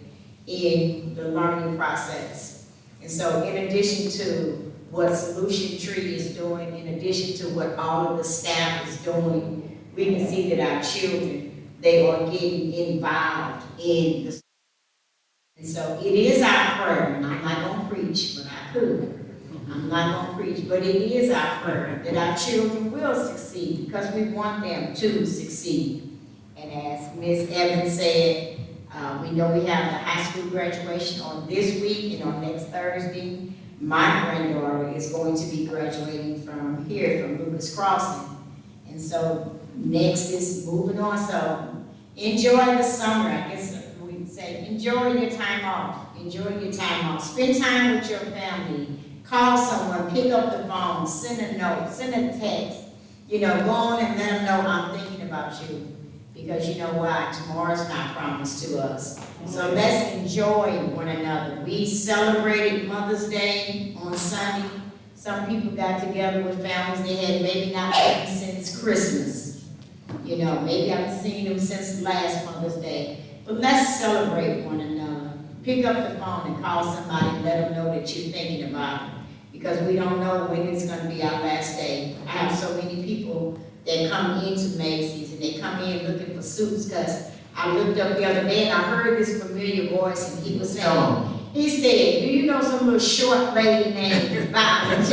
in the learning process. And so in addition to what Solution Tree is doing, in addition to what all of the staff is doing, we can see that our children, they are getting involved in the. And so it is our prayer, and I'm not gonna preach, but I could. I'm not gonna preach, but it is our prayer that our children will succeed, because we want them to succeed. And as Ms. Evans said, we know we have the high school graduation on this week and on next Thursday. My granddaughter is going to be graduating from here, from Lucas Crossing. And so next is moving on, so enjoy the summer, I guess we say, enjoy your time off, enjoy your time off. Spend time with your family, call someone, pick up the phone, send a note, send a text. You know, go on and let them know I'm thinking about you. Because you know why? Tomorrow's not promised to us. So let's enjoy one another. We celebrated Mother's Day on Sunday. Some people got together with families they had maybe not seen since Christmas. You know, maybe I haven't seen them since last Mother's Day. But let's celebrate one another. Pick up the phone and call somebody and let them know that you're thinking about them. Because we don't know when it's going to be our last day. I have so many people that come into Macy's and they come in looking for suits, because I looked up the other day and I heard this familiar voice and he was saying, he said, do you know some little short lady named Violet?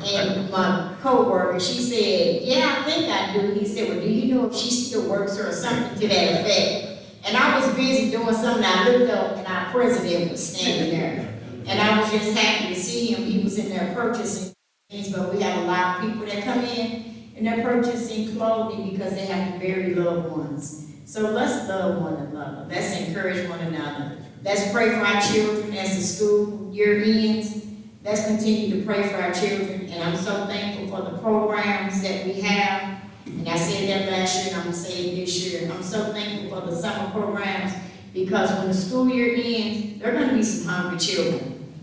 And my co-worker, she said, yeah, I think I do. He said, well, do you know if she still works or something to that effect? And I was busy doing something. I looked up and our president was standing there. And I was just happy to see him. He was in there purchasing things, but we have a lot of people that come in and they're purchasing clothing because they have to bury loved ones. So let's love one another. Let's encourage one another. Let's pray for our children as the school year ends. Let's continue to pray for our children. And I'm so thankful for the programs that we have. And I said that last year and I'm going to say it this year. I'm so thankful for the summer programs, because when the school year ends, there are going to be some hungry children.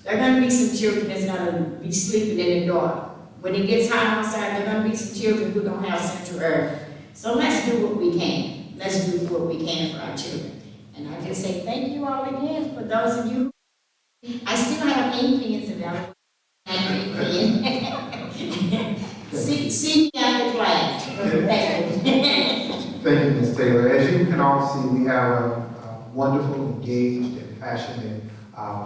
There are going to be some children that's going to be sleeping in the dark. When it gets hot outside, there are going to be some children who don't have central air. So let's do what we can. Let's do what we can for our children. And I just say thank you all again for those of you. I still have 8 pens available. See me after class. Thank you. Thank you, Ms. Taylor. As you can all see, we have a wonderful, engaged, and passionate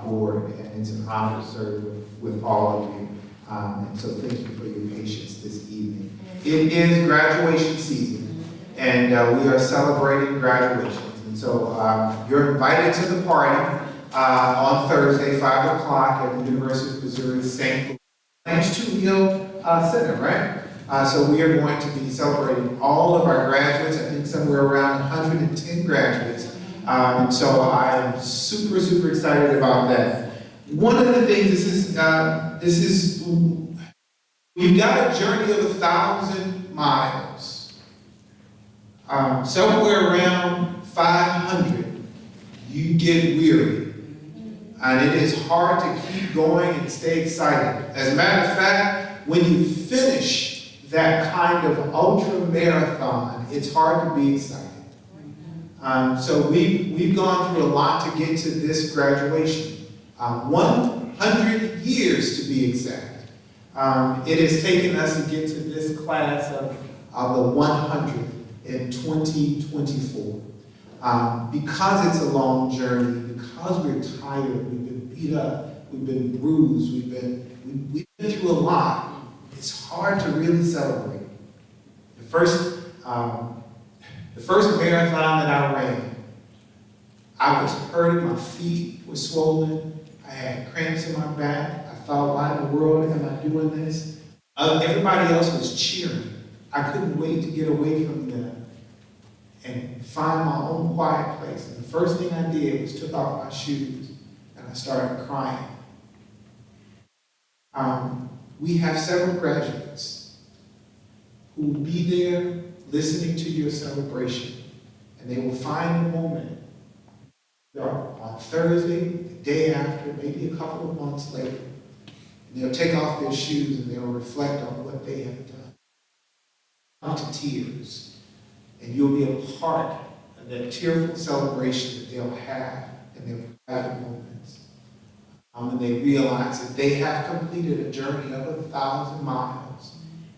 board, and it's an honor to serve with all of you. And so thank you for your patience this evening. It is graduation season, and we are celebrating graduations. And so you're invited to the party on Thursday, 5 o'clock at the University of Missouri St. Louis. Thanks to Hill Center, right? So we are going to be celebrating all of our graduates. I think somewhere around 110 graduates. And so I am super, super excited about that. One of the things, we've got a journey of 1,000 miles. Somewhere around 500, you get weary. And it is hard to keep going and stay excited. As a matter of fact, when you finish that kind of ultra marathon, it's hard to be excited. So we've gone through a lot to get to this graduation. 100 years to be exact. It has taken us to get to this class of the 100 in 2024. Because it's a long journey, because we're tired, we've been beat up, we've been bruised, we've been through a lot. It's hard to really celebrate. The first marathon that I ran, I was hurting, my feet were swollen, I had cramps in my back. I thought, why in the world am I doing this? Everybody else was cheering. I couldn't wait to get away from them and find my own quiet place. And the first thing I did was took off my shoes and I started crying. We have several graduates who will be there listening to your celebration, and they will find a moment on Thursday, the day after, maybe a couple of months later, and they'll take off their shoes and they'll reflect on what they have done. Come to tears, and you'll be a part of that tearful celebration that they'll have in their private moments. And they realize that they have completed a journey of 1,000 miles,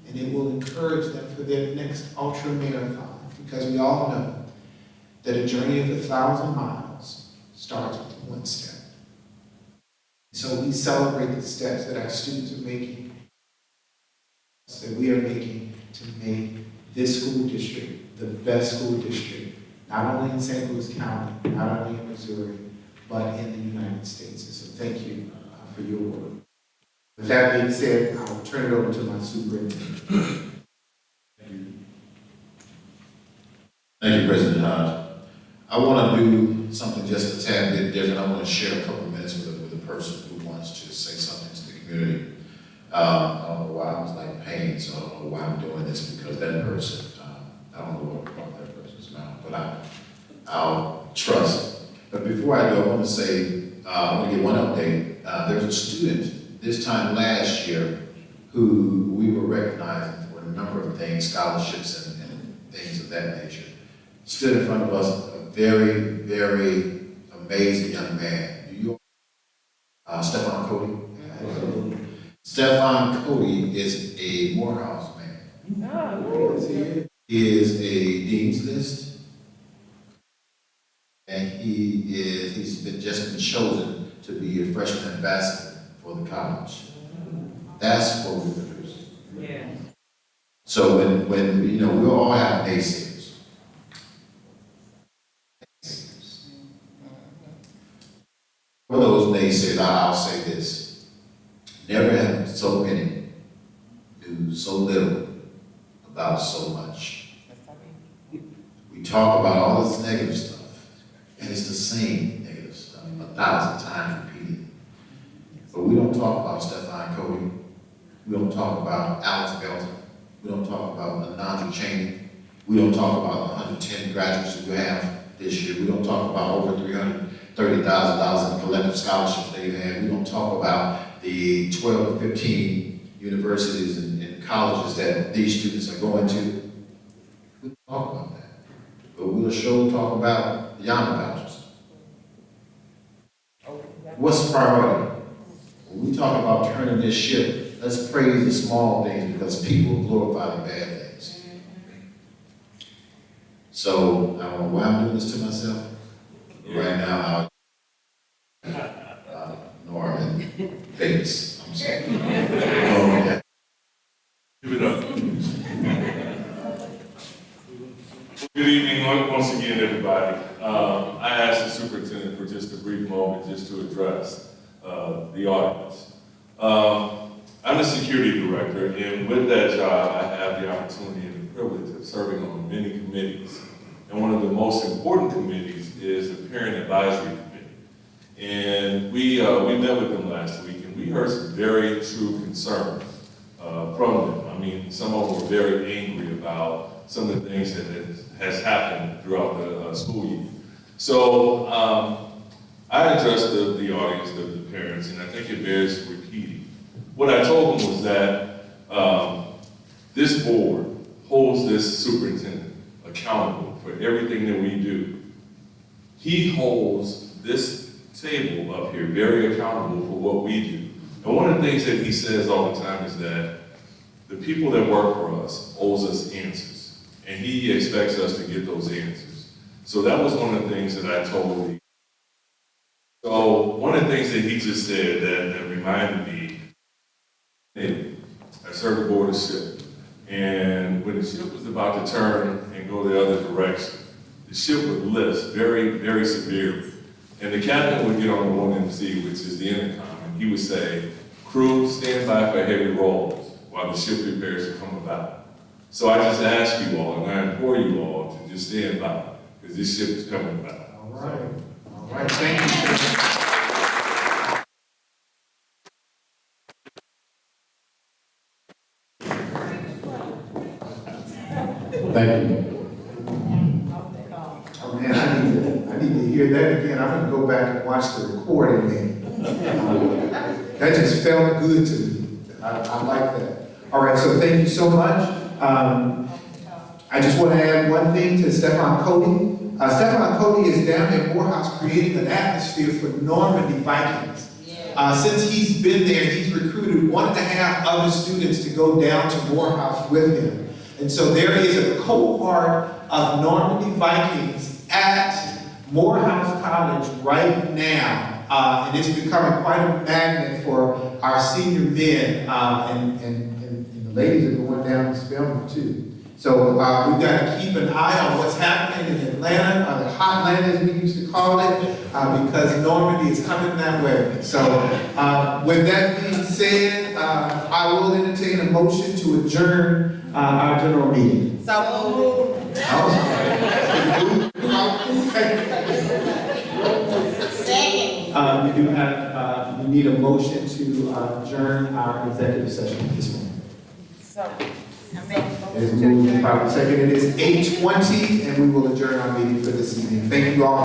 and it will encourage them for their next ultra marathon, because we all know that a journey of 1,000 miles starts with one step. So we celebrate the steps that our students are making, that we are making to make this school district the best school district, not only in St. Louis County, not only in Missouri, but in the United States. And so thank you for your work. With that being said, I will turn it over to my superintendent. Thank you, President Hodge. I want to do something just a tad bit different. I want to share a couple of minutes with a person who wants to say something to the community. I don't know why I was like pain, so I don't know why I'm doing this, because that person, I don't know what brought that person's mouth, but I'll trust. But before I do, I want to say, I want to give one update. There's a student this time last year who we were recognizing for a number of things, scholarships and things of that nature. Stood in front of us, a very, very amazing young man. New York, Stephon Cody. Stephon Cody is a Morehouse man. He is a Dean's List, and he's just been chosen to be a freshman ambassador for the college. That's what we produce. Yeah. So when you know, we all have naysayers. For those naysayers, I'll say this: never have so many do so little about so much. We talk about all this negative stuff, and it's the same negative stuff, 1,000 times repeated. But we don't talk about Stephon Cody. We don't talk about Alex Belton. We don't talk about Anandra Cheney. We don't talk about the 110 graduates that we have this year. We don't talk about over $330,000 in collective scholarships they've had. We don't talk about the 12 or 15 universities and colleges that these students are going to. We don't talk about that. But we'll sure talk about the Yonder vouchers. What's the priority? When we talk about turning this ship, let's praise the small things, because people will glorify the bad things. So, I don't know why I'm doing this to myself. Right now, Norman Bates. I'm sorry. Oh, Give it up. Good evening once again, everybody. I asked the superintendent for just a brief moment just to address the audience. I'm the security director, and with that job, I have the opportunity and the privilege of serving on many committees. And one of the most important committees is the Parent Advisory Committee. And we met with them last week, and we heard some very true concerns from them. I mean, some of them were very angry about some of the things that has happened throughout the school year. So I addressed the audience, the parents, and I think it bears repeating. What I told them was that this board holds this superintendent accountable for everything that we do. He holds this table up here very accountable for what we do. And one of the things that he says all the time is that the people that work for us owes us answers, and he expects us to get those answers. So that was one of the things that I told him. So one of the things that he just said that reminded me, I served aboard a ship, and when the ship was about to turn and go the other direction, the ship would list very, very severely. And the captain would get on the 1MC, which is the intercom, and he would say, "Crew, stand by for heavy rolls while the ship prepares to come about." So I just ask you all, and I implore you all to just stand by, because this ship is coming about. All right. All right. Thank you, sir. thank you. Oh man, I need to hear that again. I'm gonna go back and watch the recording then. That just felt good to me. I like that. All right, so thank you so much. I just want to add one thing to Stephon Cody. Stephon Cody is down at Morehouse creating an atmosphere for Normandy Vikings. Since he's been there, he's recruited 1.5 other students to go down to Morehouse with him. And so there is a cohort of Normandy Vikings at Morehouse College right now. And it's becoming quite a magnet for our senior men, and the ladies are going down to Spelman too. So we've got to keep an eye on what's happening in Atlanta, or the Hotland as we used to call it, because Normandy is coming that way. So with that being said, I will entertain a motion to adjourn our general meeting. So Second. We do have, we need a motion to adjourn our executive session this morning. As moved and properly seconded, it is 8:20, and we will adjourn our meeting for this evening. Thank you all.